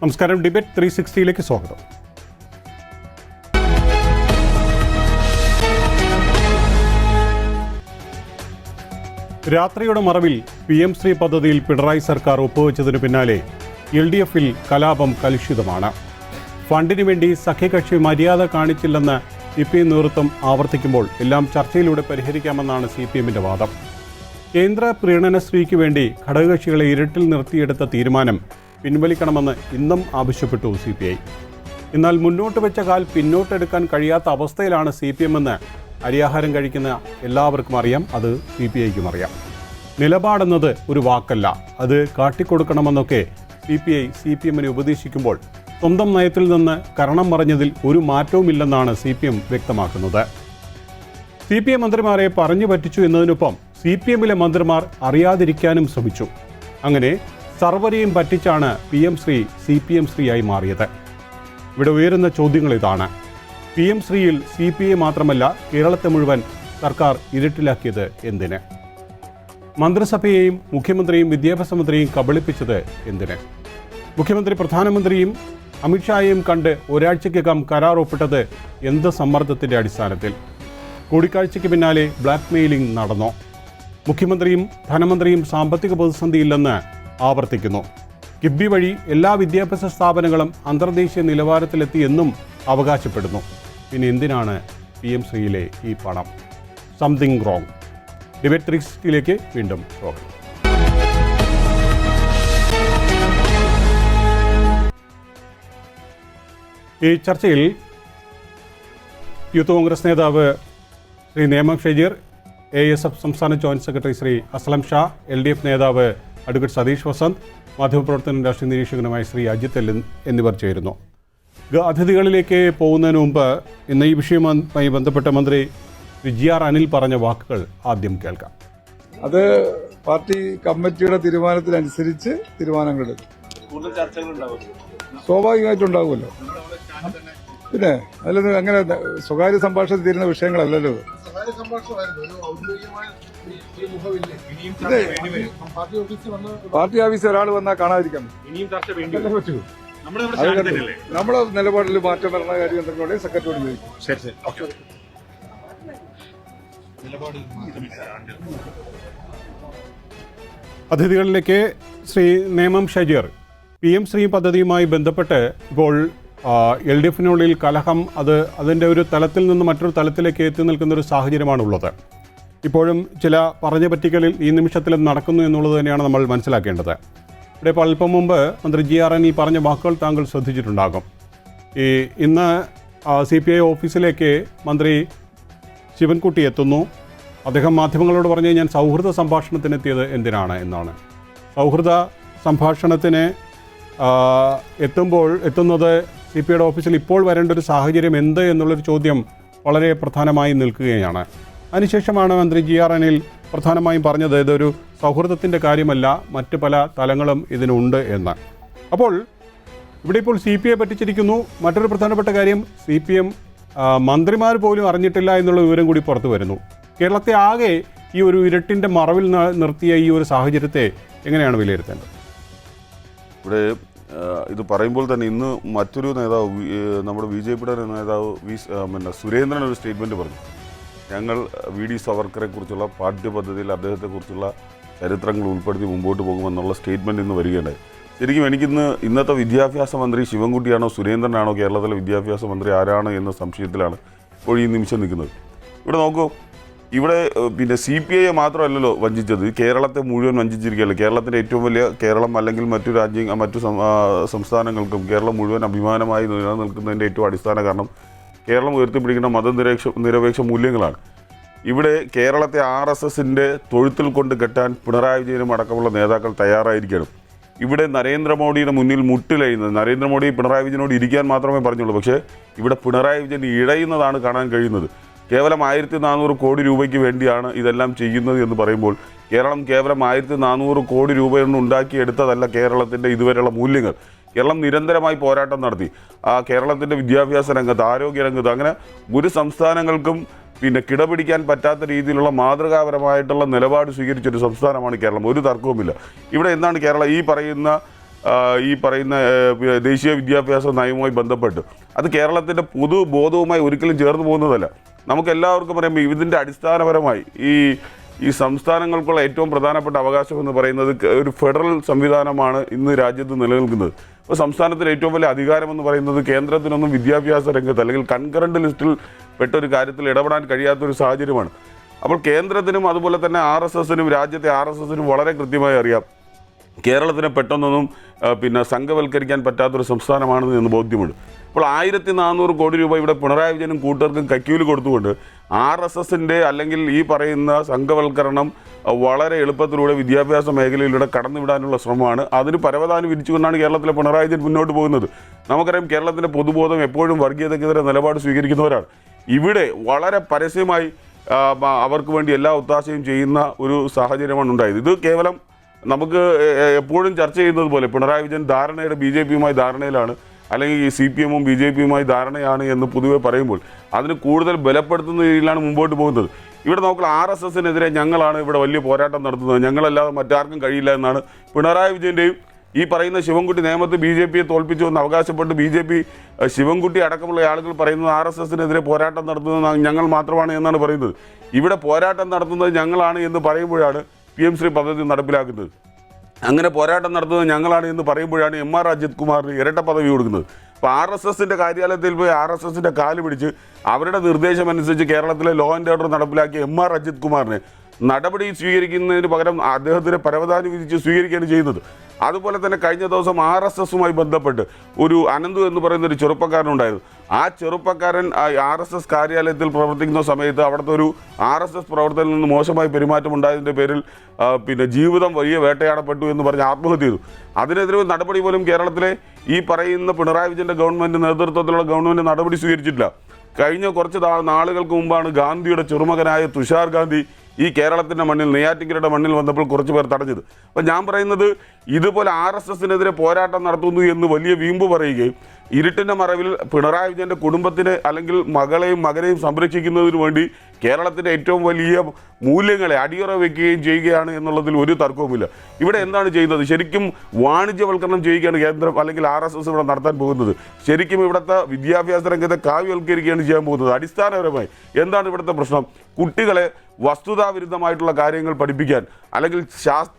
നമസ്കാരം. ഡിബേറ്റ് 360യിലേക്ക് സ്വാഗതം. രാത്രിയുടെ മറവിൽ PM ശ്രീ പദ്ധതിയിൽ പിണറായി സർക്കാർ ഒപ്പുവെച്ചതിനു പിന്നാലെ LDFിൽ കലാപം കലുഷിതമാണ്. ഫണ്ടിനു വേണ്ടി സഖ്യകക്ഷി മര്യാദ കാണിച്ചില്ലെന്ന് CPM നേതൃത്വം ആവർത്തിക്കുമ്പോൾ എല്ലാം ചർച്ചയിലൂടെ പരിഹരിക്കാമെന്നാണ് CPMന്റെ വാദം. കേന്ദ്ര പ്രീണനശ്രീക്ക് വേണ്ടി ഘടകകക്ഷികളെ ഇരുട്ടിൽ നിർത്തിയെടുത്ത തീരുമാനം പിൻവലിക്കണമെന്ന് ഇന്നും ആവശ്യപ്പെട്ടു CPI. എന്നാൽ മുന്നോട്ട് വെച്ച കാൽ പിന്നോട്ടെടുക്കാൻ കഴിയാത്ത അവസ്ഥയിലാണ് CPM എന്ന് അരിയാഹാരം കഴിക്കുന്ന എല്ലാവർക്കും അറിയാം. അത് CPIക്കും അറിയാം. നിലപാടെന്നത് ഒരു വാക്കല്ല, അത് കാട്ടിക്കൊടുക്കണമെന്നൊക്കെ CPMനെ ഉപദേശിക്കുമ്പോൾ സ്വന്തം നയത്തിൽ നിന്ന് കരണം മറഞ്ഞതിൽ ഒരു മാറ്റവുമില്ലെന്നാണ് CPM വ്യക്തമാക്കുന്നത്. CPM മന്ത്രിമാരെ പറഞ്ഞു പറ്റിച്ചു എന്നതിനൊപ്പം CPMലെ മന്ത്രിമാർ അറിയാതിരിക്കാനും ശ്രമിച്ചു. അങ്ങനെ സർവരെയും പറ്റിച്ചാണ് PM ശ്രീ CPM ശ്രീയായി മാറിയത്. ഇവിടെ ഉയരുന്ന ചോദ്യങ്ങൾ ഇതാണ്. PM ശ്രീയിൽ CPI മാത്രമല്ല കേരളത്തെ മുഴുവൻ സർക്കാർ ഇരുട്ടിലാക്കിയത് എന്തിന്? മന്ത്രിസഭയെയും മുഖ്യമന്ത്രിയും വിദ്യാഭ്യാസ മന്ത്രിയും കബളിപ്പിച്ചത് എന്തിന്? മുഖ്യമന്ത്രി പ്രധാനമന്ത്രിയും അമിത്ഷായെയും കണ്ട് ഒരാഴ്ചയ്ക്കകം കരാർ ഒപ്പിട്ടത് എന്ത് സമ്മർദ്ദത്തിൻ്റെ അടിസ്ഥാനത്തിൽ? കൂടിക്കാഴ്ചയ്ക്ക് പിന്നാലെ ബ്ലാക്ക് മെയിലിംഗ് നടന്നോ? മുഖ്യമന്ത്രിയും ധനമന്ത്രിയും സാമ്പത്തിക പ്രതിസന്ധിയില്ലെന്ന് ആവർത്തിക്കുന്നു. കിഫ്ബി വഴി എല്ലാ വിദ്യാഭ്യാസ സ്ഥാപനങ്ങളും അന്തർദേശീയ നിലവാരത്തിലെത്തി എന്നും അവകാശപ്പെടുന്നു. പിന്നെ എന്തിനാണ് PM ശ്രീയിലെ ഈ പണം? Something wrong. ഡിബേറ്റ് 360യിലേക്ക് വീണ്ടും സ്വാഗതം. ഈ ചർച്ചയിൽ യൂത്ത് കോൺഗ്രസ് നേതാവ് ശ്രീ നേമം ഷജീർ, ASF സംസ്ഥാന joint secretary Shri Aslam Shah, LDF നേതാവ് അഡ്വക്കേറ്റ് സതീഷ് വസന്ത്, മാധ്യമപ്രവർത്തകനും രാഷ്ട്രീയ നിരീക്ഷകനുമായ ശ്രീ അജിത്ത് എന്നിവർ ചേരുന്നു. അതിഥികളിലേക്ക് പോകുന്നതിന് മുമ്പ് ഇന്ന് ഈ വിഷയവുമായി ബന്ധപ്പെട്ട മന്ത്രി GR അനിൽ പറഞ്ഞ വാക്കുകൾ ആദ്യം കേൾക്കാം. അത് പാർട്ടി കമ്മിറ്റിയുടെ തീരുമാനത്തിനനുസരിച്ച് തീരുമാനങ്ങൾ എടുക്കും. സ്വാഭാവികമായിട്ടുണ്ടാകുമല്ലോ. പിന്നെ അതിലൊന്നും അങ്ങനെ സ്വകാര്യ സംഭാഷണത്തിൽ തീരുന്ന വിഷയങ്ങളല്ലല്ലോ. പാർട്ടി ഓഫീസിൽ ഒരാൾ വന്നാൽ കാണാതിരിക്കാം. നമ്മുടെ നിലപാടിൽ മാറ്റം വരുന്ന കാര്യം എന്തെങ്കിലും സെക്രട്ടറിയോട് ചോദിക്കും. അതിഥികളിലേക്ക് ശ്രീ നേമം ഷജീർ, PM ശ്രീ പദ്ധതിയുമായി ബന്ധപ്പെട്ട് ഇപ്പോൾ LDFിനുള്ളിൽ കലഹം അതിൻ്റെ ഒരു തലത്തിൽ നിന്ന് മറ്റൊരു തലത്തിലേക്ക് എത്തി നിൽക്കുന്നൊരു സാഹചര്യമാണുള്ളത്. ഇപ്പോഴും ചില പറഞ്ഞ പറ്റിക്കലിൽ ഈ നിമിഷത്തിൽ നടക്കുന്നു എന്നുള്ളത് തന്നെയാണ് നമ്മൾ മനസ്സിലാക്കേണ്ടത്. ഇവിടെ ഇപ്പോൾ അല്പം മുമ്പ് മന്ത്രി GR അനിൽ പറഞ്ഞ വാക്കുകൾ താങ്കൾ ശ്രദ്ധിച്ചിട്ടുണ്ടാകും. ഇന്ന് CPI ഓഫീസിലേക്ക് മന്ത്രി ശിവൻകുട്ടി എത്തുന്നു. അദ്ദേഹം മാധ്യമങ്ങളോട് പറഞ്ഞ് ഞാൻ സൗഹൃദ സംഭാഷണത്തിനെത്തിയത് എന്തിനാണ് എന്നാണ്. സൗഹൃദ സംഭാഷണത്തിന് എത്തുന്നത് CPIയുടെ ഓഫീസിൽ ഇപ്പോൾ വരേണ്ട ഒരു സാഹചര്യം എന്ത് എന്നുള്ളൊരു ചോദ്യം വളരെ പ്രധാനമായി നിൽക്കുകയാണ്. അതിനുശേഷമാണ് മന്ത്രി GR അനിൽ പ്രധാനമായും പറഞ്ഞത് ഇതൊരു സൗഹൃദത്തിൻ്റെ കാര്യമല്ല, മറ്റ് പല തലങ്ങളും ഇതിനുണ്ട് എന്ന്. അപ്പോൾ ഇവിടെ ഇപ്പോൾ CPI പറ്റിച്ചിരിക്കുന്നു. മറ്റൊരു പ്രധാനപ്പെട്ട കാര്യം, CPM മന്ത്രിമാർ പോലും അറിഞ്ഞിട്ടില്ല എന്നുള്ള വിവരം കൂടി പുറത്തു വരുന്നു. കേരളത്തെ ആകെ ഈ ഒരു ഇരട്ടിൻ്റെ മറവിൽ നിർത്തിയ ഈ ഒരു സാഹചര്യത്തെ എങ്ങനെയാണ് വിലയിരുത്തേണ്ടത്? ഇവിടെ ഇത് പറയുമ്പോൾ തന്നെ ഇന്ന് മറ്റൊരു നേതാവ്, നമ്മുടെ BJPയുടെ നേതാവ് സുരേന്ദ്രൻ ഒരു സ്റ്റേറ്റ്മെൻറ്റ് പറഞ്ഞു. ഞങ്ങൾ VD സവർക്കറെ കുറിച്ചുള്ള പാഠ്യപദ്ധതിയിൽ അദ്ദേഹത്തെക്കുറിച്ചുള്ള ചരിത്രങ്ങൾ ഉൾപ്പെടുത്തി മുമ്പോട്ട് പോകുമെന്നുള്ള സ്റ്റേറ്റ്മെൻറ്റ് ഇന്ന് വരികയുണ്ടായി. ശരിക്കും ഇന്നത്തെ വിദ്യാഭ്യാസ മന്ത്രി ശിവൻകുട്ടിയാണോ സുരേന്ദ്രനാണോ കേരളത്തിലെ വിദ്യാഭ്യാസ മന്ത്രി ആരാണ് എന്ന സംശയത്തിലാണ് ഇപ്പോൾ ഈ നിമിഷം നിൽക്കുന്നത്. ഇവിടെ നോക്കൂ, ഇവിടെ പിന്നെ CPIയെ മാത്രമല്ലല്ലോ വഞ്ചിച്ചത്, കേരളത്തെ മുഴുവൻ വഞ്ചിച്ചിരിക്കുകയല്ലേ. കേരളത്തിൻ്റെ ഏറ്റവും വലിയ കേരളം അല്ലെങ്കിൽ മറ്റു സംസ്ഥാനങ്ങൾക്കും കേരളം മുഴുവൻ അഭിമാനമായി നിലനിൽക്കുന്നതിൻ്റെ ഏറ്റവും അടിസ്ഥാന കാരണം കേരളം ഉയർത്തിപ്പിടിക്കുന്ന മതനിരപേക്ഷ മൂല്യങ്ങളാണ്. ഇവിടെ കേരളത്തെ RSSൻ്റെ തൊഴുത്തിൽ കൊണ്ട് കെട്ടാൻ പിണറായി വിജയനും അടക്കമുള്ള നേതാക്കൾ തയ്യാറായിരിക്കണം. ഇവിടെ നരേന്ദ്രമോദിയുടെ മുന്നിൽ മുട്ടിലയുന്നത്, നരേന്ദ്രമോദി പിണറായി വിജയനോട് ഇരിക്കാൻ മാത്രമേ പറഞ്ഞുള്ളൂ. പക്ഷേ ഇവിടെ പിണറായി വിജയൻ ഇഴയുന്നതാണ് കാണാൻ കഴിയുന്നത്. കേവലം 1400 കോടി രൂപയ്ക്ക് വേണ്ടിയാണ് ഇതെല്ലാം ചെയ്യുന്നത് എന്ന് പറയുമ്പോൾ കേരളം കേവലം 1400 കോടി രൂപയൊന്നും ഉണ്ടാക്കിയെടുത്തതല്ല കേരളത്തിൻ്റെ ഇതുവരെയുള്ള മൂല്യങ്ങൾ. കേരളം നിരന്തരമായി പോരാട്ടം നടത്തി. കേരളത്തിൻ്റെ വിദ്യാഭ്യാസ രംഗത്ത്, ആരോഗ്യ രംഗത്ത്, അങ്ങനെ ഒരു സംസ്ഥാനങ്ങൾക്കും കിടപിടിക്കാൻ പറ്റാത്ത രീതിയിലുള്ള മാതൃകാപരമായിട്ടുള്ള നിലപാട് സ്വീകരിച്ചൊരു സംസ്ഥാനമാണ് കേരളം. ഒരു തർക്കവുമില്ല. ഇവിടെ എന്താണ് കേരളം ഈ പറയുന്ന ഈ പറയുന്ന ദേശീയ വിദ്യാഭ്യാസ നയവുമായി ബന്ധപ്പെട്ട് അത് കേരളത്തിൻ്റെ പൊതുബോധവുമായി ഒരിക്കലും ചേർന്ന് പോകുന്നതല്ല. നമുക്കെല്ലാവർക്കും പറയുമ്പോൾ ഇതിൻ്റെ അടിസ്ഥാനപരമായി ഈ സംസ്ഥാനങ്ങൾക്കുള്ള ഏറ്റവും പ്രധാനപ്പെട്ട അവകാശം എന്ന് പറയുന്നത് ഒരു ഫെഡറൽ സംവിധാനമാണ് ഇന്ന് രാജ്യത്ത് നിലനിൽക്കുന്നത്. അപ്പോൾ സംസ്ഥാനത്തിലെ ഏറ്റവും വലിയ അധികാരമെന്ന് പറയുന്നത് കേന്ദ്രത്തിനൊന്നും വിദ്യാഭ്യാസ രംഗത്ത് അല്ലെങ്കിൽ കൺകറന്റ് ലിസ്റ്റിൽ പെട്ട ഒരു കാര്യത്തിൽ ഇടപെടാൻ കഴിയാത്തൊരു സാഹചര്യമാണ്. അപ്പോൾ കേന്ദ്രത്തിനും അതുപോലെ തന്നെ RSSനും രാജ്യത്തെ RSSനും വളരെ കൃത്യമായി അറിയാം കേരളത്തിനെ പെട്ടെന്നൊന്നും സംഘവൽക്കരിക്കാൻ പറ്റാത്തൊരു സംസ്ഥാനമാണെന്ന് എന്ന് ബോധ്യമുണ്ട്. അപ്പോൾ 1400 കോടി രൂപ ഇവിടെ പിണറായി വിജയനും കൂട്ടർക്കും കൈക്കൂലി കൊടുത്തുകൊണ്ട് RSSൻ്റെ അല്ലെങ്കിൽ ഈ പറയുന്ന സംഘവൽക്കരണം വളരെ എളുപ്പത്തിലൂടെ വിദ്യാഭ്യാസ മേഖലയിലൂടെ കടന്നുവിടാനുള്ള ശ്രമമാണ്. അതിന് പരവതാനി വിരിച്ചുകൊണ്ടാണ് കേരളത്തിലെ പിണറായി വിജയൻ മുന്നോട്ട് പോകുന്നത്. നമുക്കറിയാം കേരളത്തിൻ്റെ പൊതുബോധം എപ്പോഴും വർഗീയതയ്ക്കെതിരെ നിലപാട് സ്വീകരിക്കുന്നവരാണ്. ഇവിടെ വളരെ പരസ്യമായി അവർക്ക് വേണ്ടി എല്ലാ ഒത്താശയും ചെയ്യുന്ന ഒരു സാഹചര്യമാണ് ഉണ്ടായത്. ഇത് കേവലം നമുക്ക് എപ്പോഴും ചർച്ച ചെയ്യുന്നത് പോലെ പിണറായി വിജയൻ BJPയുമായി ധാരണയിലാണ്, അല്ലെങ്കിൽ CPMും BJPയുമായി ധാരണയാണ് എന്ന് പൊതുവെ പറയുമ്പോൾ അതിന് കൂടുതൽ ബലപ്പെടുത്തുന്ന രീതിയിലാണ് മുമ്പോട്ട് പോകുന്നത്. ഇവിടെ നോക്കുക, RSSനെതിരെ ഞങ്ങളാണ് ഇവിടെ വലിയ പോരാട്ടം നടത്തുന്നത്, ഞങ്ങളല്ലാതെ മറ്റാർക്കും കഴിയില്ല എന്നാണ് പിണറായി വിജയൻ്റെയും ഈ പറയുന്ന ശിവൻകുട്ടി നേമത്ത് BJPയെ തോൽപ്പിച്ചു എന്ന് അവകാശപ്പെട്ട് BJP ശിവൻകുട്ടി അടക്കമുള്ള ആളുകൾ പറയുന്നത് RSSനെതിരെ പോരാട്ടം നടത്തുന്നത് ഞങ്ങൾ മാത്രമാണ് എന്നാണ് പറയുന്നത്. ഇവിടെ പോരാട്ടം നടത്തുന്നത് ഞങ്ങളാണ് എന്ന് പറയുമ്പോഴാണ് PM ശ്രീ പദ്ധതി നടപ്പിലാക്കുന്നത്. അങ്ങനെ പോരാട്ടം നടത്തുന്നത് ഞങ്ങളാണ് എന്ന് പറയുമ്പോഴാണ് MR അജിത് കുമാറിന് ഇരട്ട പദവി കൊടുക്കുന്നത്. അപ്പോൾ RSSൻ്റെ കാര്യാലയത്തിൽ പോയി RSSൻ്റെ കാല് പിടിച്ച് അവരുടെ നിർദ്ദേശമനുസരിച്ച് കേരളത്തിലെ ലോ ആൻഡ് ഓർഡർ നടപ്പിലാക്കിയ MR അജിത് കുമാറിനെ നടപടി സ്വീകരിക്കുന്നതിന് പകരം അദ്ദേഹത്തിന് പരവതാനി വിധിച്ച് സ്വീകരിക്കുകയാണ് ചെയ്യുന്നത്. അതുപോലെ തന്നെ കഴിഞ്ഞ ദിവസം RSSുമായി ബന്ധപ്പെട്ട് ഒരു അനന്തു എന്ന് പറയുന്ന ഒരു ചെറുപ്പക്കാരനുണ്ടായിരുന്നു. ആ ചെറുപ്പക്കാരൻ RSS കാര്യാലയത്തിൽ പ്രവർത്തിക്കുന്ന സമയത്ത് അവിടുത്തെ ഒരു RSS പ്രവർത്തകരിൽ നിന്ന് മോശമായി പെരുമാറ്റം ഉണ്ടായതിൻ്റെ പേരിൽ ജീവിതം വലിയ വേട്ടയാടപ്പെട്ടു എന്ന് പറഞ്ഞ് ആത്മഹത്യ ചെയ്തു. അതിനെതിരെ നടപടി പോലും കേരളത്തിലെ ഈ പറയുന്ന പിണറായി വിജയൻ്റെ ഗവൺമെൻറ് നേതൃത്വത്തിലുള്ള ഗവൺമെൻറ് നടപടി സ്വീകരിച്ചിട്ടില്ല. കഴിഞ്ഞ കുറച്ച് നാളുകൾക്ക് മുമ്പാണ് ഗാന്ധിയുടെ ചെറുമകനായ തുഷാർ ഗാന്ധി ഈ കേരളത്തിൻ്റെ മണ്ണിൽ നെയ്യാറ്റിൻകരയുടെ മണ്ണിൽ വന്നപ്പോൾ കുറച്ച് പേർ തടഞ്ഞത്. അപ്പോൾ ഞാൻ പറയുന്നത് ഇതുപോലെ RSSനെതിരെ പോരാട്ടം നടത്തുന്നു എന്ന് വലിയ വീമ്പ് പറയുകയും ഇരുട്ടിൻ്റെ മറവിൽ പിണറായി വിജയൻ്റെ കുടുംബത്തിനെ അല്ലെങ്കിൽ മകളെയും മകനെയും സംരക്ഷിക്കുന്നതിന് വേണ്ടി കേരളത്തിൻ്റെ ഏറ്റവും വലിയ മൂല്യങ്ങളെ അടിയറ വയ്ക്കുകയും ചെയ്യുകയാണ് എന്നുള്ളതിൽ ഒരു തർക്കവുമില്ല. ഇവിടെ എന്താണ് ചെയ്യുന്നത്? ശരിക്കും വാണിജ്യവൽക്കരണം ചെയ്യുകയാണ് കേന്ദ്രം അല്ലെങ്കിൽ RSS ഇവിടെ നടത്താൻ പോകുന്നത്. ശരിക്കും ഇവിടുത്തെ വിദ്യാഭ്യാസ രംഗത്തെ കാവ്യവൽക്കരിക്കുകയാണ് ചെയ്യാൻ പോകുന്നത്. അടിസ്ഥാനപരമായി എന്താണ് ഇവിടുത്തെ പ്രശ്നം? കുട്ടികളെ വസ്തുതാവിരുദ്ധമായിട്ടുള്ള കാര്യങ്ങൾ പഠിപ്പിക്കാൻ അല്ലെങ്കിൽ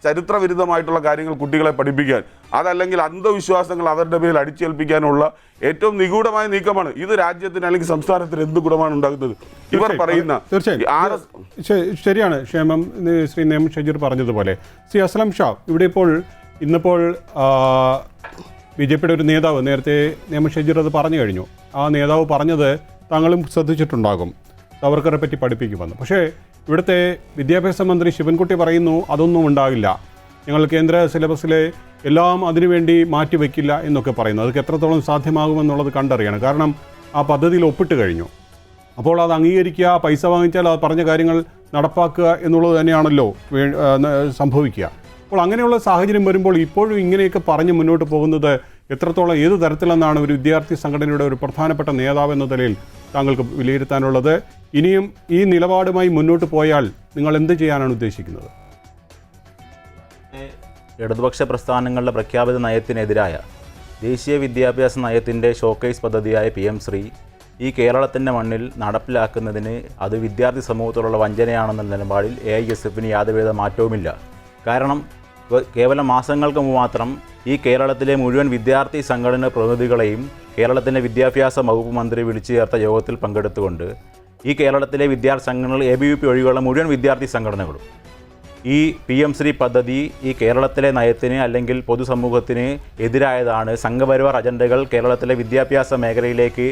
ചരിത്രവിരുദ്ധമായിട്ടുള്ള കാര്യങ്ങൾ കുട്ടികളെ പഠിപ്പിക്കാൻ, അതല്ലെങ്കിൽ അന്ധവിശ്വാസങ്ങൾ അവരുടെ മേൽ അടിച്ചേൽപ്പിക്കാനുള്ള ഏറ്റവും നിഗൂഢമായ നീക്കമാണ് ഇത്. രാജ്യത്തിന് അല്ലെങ്കിൽ സംസ്ഥാനത്തിന് എന്ത് ഗുണമാണ് ഉണ്ടാകുന്നത്? ഇവർ പറയുന്ന ശരിയാണ് ക്ഷേമം ശ്രീ നേമം ഷജീർ പറഞ്ഞതുപോലെ. ശ്രീ അസ്ലം ഷാ, ഇവിടെ ഇന്നിപ്പോൾ BJPയുടെ ഒരു നേതാവ്, നേരത്തെ നേമം ഷജീർ അത് പറഞ്ഞു കഴിഞ്ഞു, ആ നേതാവ് പറഞ്ഞത് താങ്കളും ശ്രദ്ധിച്ചിട്ടുണ്ടാകും, സവർക്കറെ പറ്റി പഠിപ്പിക്കുമെന്ന്. പക്ഷേ ഇവിടുത്തെ വിദ്യാഭ്യാസ മന്ത്രി ശിവൻകുട്ടി പറയുന്നു അതൊന്നും ഉണ്ടാകില്ല, ഞങ്ങൾ കേന്ദ്ര സിലബസിലെ എല്ലാം അതിനുവേണ്ടി മാറ്റിവെക്കില്ല എന്നൊക്കെ പറയുന്നു. അതൊക്കെ എത്രത്തോളം സാധ്യമാകുമെന്നുള്ളത് കണ്ടറിയണം. കാരണം ആ പദ്ധതിയിൽ ഒപ്പിട്ട് കഴിഞ്ഞു. അപ്പോൾ അത് അംഗീകരിക്കുക, പൈസ വാങ്ങിച്ചാൽ അത് പറഞ്ഞ കാര്യങ്ങൾ നടപ്പാക്കുക എന്നുള്ളത് തന്നെയാണല്ലോ സംഭവിക്കുക. അപ്പോൾ അങ്ങനെയുള്ള സാഹചര്യം വരുമ്പോൾ ഇപ്പോഴും ഇങ്ങനെയൊക്കെ പറഞ്ഞ് മുന്നോട്ട് പോകുന്നത് എത്രത്തോളം ഏത് തരത്തിലെന്നാണ് ഒരു വിദ്യാർത്ഥി സംഘടനയുടെ ഒരു പ്രധാനപ്പെട്ട നേതാവ് എന്ന നിലയിൽ താങ്കൾക്ക് വിലയിരുത്താനുള്ളത്? ഇനിയും ഈ നിലപാടുമായി മുന്നോട്ട് പോയാൽ നിങ്ങൾ എന്ത് ചെയ്യാനാണ് ഉദ്ദേശിക്കുന്നത്? ഇടതുപക്ഷ പ്രസ്ഥാനങ്ങളുടെ പ്രഖ്യാപിത നയത്തിനെതിരായ ദേശീയ വിദ്യാഭ്യാസ നയത്തിൻ്റെ ഷോക്കേസ് പദ്ധതിയായ PM ശ്രീ ഈ കേരളത്തിൻ്റെ മണ്ണിൽ നടപ്പിലാക്കുന്നതിന് അത് വിദ്യാർത്ഥി സമൂഹത്തോടുള്ള വഞ്ചനയാണെന്ന നിലപാടിൽ AISFന് യാതൊരുവിധ മാറ്റവുമില്ല. കാരണം കേവലം മാസങ്ങൾക്ക് മുമ്പ് മാത്രം ഈ കേരളത്തിലെ മുഴുവൻ വിദ്യാർത്ഥി സംഘടന പ്രതിനിധികളെയും കേരളത്തിൻ്റെ വിദ്യാഭ്യാസ വകുപ്പ് മന്ത്രി വിളിച്ചു ചേർത്ത യോഗത്തിൽ പങ്കെടുത്തുകൊണ്ട് ഈ കേരളത്തിലെ വിദ്യാർത്ഥി സംഘടനകൾ ABVP ഒഴികെയുള്ള മുഴുവൻ വിദ്യാർത്ഥി സംഘടനകളും ഈ PM ശ്രീ പദ്ധതി ഈ കേരളത്തിലെ നയത്തിന് അല്ലെങ്കിൽ പൊതുസമൂഹത്തിന് എതിരായതാണ്, സംഘപരിവാർ അജണ്ടകൾ കേരളത്തിലെ വിദ്യാഭ്യാസ മേഖലയിലേക്ക്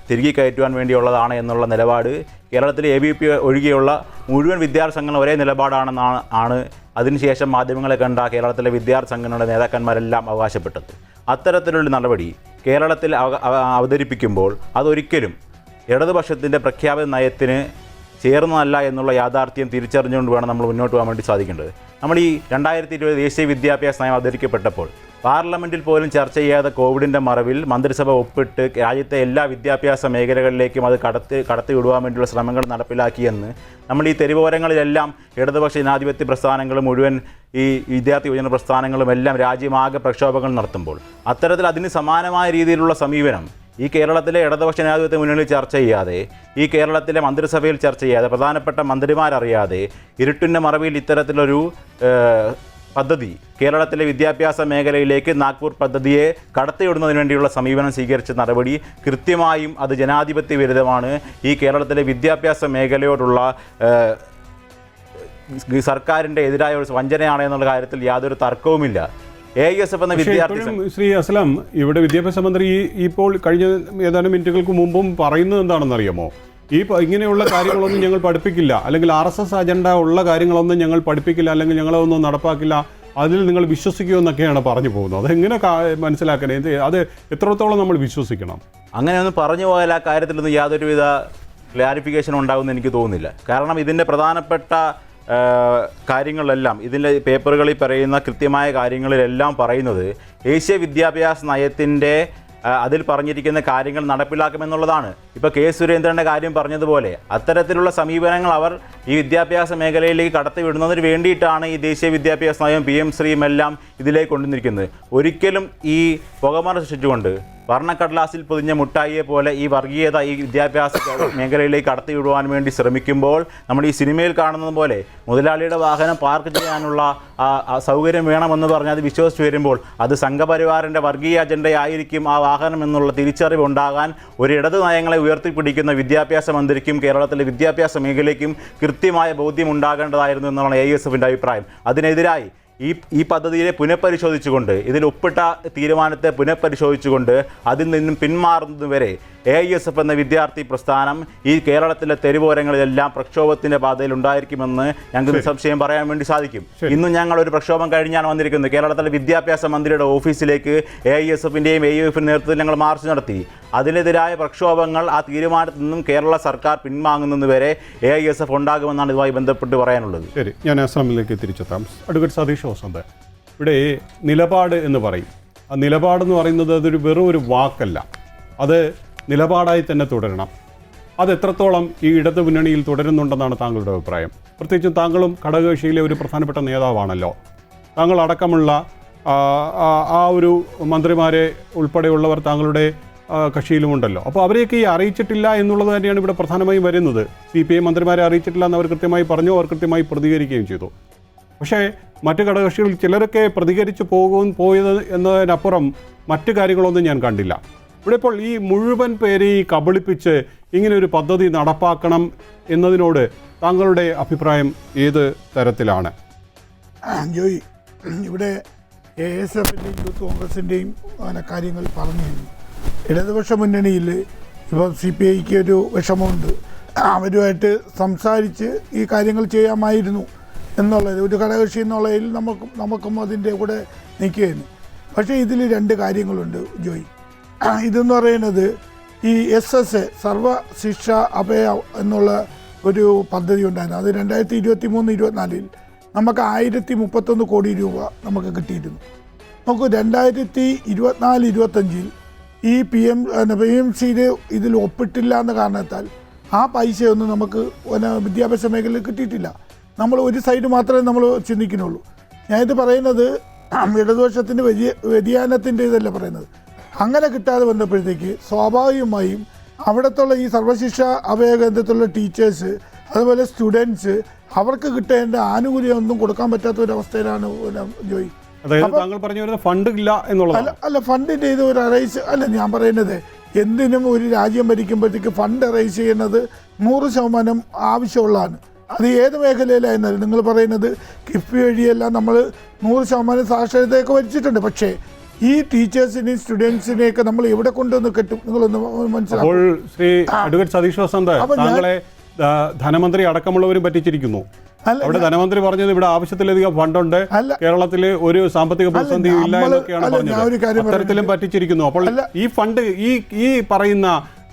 തിരികെ കയറ്റുവാൻ വേണ്ടിയുള്ളതാണ് എന്നുള്ള നിലപാട് കേരളത്തിലെ ABVP ഒഴികെയുള്ള മുഴുവൻ വിദ്യാർത്ഥി സംഘടന ഒരേ നിലപാടാണെന്നാണ് അതിനുശേഷം മാധ്യമങ്ങളെ കണ്ട കേരളത്തിലെ വിദ്യാർത്ഥി സംഘടനയുടെ നേതാക്കന്മാരെല്ലാം അവകാശപ്പെട്ടത്. അത്തരത്തിലുള്ള നടപടി കേരളത്തിൽ അവതരിപ്പിക്കുമ്പോൾ അതൊരിക്കലും ഇടതുപക്ഷത്തിൻ്റെ പ്രഖ്യാപിത നയത്തിന് ചേർന്നതല്ല എന്നുള്ള യാഥാർത്ഥ്യം തിരിച്ചറിഞ്ഞുകൊണ്ട് വേണം നമ്മൾ മുന്നോട്ട് പോകാൻ വേണ്ടി സാധിക്കേണ്ടത്. നമ്മൾ ഈ 2020 ദേശീയ വിദ്യാഭ്യാസ നയം അവതരിക്കപ്പെട്ടപ്പോൾ പാർലമെൻറ്റിൽ പോലും ചർച്ച ചെയ്യാതെ കോവിഡിൻ്റെ മറവിൽ മന്ത്രിസഭ ഒപ്പിട്ട് രാജ്യത്തെ എല്ലാ വിദ്യാഭ്യാസ മേഖലകളിലേക്കും അത് കടത്തിവിടുവാൻ വേണ്ടിയുള്ള ശ്രമങ്ങൾ നടപ്പിലാക്കിയെന്ന് നമ്മൾ ഈ തെരുവോരങ്ങളിലെല്ലാം ഇടതുപക്ഷ ജനാധിപത്യ പ്രസ്ഥാനങ്ങൾ മുഴുവൻ ഈ വിദ്യാർത്ഥി യുവജന പ്രസ്ഥാനങ്ങളും എല്ലാം രാജ്യമാകെ പ്രക്ഷോഭങ്ങൾ നടത്തുമ്പോൾ അത്തരത്തിൽ അതിന് സമാനമായ രീതിയിലുള്ള സമീപനം ഈ കേരളത്തിലെ ഇടതുപക്ഷ ജനാധിപത്യ മുന്നണിയിൽ ചർച്ച ചെയ്യാതെ, ഈ കേരളത്തിലെ മന്ത്രിസഭയിൽ ചർച്ച ചെയ്യാതെ, പ്രധാനപ്പെട്ട മന്ത്രിമാരറിയാതെ ഇരുട്ടിൻ്റെ മറവിൽ ഇത്തരത്തിലൊരു പദ്ധതി കേരളത്തിലെ വിദ്യാഭ്യാസ മേഖലയിലേക്ക് നാഗ്പൂർ പദ്ധതിയെ കടത്തിവിടുന്നതിന് വേണ്ടിയുള്ള സമീപനം സ്വീകരിച്ച നടപടി കൃത്യമായും അത് ജനാധിപത്യ വിരുദ്ധമാണ്. ഈ കേരളത്തിലെ വിദ്യാഭ്യാസ മേഖലയോടുള്ള സർക്കാരിൻ്റെ എതിരായ ഒരു വഞ്ചനയാണ് എന്നുള്ള കാര്യത്തിൽ യാതൊരു തർക്കവുമില്ല. AISF എന്ന വിദ്യാർത്ഥി ശ്രീ അസ്ലം, ഇവിടെ വിദ്യാഭ്യാസ മന്ത്രി ഇപ്പോൾ കഴിഞ്ഞ ഏതാനും മിനിറ്റുകൾക്ക് മുമ്പും പറയുന്നത് എന്താണെന്ന് അറിയാമോ? ഇങ്ങനെയുള്ള കാര്യങ്ങളൊന്നും ഞങ്ങൾ പഠിപ്പിക്കില്ല, അല്ലെങ്കിൽ RSS അജണ്ട ഉള്ള കാര്യങ്ങളൊന്നും ഞങ്ങൾ പഠിപ്പിക്കില്ല, അല്ലെങ്കിൽ ഞങ്ങളൊന്നും നടപ്പാക്കില്ല, അതിൽ നിങ്ങൾ വിശ്വസിക്കുമെന്നൊക്കെയാണ് പറഞ്ഞു പോകുന്നത്. അതെങ്ങനെ മനസ്സിലാക്കണേ? അത് എത്രത്തോളം നമ്മൾ വിശ്വസിക്കണം? അങ്ങനെയൊന്നും പറഞ്ഞു പോയാൽ ആ കാര്യത്തിലൊന്നും യാതൊരുവിധ ക്ലാരിഫിക്കേഷൻ ഉണ്ടാകുമെന്ന് എനിക്ക് തോന്നുന്നില്ല. കാരണം ഇതിൻ്റെ പ്രധാനപ്പെട്ട കാര്യങ്ങളിലെല്ലാം, ഇതിൻ്റെ പേപ്പറുകളിൽ പറയുന്ന കൃത്യമായ കാര്യങ്ങളിലെല്ലാം പറയുന്നത് ദേശീയ വിദ്യാഭ്യാസ നയത്തിൻ്റെ അതിൽ പറഞ്ഞിരിക്കുന്ന കാര്യങ്ങൾ നടപ്പിലാക്കുമെന്നുള്ളതാണ്. ഇപ്പോൾ K. സുരേന്ദ്രൻ്റെ കാര്യം പറഞ്ഞതുപോലെ അത്തരത്തിലുള്ള സമീപനങ്ങൾ അവർ ഈ വിദ്യാഭ്യാസ മേഖലയിലേക്ക് കടത്തിവിടുന്നതിന് വേണ്ടിയിട്ടാണ് ഈ ദേശീയ വിദ്യാഭ്യാസ നയം PM ശ്രീയും എല്ലാം ഇതിലേക്ക് കൊണ്ടുവന്നിരിക്കുന്നത്. ഒരിക്കലും ഈ പുകമറ സൃഷ്ടിച്ചുകൊണ്ട് വർണ്ണക്കടലാസിൽ പൊതിഞ്ഞ മുട്ടായിയെ പോലെ ഈ വർഗീയത ഈ വിദ്യാഭ്യാസ മേഖലയിലേക്ക് കടത്തിവിടുവാൻ വേണ്ടി ശ്രമിക്കുമ്പോൾ നമ്മൾ ഈ സിനിമയിൽ കാണുന്നത് പോലെ മുതലാളിയുടെ വാഹനം പാർക്ക് ചെയ്യാനുള്ള സൗകര്യം വേണമെന്ന് പറഞ്ഞ് അത് വിശ്വസിച്ച് വരുമ്പോൾ അത് സംഘപരിവാറിൻ്റെ വർഗീയ അജണ്ടയായിരിക്കും ആ വാഹനം എന്നുള്ള തിരിച്ചറിവ് ഉണ്ടാകാൻ ഒരു ഇടത് നയങ്ങളെ ഉയർത്തിപ്പിടിക്കുന്ന വിദ്യാഭ്യാസ മന്ത്രിക്കും കേരളത്തിലെ വിദ്യാഭ്യാസ മേഖലയ്ക്കും കൃത്യമായ ബോധ്യം ഉണ്ടാകേണ്ടതായിരുന്നു എന്നാണ് AISFൻ്റെ അഭിപ്രായം. അതിനെതിരായി ഈ പദ്ധതിയെ പുനഃപരിശോധിച്ചുകൊണ്ട്, ഇതിൽ ഒപ്പിട്ട തീരുമാനത്തെ പുനഃപരിശോധിച്ചുകൊണ്ട് അതിൽ നിന്നും പിന്മാറുന്നതുവരെ AISF എന്ന വിദ്യാർത്ഥി പ്രസ്ഥാനം ഈ കേരളത്തിലെ തെരുവോരങ്ങളിലെല്ലാം പ്രക്ഷോഭത്തിൻ്റെ പാതയിൽ ഉണ്ടായിരിക്കുമെന്ന് ഞങ്ങൾക്ക് നിസ്സംശയം പറയാൻ വേണ്ടി സാധിക്കും. ഇന്നും ഞങ്ങൾ ഒരു പ്രക്ഷോഭം കഴിഞ്ഞാണ് വന്നിരിക്കുന്നത്. കേരളത്തിലെ വിദ്യാഭ്യാസ മന്ത്രിയുടെ ഓഫീസിലേക്ക് AISFൻ്റെയും AUFിൻ്റെ നേതൃത്വത്തിൽ ഞങ്ങൾ മാർച്ച് നടത്തി. അതിനെതിരായ പ്രക്ഷോഭങ്ങൾ ആ തീരുമാനത്തിൽ നിന്നും കേരള സർക്കാർ പിന്വാങ്ങുന്നതുവരെ AISF ഉണ്ടാകുമെന്നാണ് ഇതുമായി ബന്ധപ്പെട്ട് പറയാനുള്ളത്. ശരി, ഞാൻ അസ്ലാമിലേക്ക് തിരിച്ചെത്താം. അഡ്വക്കേറ്റ് സതീഷ് വസന്ത്, ഇവിടെ നിലപാട് എന്ന് പറയും. ആ നിലപാടെന്ന് പറയുന്നത് അതൊരു വെറും ഒരു വാക്കല്ല, അത് നിലപാടായി തന്നെ തുടരണം. അത് എത്രത്തോളം ഈ ഇടതു മുന്നണിയിൽ തുടരുന്നുണ്ടെന്നാണ് താങ്കളുടെ അഭിപ്രായം? പ്രത്യേകിച്ചും താങ്കളും ഘടകകക്ഷിയിലെ ഒരു പ്രധാനപ്പെട്ട നേതാവാണല്ലോ. താങ്കൾ അടക്കമുള്ള ആ ഒരു മന്ത്രിമാരെ ഉൾപ്പെടെയുള്ളവർ താങ്കളുടെ കക്ഷിയിലുമുണ്ടല്ലോ. അപ്പോൾ അവരെയൊക്കെ ഈ അറിയിച്ചിട്ടില്ല എന്നുള്ളത് തന്നെയാണ് ഇവിടെ പ്രധാനമായും വരുന്നത്. CPI മന്ത്രിമാരെ അറിയിച്ചിട്ടില്ല എന്ന് അവർ കൃത്യമായി പറഞ്ഞു, അവർ കൃത്യമായി പ്രതികരിക്കുകയും ചെയ്തു. പക്ഷേ മറ്റ് ഘടകകക്ഷികൾ ചിലരൊക്കെ പ്രതികരിച്ച് പോയത് എന്നതിനപ്പുറം മറ്റു കാര്യങ്ങളൊന്നും ഞാൻ കണ്ടില്ല. ഇവിടെ ഇപ്പോൾ ഈ മുഴുവൻ പേരെ ഈ കബളിപ്പിച്ച് ഇങ്ങനെ ഒരു പദ്ധതി നടപ്പാക്കണം എന്നതിനോട് താങ്കളുടെ അഭിപ്രായം തരത്തിലാണ്? ജോയി, ഇവിടെ AISFൻ്റെയും യൂത്ത് കോൺഗ്രസിൻ്റെയും കാര്യങ്ങൾ പറഞ്ഞു. ഇടതുപക്ഷ മുന്നണിയിൽ ഇപ്പോൾ CPIക്ക് ഒരു വിഷമമുണ്ട്. അവരുമായിട്ട് സംസാരിച്ച് ഈ കാര്യങ്ങൾ ചെയ്യാമായിരുന്നു എന്നുള്ളത് ഒരു ഘടകകക്ഷി എന്നുള്ളതിൽ നമുക്കും അതിൻ്റെ കൂടെ നിൽക്കുകയായിരുന്നു. പക്ഷേ ഇതിൽ രണ്ട് കാര്യങ്ങളുണ്ട് ജോയി. ഇതെന്ന് പറയുന്നത് ഈ SS സർവ ശിക്ഷ അഭയ എന്നുള്ള ഒരു പദ്ധതി ഉണ്ടായിരുന്നു. അത് 2023-24 നമുക്ക് 1031 കോടി രൂപ നമുക്ക് കിട്ടിയിരുന്നു. നമുക്ക് 2024-25 ഈ PMC ഇതിൽ ഒപ്പിട്ടില്ല എന്ന കാരണത്താൽ ആ പൈസയൊന്നും നമുക്ക് വിദ്യാഭ്യാസ മേഖലയിൽ കിട്ടിയിട്ടില്ല. നമ്മൾ ഒരു സൈഡ് മാത്രമേ നമ്മൾ ചിന്തിക്കുന്നുള്ളൂ. ഞാനിത് പറയുന്നത് ഇടതുപക്ഷത്തിൻ്റെ വ്യതിയാനത്തിൻ്റെ ഇതല്ല പറയുന്നത്. അങ്ങനെ കിട്ടാതെ വന്നപ്പോഴത്തേക്ക് സ്വാഭാവികമായും അവിടത്തുള്ള ഈ സർവശിക്ഷ അഭയകേന്ദ്രത്തിലുള്ള ടീച്ചേഴ്സ് അതുപോലെ സ്റ്റുഡൻസ് അവർക്ക് കിട്ടേണ്ട ആനുകൂല്യമൊന്നും കൊടുക്കാൻ പറ്റാത്ത ഒരു അവസ്ഥയിലാണ് ജോയി. താങ്കൾ പറഞ്ഞു വരുന്നത് ഫണ്ട് ഇല്ല എന്നുള്ളത് അല്ല, ഫണ്ടിൻ്റെ ഇത് ഒരു അറേഞ്ച് അല്ല. ഞാൻ പറയുന്നത് എന്തിനും ഒരു രാജ്യം ഭരിക്കുമ്പോഴത്തേക്ക് ഫണ്ട് അറേഞ്ച് ചെയ്യുന്നത് 100% ആവശ്യമുള്ളതാണ്. അത് ഏത് മേഖലയിലായിരുന്നാലും നിങ്ങൾ പറയുന്നത് കിഫ്ബി വഴിയെല്ലാം നമ്മൾ 100% സാക്ഷരതയൊക്കെ വരിച്ചിട്ടുണ്ട്. പക്ഷേ ഈ ടീച്ചേഴ്സിനെയും സ്റ്റുഡൻസിനെയൊക്കെ നമ്മൾ എവിടെ കൊണ്ടുവന്ന് കെട്ടും? നിങ്ങളൊന്ന് മനസ്സിലാക്കും. ശ്രീ അഡ്വക്കേറ്റ് സതീഷ് വസന്ത്, താങ്കളെ ധനമന്ത്രി അടക്കമുള്ളവരും പറ്റിച്ചിരിക്കുന്നു. അവിടെ ധനമന്ത്രി പറഞ്ഞത് ഇവിടെ ആവശ്യത്തിലധികം ഫണ്ടുണ്ട്, കേരളത്തില് ഒരു സാമ്പത്തിക പ്രതിസന്ധിയും ഇല്ല എന്നൊക്കെയാണ് പറഞ്ഞത്. അത്തരത്തിലും പറ്റിച്ചിരിക്കുന്നു. അപ്പോൾ ഈ ഫണ്ട് ഈ പറയുന്ന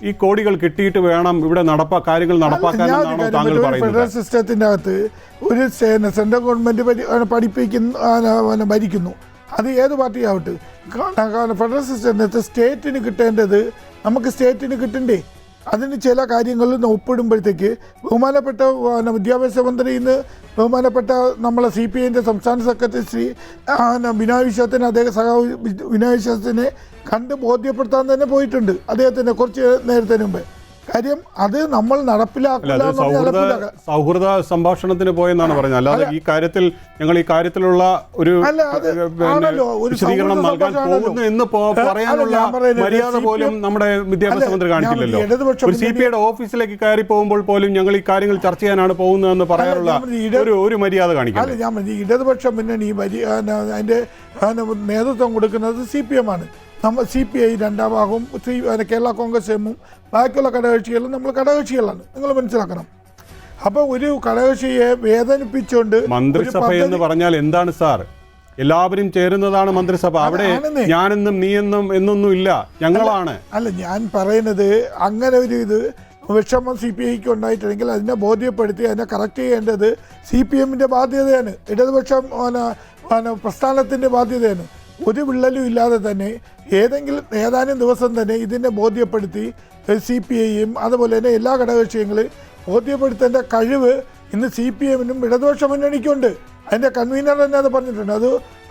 ഈ കോടികൾ കിട്ടിയിട്ട് വേണം ഇവിടെ കാര്യങ്ങൾ നടപ്പാക്കാനാണോ താങ്കൾ പറയുന്നത്? ഫെഡറൽ സിസ്റ്റത്തിന്റെ അകത്ത് ഒരു സെൻട്രൽ ഗവൺമെന്റ് ഭരിക്കുന്നു. അത് ഏത് പാർട്ടിയാവട്ടെ. ഫെഡറൽ സിസ്റ്റത്തിനകത്ത് സ്റ്റേറ്റിന് കിട്ടേണ്ടത് നമുക്ക് സ്റ്റേറ്റിന് കിട്ടണ്ടേ? അതിന് ചില കാര്യങ്ങളിൽ ഒപ്പിടുമ്പോഴത്തേക്ക് ബഹുമാനപ്പെട്ട വിദ്യാഭ്യാസ മന്ത്രി ഇന്ന് ബഹുമാനപ്പെട്ട നമ്മളെ CPIൻ്റെ സംസ്ഥാന സെക്രട്ടറി ശ്രീ ബിനോയ് വിശ്വത്തിന് ബിനോയ് വിശ്വത്തിനെ കണ്ട് ബോധ്യപ്പെടുത്താൻ തന്നെ പോയിട്ടുണ്ട് അദ്ദേഹത്തിന് കുറച്ച് നേരത്തിന് മുമ്പ്. കാര്യം അത് നമ്മൾ നടപ്പിലാക്കില്ല. സൗഹൃദ സംഭാഷണത്തിന് പോയെന്നാണ് പറഞ്ഞത്. അല്ലാതെ ഈ കാര്യത്തിൽ ഞങ്ങൾ ഈ കാര്യത്തിലുള്ള ഒരു വിശദീകരണം നൽകാൻ പോകുന്നു എന്ന് പറയാനുള്ള മര്യാദ പോലും നമ്മുടെ വിദ്യാഭ്യാസ മന്ത്രി കാണിക്കില്ലല്ലോ. ഒരു CPIയുടെ ഓഫീസിലേക്ക് കയറി പോകുമ്പോൾ പോലും ഞങ്ങൾ ഈ കാര്യങ്ങൾ ചർച്ച ചെയ്യാനാണ് പോകുന്നതെന്ന് പറയാനുള്ള ഒരു മര്യാദ കാണിക്കില്ല. അല്ല, ഞാൻ ഇടതുപക്ഷ മുന്നണി അതിന്റെ നേതൃത്വം കൊടുക്കുന്നത് CPM ആണ്. നമ്മൾ CPI രണ്ടാം ഭാഗവും കേരള കോൺഗ്രസ് എമ്മും ബാക്കിയുള്ള ഘടകകക്ഷികളും നമ്മൾ ഘടകകക്ഷികളാണ്, നിങ്ങൾ മനസ്സിലാക്കണം. അപ്പോൾ ഒരു ഘടകകക്ഷിയെ വേദനിപ്പിച്ചുകൊണ്ട് മന്ത്രിസഭ എന്ന് പറഞ്ഞാൽ എന്താണ് സാർ? എല്ലാവരും ചേരുന്നതാണ് മന്ത്രിസഭ. അവിടെ ഞാനെന്നും നീയെന്നും എന്നൊന്നും ഇല്ല, ഞങ്ങളാണ്. അല്ല, ഞാൻ പറയുന്നത് അങ്ങനെ ഒരു വിഷമം CPIക്ക് ഉണ്ടായിട്ടുണ്ടെങ്കിൽ അതിനെ ബോധ്യപ്പെടുത്തി അതിനെ കറക്റ്റ് ചെയ്യേണ്ടത് CPMൻ്റെ ബാധ്യതയാണ്, ഇടതുപക്ഷം പ്രസ്ഥാനത്തിൻ്റെ ബാധ്യതയാണ്. ഒരു വിള്ളലും ഇല്ലാതെ തന്നെ ഏതാനും ദിവസം തന്നെ ഇതിനെ ബോധ്യപ്പെടുത്തി CPIയും അതുപോലെ തന്നെ എല്ലാ ഘടകകക്ഷികളും ബോധ്യപ്പെടുത്തേണ്ട കഴിവ് ഇന്ന് CPMനും ഇടതുപക്ഷ മുന്നണിക്കുണ്ട്. അതിൻ്റെ കൺവീനർ തന്നെ അത് പറഞ്ഞിട്ടുണ്ട്.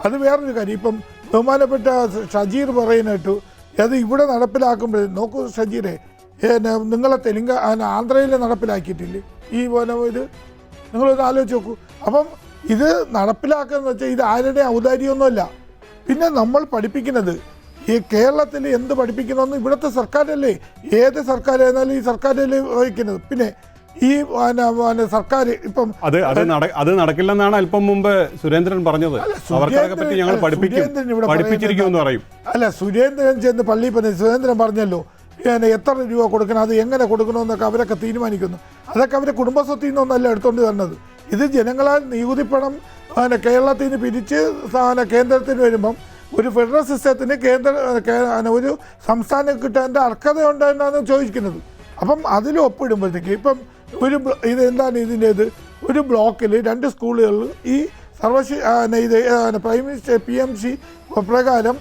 അത് വേറൊരു കാര്യം. ഇപ്പം ബഹുമാനപ്പെട്ട ഷജീർ പറയുന്നിട്ടു അത് ഇവിടെ നടപ്പിലാക്കുമ്പോൾ നോക്കൂ ഷജീറെ, നിങ്ങളെ ആന്ധ്രയിൽ നടപ്പിലാക്കിയിട്ടില്ലേ ഈ ഇത്? നിങ്ങളൊന്ന് ആലോചിച്ച് നോക്കൂ. അപ്പം ഇത് നടപ്പിലാക്കുക വെച്ചാൽ ഇത് ആരുടെ ഔദാര്യമൊന്നുമല്ല. പിന്നെ നമ്മൾ പഠിപ്പിക്കുന്നത് ഈ കേരളത്തിൽ എന്ത് പഠിപ്പിക്കണമെന്ന് ഇവിടുത്തെ സർക്കാരല്ലേ, ഏത് സർക്കാരായിരുന്നാലും ഈ സർക്കാരല്ലേ വഹിക്കുന്നത്. പിന്നെ ഈ സർക്കാർ ഇപ്പം അത് നടക്കില്ലെന്നാണ് അല്പം മുമ്പ് സുരേന്ദ്രൻ പറഞ്ഞത്. ഞങ്ങൾ പഠിപ്പിച്ചിരിക്കുമെന്ന് പറയും. അല്ല, സുരേന്ദ്രൻ ചെന്ന് പള്ളി പറഞ്ഞ സുരേന്ദ്രൻ പറഞ്ഞല്ലോ എത്ര രൂപ കൊടുക്കണം, അത് എങ്ങനെ കൊടുക്കണമെന്നൊക്കെ അവരൊക്കെ തീരുമാനിക്കുന്നു. അതൊക്കെ അവരെ കുടുംബസ്വത്തിൽ നിന്നൊന്നല്ല എടുത്തുകൊണ്ട് തന്നത്. ഇത് ജനങ്ങളാൽ നികുതിപ്പണം കേരളത്തിൽ നിന്ന് പിരിച്ച് കേന്ദ്രത്തിന് വരുമ്പം ഒരു ഫെഡറൽ സിസ്റ്റത്തിന് ഒരു സംസ്ഥാനം കിട്ടാൻ്റെ അർഹതയുണ്ടോ എന്നാണ് ചോദിക്കുന്നത്. അപ്പം അതിൽ ഒപ്പിടുമ്പോഴത്തേക്ക് ഇപ്പം എന്താണ് ഇതിൻ്റേത്? ഒരു ബ്ലോക്കിൽ 2 സ്കൂളുകളിൽ ഈ പ്രൈം മിനിസ്റ്റർ PMC പ്രകാരം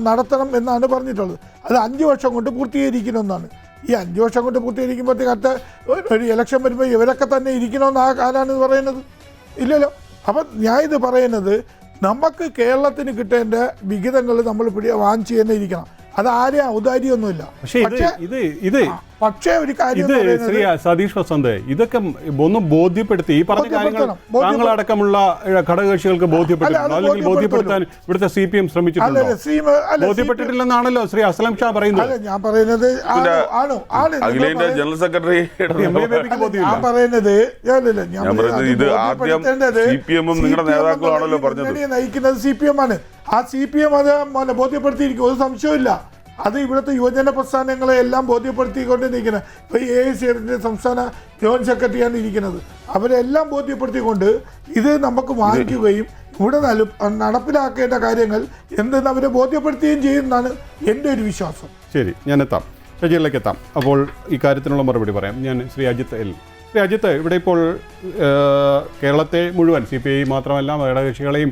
നടത്തണം എന്നാണ് പറഞ്ഞിട്ടുള്ളത്. അത് 5 വർഷം കൊണ്ട് പൂർത്തീകരിക്കണമെന്നാണ്. ഈ 5 വർഷം കൊണ്ട് പൂർത്തീകരിക്കുമ്പോഴത്തേക്ക് അടുത്ത ഒരു ഇലക്ഷൻ വരുമ്പോൾ ഇവരൊക്കെ തന്നെ ഇരിക്കണമെന്ന് ആരാണ് പറയുന്നത്? ഇല്ലല്ലോ. അപ്പം ഞാൻ ഇത് പറയുന്നത് നമുക്ക് കേരളത്തിന് കിട്ടേണ്ട വിഹിതങ്ങൾ നമ്മൾ വാങ്ങിച്ചു തന്നെ ഇരിക്കണം. അത് ആരെയും ഔദാര്യമൊന്നുമില്ല. പക്ഷേ ഒരു കാര്യം ശ്രീ സതീഷ് വസന്ത്, ഇതൊക്കെ ഒന്ന് ബോധ്യപ്പെടുത്തി ഈ പറഞ്ഞ കാര്യങ്ങൾ താങ്കളടക്കമുള്ള ഘടകകക്ഷികൾക്ക് ബോധ്യപ്പെട്ടിട്ടുണ്ടോ? അല്ലെങ്കിൽ ബോധ്യപ്പെടുത്താൻ ഇവിടുത്തെ CPM ശ്രമിച്ചിട്ടുണ്ടോ? ബോധ്യപ്പെട്ടിട്ടില്ലെന്നാണല്ലോ ശ്രീ അസ്ലം ഷാ പറയുന്നത്. ഞാൻ പറയുന്നത് ജനറൽ സെക്രട്ടറി നയിക്കുന്നത് CPM ആണ്. ആ CPM അത് ബോധ്യപ്പെടുത്തിയിരിക്കും, ഒരു സംശയമില്ല. അത് ഇവിടുത്തെ യുവജന പ്രസ്ഥാനങ്ങളെ എല്ലാം ബോധ്യപ്പെടുത്തിക്കൊണ്ട് നിൽക്കുന്നത്. ഇപ്പോൾ AICFൻ്റെ സംസ്ഥാന ജോയിന്റ് സെക്രട്ടറിയാണ് ഇരിക്കുന്നത്. അവരെല്ലാം ബോധ്യപ്പെടുത്തിക്കൊണ്ട് ഇത് നമുക്ക് വാങ്ങിക്കുകയും ഇവിടെ നടപ്പിലാക്കേണ്ട കാര്യങ്ങൾ എന്തെന്ന് അവരെ ബോധ്യപ്പെടുത്തുകയും ചെയ്യുന്നതാണ് എൻ്റെ ഒരു വിശ്വാസം. ശരി, ഞാൻ എത്താം, ഷജീറിലേക്ക് എത്താം. അപ്പോൾ ഈ കാര്യത്തിനുള്ള മറുപടി പറയാം. ഞാൻ ശ്രീ അജിത്ത്, ഇവിടെ ഇപ്പോൾ കേരളത്തെ മുഴുവൻ CPI മാത്രമല്ല ഘടകകക്ഷികളെയും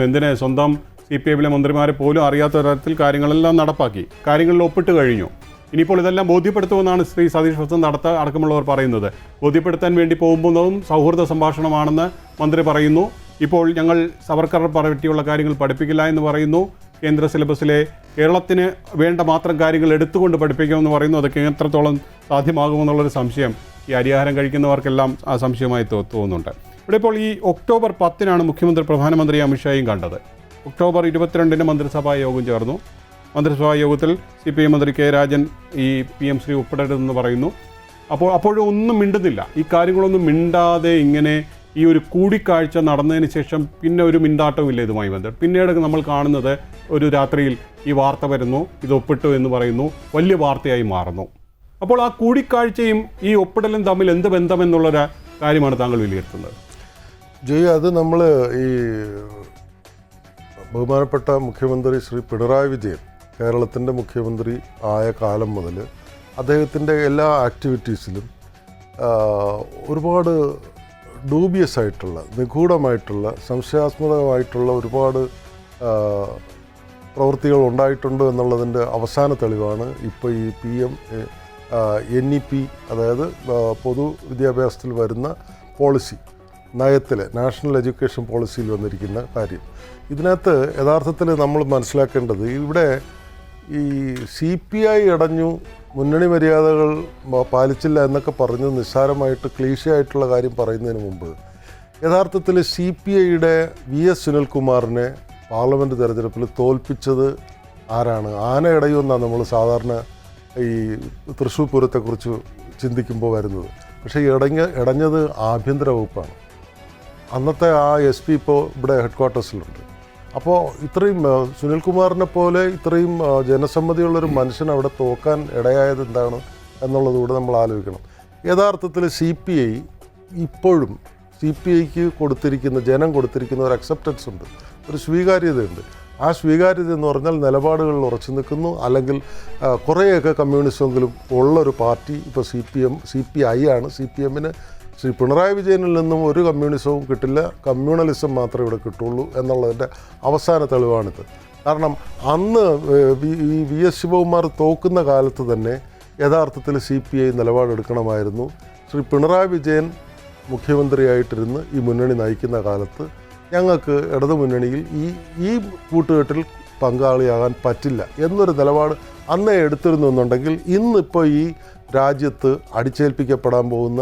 എന്തിന് സ്വന്തം CPIയിലെ മന്ത്രിമാരെ പോലും അറിയാത്ത തരത്തിൽ കാര്യങ്ങളെല്ലാം നടപ്പാക്കി, കാര്യങ്ങളിൽ ഒപ്പിട്ട് കഴിഞ്ഞു. ഇനിയിപ്പോൾ ഇതെല്ലാം ബോധ്യപ്പെടുത്തുമെന്നാണ് ശ്രീ സതീഷ് വസന്ത് അടക്കമുള്ളവർ പറയുന്നത്. ബോധ്യപ്പെടുത്താൻ വേണ്ടി പോകുന്നതും സൗഹൃദ സംഭാഷണമാണെന്ന് മന്ത്രി പറയുന്നു. ഇപ്പോൾ ഞങ്ങൾ സവർക്കർ പറ്റിയുള്ള കാര്യങ്ങൾ പഠിപ്പിക്കില്ല എന്ന് പറയുന്നു. കേന്ദ്ര സിലബസിലെ കേരളത്തിന് വേണ്ട മാത്രം കാര്യങ്ങൾ എടുത്തുകൊണ്ട് പഠിപ്പിക്കുമെന്ന് പറയുന്നു. അതൊക്കെ എത്രത്തോളം സാധ്യമാകുമെന്നുള്ളൊരു സംശയം ഈ അരിയാഹാരം കഴിക്കുന്നവർക്കെല്ലാം ആ സംശയമായി തോന്നുന്നുണ്ട്. ഇവിടെ ഇപ്പോൾ ഈ ഒക്ടോബർ 10 മുഖ്യമന്ത്രി പ്രധാനമന്ത്രി അമിത്ഷായും കണ്ടത്. ഒക്ടോബർ 22 മന്ത്രിസഭാ യോഗം ചേർന്നു. മന്ത്രിസഭാ യോഗത്തിൽ CPI മന്ത്രി K രാജൻ ഈ PM ശ്രീ ഒപ്പിടരുതെന്ന് പറയുന്നു. അപ്പോഴും ഒന്നും മിണ്ടുന്നില്ല. ഈ കാര്യങ്ങളൊന്നും മിണ്ടാതെ ഇങ്ങനെ ഈ ഒരു കൂടിക്കാഴ്ച നടന്നതിന് ശേഷം പിന്നെ ഒരു മിണ്ടാട്ടവുമില്ല ഇതുമായി ബന്ധപ്പെട്ട്. പിന്നീട് നമ്മൾ കാണുന്നത് ഒരു രാത്രിയിൽ ഈ വാർത്ത വരുന്നു, ഇത് ഒപ്പിട്ടു എന്ന് പറയുന്നു, വലിയ വാർത്തയായി മാറുന്നു. അപ്പോൾ ആ കൂടിക്കാഴ്ചയും ഈ ഒപ്പിടലും തമ്മിൽ എന്ത് ബന്ധമെന്നുള്ളൊരു കാര്യമാണ് താങ്കൾ വിലയിരുത്തുന്നത്? അത് നമ്മൾ ഈ ബഹുമാനപ്പെട്ട മുഖ്യമന്ത്രി ശ്രീ പിണറായി വിജയൻ കേരളത്തിൻ്റെ മുഖ്യമന്ത്രി ആയ കാലം മുതൽ അദ്ദേഹത്തിൻ്റെ എല്ലാ ആക്ടിവിറ്റീസിലും ഒരുപാട് ഡൂബിയസ് ആയിട്ടുള്ള, നിഗൂഢമായിട്ടുള്ള, സംശയാസ്പദമായിട്ടുള്ള ഒരുപാട് പ്രവൃത്തികൾ ഉണ്ടായിട്ടുണ്ട് എന്നുള്ളതിൻ്റെ അവസാന തെളിവാണ് ഇപ്പോൾ ഈ NEP, അതായത് പൊതുവിദ്യാഭ്യാസത്തിൽ വരുന്ന പോളിസി, നയത്തിൽ നാഷണൽ എഡ്യൂക്കേഷൻ പോളിസിയിൽ വന്നിരിക്കുന്ന കാര്യം. ഇതിനകത്ത് യഥാർത്ഥത്തിൽ നമ്മൾ മനസ്സിലാക്കേണ്ടത്, ഇവിടെ ഈ CPI ഇടഞ്ഞു, മുന്നണി മര്യാദകൾ പാലിച്ചില്ല എന്നൊക്കെ പറഞ്ഞ് നിസ്സാരമായിട്ട് ക്ലീശയായിട്ടുള്ള കാര്യം പറയുന്നതിന് മുമ്പ് യഥാർത്ഥത്തിൽ CPIയുടെ VS സുനിൽകുമാറിനെ പാർലമെൻറ്റ് തെരഞ്ഞെടുപ്പിൽ തോൽപ്പിച്ചത് ആരാണ്? ആന ഇടയുമെന്നാണ് നമ്മൾ സാധാരണ ഈ തൃശ്ശൂർ പൂരത്തെക്കുറിച്ച് ചിന്തിക്കുമ്പോൾ വരുന്നത്. പക്ഷേ ഇടഞ്ഞത് ആഭ്യന്തര വകുപ്പാണ്. അന്നത്തെ ആ SP ഇപ്പോൾ ഇവിടെ ഹെഡ് ക്വാർട്ടേഴ്സിലുണ്ട്. അപ്പോൾ ഇത്രയും സുനിൽകുമാറിനെ പോലെ ഇത്രയും ജനസമ്മതിയുള്ളൊരു മനുഷ്യൻ അവിടെ തോക്കാൻ ഇടയായത് എന്താണ് എന്നുള്ളതുകൂടെ നമ്മൾ ആലോചിക്കണം. യഥാർത്ഥത്തിൽ CPI ഇപ്പോഴും CPIക്ക് കൊടുത്തിരിക്കുന്ന, ജനം കൊടുത്തിരിക്കുന്ന ഒരു അക്സെപ്റ്റൻസ് ഉണ്ട്, ഒരു സ്വീകാര്യതയുണ്ട്. ആ സ്വീകാര്യത എന്ന് പറഞ്ഞാൽ നിലപാടുകളിൽ ഉറച്ചു നിൽക്കുന്നു, അല്ലെങ്കിൽ കുറേയൊക്കെ കമ്മ്യൂണിസമെങ്കിലും ഉള്ളൊരു പാർട്ടി ഇപ്പോൾ CPI ആണ്. CPMന് ശ്രീ പിണറായി വിജയനിൽ നിന്നും ഒരു കമ്മ്യൂണിസവും കിട്ടില്ല, കമ്മ്യൂണലിസം മാത്രമേ ഇവിടെ കിട്ടുള്ളൂ എന്നുള്ളതിൻ്റെ അവസാന തെളിവാണിത്. കാരണം അന്ന് ഈ VS ശിവകുമാർ തോക്കുന്ന കാലത്ത് തന്നെ യഥാർത്ഥത്തിൽ CPI നിലപാടെടുക്കണമായിരുന്നു. ശ്രീ പിണറായി വിജയൻ മുഖ്യമന്ത്രിയായിട്ടിരുന്ന് ഈ മുന്നണി നയിക്കുന്ന കാലത്ത് ഞങ്ങൾക്ക് ഇടതുമുന്നണിയിൽ ഈ കൂട്ടുകെട്ടിൽ പങ്കാളിയാകാൻ പറ്റില്ല എന്നൊരു നിലപാട് അന്നേ എടുത്തിരുന്നു എന്നുണ്ടെങ്കിൽ ഇന്നിപ്പോൾ ഈ രാജ്യത്ത് അടിച്ചേൽപ്പിക്കപ്പെടാൻ പോകുന്ന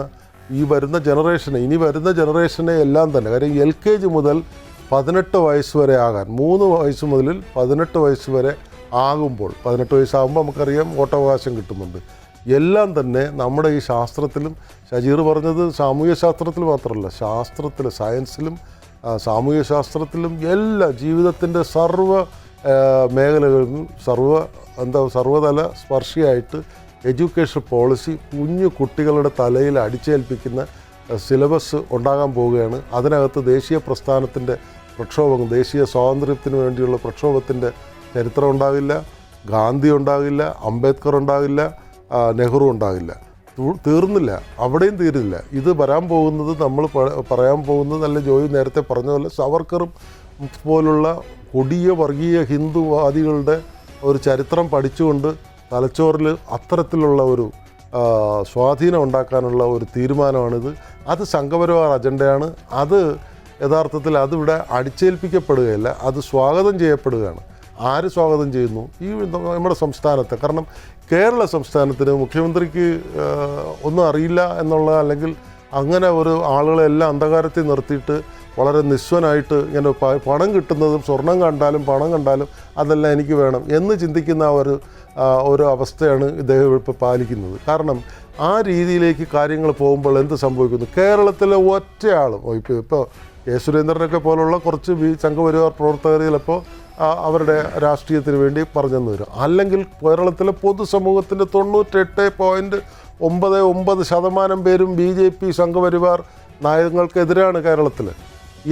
ഇനി വരുന്ന ജനറേഷനെ എല്ലാം തന്നെ, കാര്യം LKG മുതൽ 18 വയസ്സ് വരെ ആകാൻ, 3 വയസ്സ് മുതൽ 18 വയസ്സ് വരെ ആകുമ്പോൾ, 18 വയസ്സാകുമ്പോൾ നമുക്കറിയാം വോട്ടവകാശം കിട്ടുന്നുണ്ട്. എല്ലാം തന്നെ നമ്മുടെ ഈ ശാസ്ത്രത്തിലും, ഷജീർ പറഞ്ഞത് സാമൂഹ്യ ശാസ്ത്രത്തിൽ മാത്രമല്ല, ശാസ്ത്രത്തിൽ, സയൻസിലും സാമൂഹ്യ ശാസ്ത്രത്തിലും എല്ലാ ജീവിതത്തിൻ്റെ സർവ്വ മേഖലകളിലും സർവ്വതല സ്പർശിയായിട്ട് എഡ്യൂക്കേഷൻ പോളിസി കുഞ്ഞു കുട്ടികളുടെ തലയിൽ അടിച്ചേൽപ്പിക്കുന്ന സിലബസ് ഉണ്ടാകാൻ പോവുകയാണ്. അതിനകത്ത് ദേശീയ പ്രസ്ഥാനത്തിൻ്റെ പ്രക്ഷോഭം, ദേശീയ സ്വാതന്ത്ര്യത്തിന് വേണ്ടിയുള്ള പ്രക്ഷോഭത്തിൻ്റെ ചരിത്രം ഉണ്ടാകില്ല, ഗാന്ധി ഉണ്ടാകില്ല, അംബേദ്കർ ഉണ്ടാകില്ല, നെഹ്റു ഉണ്ടാകില്ല. തീർന്നില്ല, അവിടെയും തീരില്ല. ഇത് വരാൻ പോകുന്നത്, നമ്മൾ പറയാൻ പോകുന്നത്, അല്ല ജോയി നേരത്തെ പറഞ്ഞ പോലെ സവർക്കറും പോലുള്ള കൊടിയ വർഗീയ ഹിന്ദുവാദികളുടെ ഒരു ചരിത്രം പഠിച്ചുകൊണ്ട് തലച്ചോറിൽ അത്തരത്തിലുള്ള ഒരു സ്വാധീനം ഉണ്ടാക്കാനുള്ള ഒരു തീരുമാനമാണിത്. അത് സംഘപരിവാർ അജണ്ടയാണ്. അത് യഥാർത്ഥത്തിൽ അതിവിടെ അടിച്ചേൽപ്പിക്കപ്പെടുകയല്ല, അത് സ്വാഗതം ചെയ്യപ്പെടുകയാണ്. ആര് സ്വാഗതം ചെയ്യുന്നു? ഈ നമ്മുടെ സംസ്ഥാനത്തെ. കാരണം കേരള സംസ്ഥാനത്തിന് മുഖ്യമന്ത്രിക്ക് ഒന്നും അറിയില്ല എന്നുള്ള, അല്ലെങ്കിൽ അങ്ങനെ ഒരു ആളുകളെല്ലാം അന്ധകാരത്തിൽ നിർത്തിയിട്ട് വളരെ നിസ്വനായിട്ട് ഇങ്ങനെ പണം കിട്ടുന്നതും, സ്വർണം കണ്ടാലും പണം കണ്ടാലും അതെല്ലാം എനിക്ക് വേണം എന്ന് ചിന്തിക്കുന്ന ഒരു അവസ്ഥയാണ് ഇദ്ദേഹം ഇപ്പോൾ പാലിക്കുന്നത്. കാരണം ആ രീതിയിലേക്ക് കാര്യങ്ങൾ പോകുമ്പോൾ എന്ത് സംഭവിക്കുന്നു? കേരളത്തിലെ ഒറ്റയാളും ഇപ്പോൾ കെ സുരേന്ദ്രനൊക്കെ പോലുള്ള കുറച്ച് സംഘപരിവാർ പ്രവർത്തകർ ചിലപ്പോൾ അവരുടെ രാഷ്ട്രീയത്തിന് വേണ്ടി പറഞ്ഞെന്ന് വരും. അല്ലെങ്കിൽ കേരളത്തിലെ പൊതുസമൂഹത്തിൻ്റെ 98.99% പേരും BJP സംഘപരിവാർ നയങ്ങൾക്കെതിരാണ് കേരളത്തിൽ.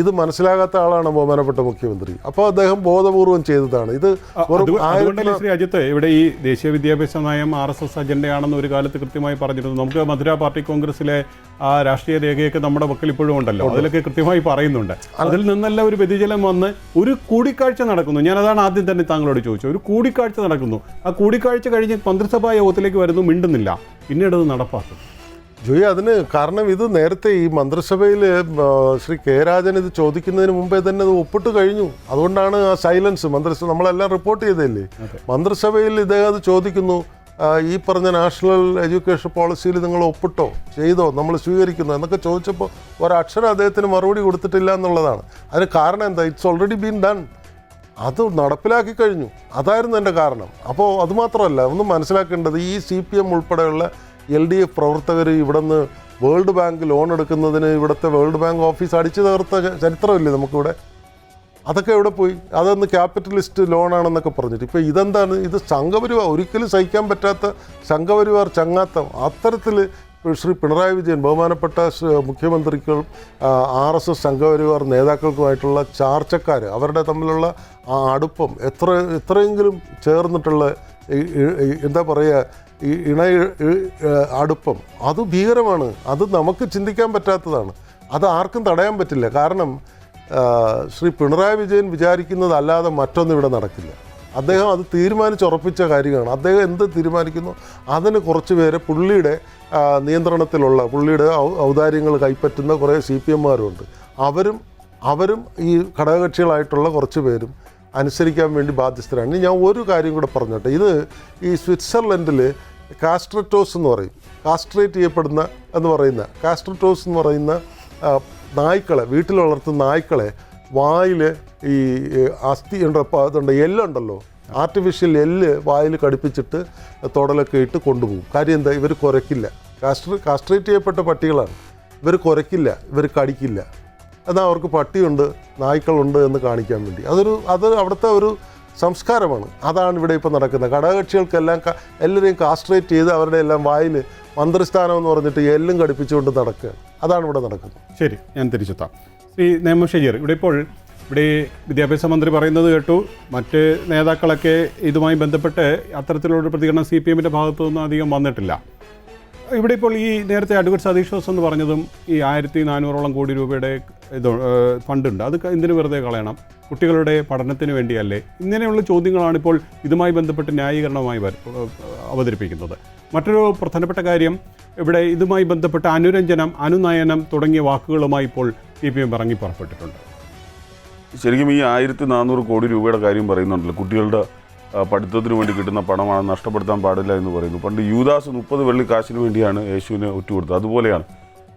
ഇത് മനസ്സിലാകാത്ത ആളാണ് ബഹുമാനപ്പെട്ട മുഖ്യമന്ത്രി. അപ്പോൾ അദ്ദേഹം ബോധപൂർവം ചെയ്തതാണ് ഇത്. അതുകൊണ്ടല്ലേ ശ്രീ അജിത്ത് ഇവിടെ ഈ ദേശീയ വിദ്യാഭ്യാസ നയം RSS അജണ്ടയാണെന്ന് ഒരു കാലത്ത് കൃത്യമായി പറഞ്ഞിരുന്നു. നമുക്ക് മധുര പാർട്ടി കോൺഗ്രസിലെ ആ രാഷ്ട്രീയ രേഖയൊക്കെ നമ്മുടെ പക്കൽ ഇപ്പോഴും ഉണ്ടല്ലോ, അതിലൊക്കെ കൃത്യമായി പറയുന്നുണ്ട്. അതിൽ നിന്നെല്ലാം ഒരു വ്യതിചലനം വന്ന് ഒരു കൂടിക്കാഴ്ച നടക്കുന്നു. ഞാനതാണ് ആദ്യം തന്നെ താങ്കളോട് ചോദിച്ചത്. ഒരു കൂടിക്കാഴ്ച നടക്കുന്നു, ആ കൂടിക്കാഴ്ച കഴിഞ്ഞ് മന്ത്രിസഭാ യോഗത്തിലേക്ക് വരുന്നു, മിണ്ടുന്നില്ല, പിന്നീട് അത് നടപ്പാക്കും. ജോയി, അതിന് കാരണം ഇത് നേരത്തെ ഈ മന്ത്രിസഭയിൽ ശ്രീ കെ രാജൻ ഇത് ചോദിക്കുന്നതിന് മുമ്പേ തന്നെ അത് ഒപ്പിട്ട് കഴിഞ്ഞു. അതുകൊണ്ടാണ് ആ സൈലൻസ്. മന്ത്രിസഭ നമ്മളെല്ലാം റിപ്പോർട്ട് ചെയ്തല്ലേ, മന്ത്രിസഭയിൽ ഇദ്ദേഹം അത് ചോദിക്കുന്നു, ഈ പറഞ്ഞ നാഷണൽ എഡ്യൂക്കേഷൻ പോളിസിയിൽ നിങ്ങൾ ഒപ്പിട്ടോ, ചെയ്തോ, നമ്മൾ സ്വീകരിക്കുന്നു എന്നൊക്കെ ചോദിച്ചപ്പോൾ ഒരക്ഷരം അദ്ദേഹത്തിന് മറുപടി കൊടുത്തിട്ടില്ല എന്നുള്ളതാണ്. അതിന് കാരണം എന്താ? It's already been done. അത് നടപ്പിലാക്കി കഴിഞ്ഞു. അതായിരുന്നു എൻ്റെ കാരണം. അപ്പോൾ അതുമാത്രമല്ല, ഒന്ന് മനസ്സിലാക്കേണ്ടത്, ഈ CPM ഉൾപ്പെടെയുള്ള LDF പ്രവർത്തകർ ഇവിടെ നിന്ന് വേൾഡ് ബാങ്ക് ലോൺ എടുക്കുന്നതിന് ഇവിടുത്തെ വേൾഡ് ബാങ്ക് ഓഫീസ് അടിച്ചു തകർത്ത ചരിത്രമില്ലേ നമുക്കിവിടെ? അതൊക്കെ എവിടെ പോയി? അതൊന്ന് ക്യാപിറ്റലിസ്റ്റ് ലോണാണെന്നൊക്കെ പറഞ്ഞിട്ട് ഇപ്പോൾ ഇതെന്താണ്? ഇത് സംഘപരിവാർ, ഒരിക്കലും സഹിക്കാൻ പറ്റാത്ത സംഘപരിവാർ ചങ്ങാത്തം. അത്തരത്തിൽ ശ്രീ പിണറായി വിജയൻ ബഹുമാനപ്പെട്ട മുഖ്യമന്ത്രിക്കും RSS സംഘപരിവാർ നേതാക്കൾക്കുമായിട്ടുള്ള ചാർച്ചക്കാർ, അവരുടെ തമ്മിലുള്ള ആ അടുപ്പം എത്രയെങ്കിലും ചേർന്നിട്ടുള്ള എന്താ പറയുക, ഈ അടുപ്പം, അത് ഭീകരമാണ്. അത് നമുക്ക് ചിന്തിക്കാൻ പറ്റാത്തതാണ്. അത് ആർക്കും തടയാൻ പറ്റില്ല. കാരണം ശ്രീ പിണറായി വിജയൻ വിചാരിക്കുന്നതല്ലാതെ മറ്റൊന്നും ഇവിടെ നടക്കില്ല. അദ്ദേഹം അത് തീരുമാനിച്ചുറപ്പിച്ച കാര്യമാണ്. അദ്ദേഹം എന്ത് തീരുമാനിക്കുന്നു അതിന് കുറച്ച് പേരെ പുള്ളിയുടെ നിയന്ത്രണത്തിലുള്ള, പുള്ളിയുടെ ഔദാര്യങ്ങൾ കൈപ്പറ്റുന്ന കുറേ CPM-മാരുണ്ട്. അവരും ഈ ഘടകകക്ഷികളായിട്ടുള്ള കുറച്ച് പേരും അനുസരിക്കാൻ വേണ്ടി ബാധ്യസ്ഥരാണ്. ഇനി ഞാൻ ഒരു കാര്യം കൂടെ പറഞ്ഞോട്ടെ. ഇത് ഈ സ്വിറ്റ്സർലൻഡിൽ കാസ്ട്രറ്റോസ് എന്ന് പറയും, കാസ്ട്രേറ്റ് ചെയ്യപ്പെടുന്ന എന്ന് പറയുന്ന കാസ്ട്രറ്റോസ് എന്ന് പറയുന്ന നായ്ക്കളെ, വീട്ടിൽ വളർത്തുന്ന നായ്ക്കളെ വായിൽ ഈ അസ്ഥി അതുണ്ട്, എല്ലുണ്ടല്ലോ, ആർട്ടിഫിഷ്യൽ എല്ല് വായിൽ കടിപ്പിച്ചിട്ട് തൊടലൊക്കെ ഇട്ട് കൊണ്ടുപോകും. കാര്യം എന്താ? ഇവർ കുരയ്ക്കില്ല. കാസ്ട്രേറ്റ് ചെയ്യപ്പെട്ട പട്ടികളാണ്. ഇവർ കുരയ്ക്കില്ല, ഇവർ കടിക്കില്ല. എന്നാൽ അവർക്ക് പട്ടിയുണ്ട്, നായ്ക്കളുണ്ട് എന്ന് കാണിക്കാൻ വേണ്ടി. അത് അവിടുത്തെ ഒരു സംസ്കാരമാണ്. അതാണ് ഇവിടെ ഇപ്പോൾ നടക്കുന്നത്. ഘടകകക്ഷികൾക്കെല്ലാം എല്ലാവരെയും കാസ്ട്രേറ്റ് ചെയ്ത് അവരുടെ എല്ലാം വായിൽ മന്ത്രിസ്ഥാനം എന്ന് പറഞ്ഞിട്ട് എല്ലും കടിപ്പിച്ചുകൊണ്ട് നടക്കുകയാണ്. അതാണ് ഇവിടെ നടക്കുന്നത്. ശരി, ഞാൻ തിരിച്ചെത്താം. ശ്രീ നേമം ഷജീർ, ഇവിടെ വിദ്യാഭ്യാസ മന്ത്രി പറയുന്നത് കേട്ടു. മറ്റ് നേതാക്കളൊക്കെ ഇതുമായി ബന്ധപ്പെട്ട് അത്തരത്തിലുള്ള പ്രതികരണം CPM-ൻ്റെ ഭാഗത്തു നിന്നും അധികം വന്നിട്ടില്ല. ഇവിടെ ഇപ്പോൾ ഈ നേരത്തെ അഡ്വക്കേറ്റ് സതീഷ് ജോസ് എന്ന് പറഞ്ഞതും ഈ 1400-ഓളം കോടി രൂപയുടെ ഫണ്ടുണ്ട്, അത് എന്തിനു വെറുതെ കളയണം? കുട്ടികളുടെ പഠനത്തിന് വേണ്ടിയല്ലേ? ഇങ്ങനെയുള്ള ചോദ്യങ്ങളാണ് ഇപ്പോൾ ഇതുമായി ബന്ധപ്പെട്ട് ന്യായീകരണമായി അവതരിപ്പിക്കുന്നത്. മറ്റൊരു പ്രധാനപ്പെട്ട കാര്യം, ഇവിടെ ഇതുമായി ബന്ധപ്പെട്ട് അനുരഞ്ജനം, അനുനയനം തുടങ്ങിയ വാക്കുകളുമായി ഇപ്പോൾ CPM ഇറങ്ങി പുറപ്പെട്ടിട്ടുണ്ട്. ശരിക്കും ഈ 1400 കോടി രൂപയുടെ കാര്യം പറയുന്നുണ്ടല്ലോ, കുട്ടികളുടെ പഠിത്തത്തിന് വേണ്ടി കിട്ടുന്ന പണമാണ്, നഷ്ടപ്പെടുത്താൻ പാടില്ല എന്ന് പറയുന്നു. പണ്ട് യൂദാസ് 30 വെള്ളി കാശിന് വേണ്ടിയാണ് യേശുവിനെ ഒറ്റുകൊടുത്തത്. അതുപോലെയാണ്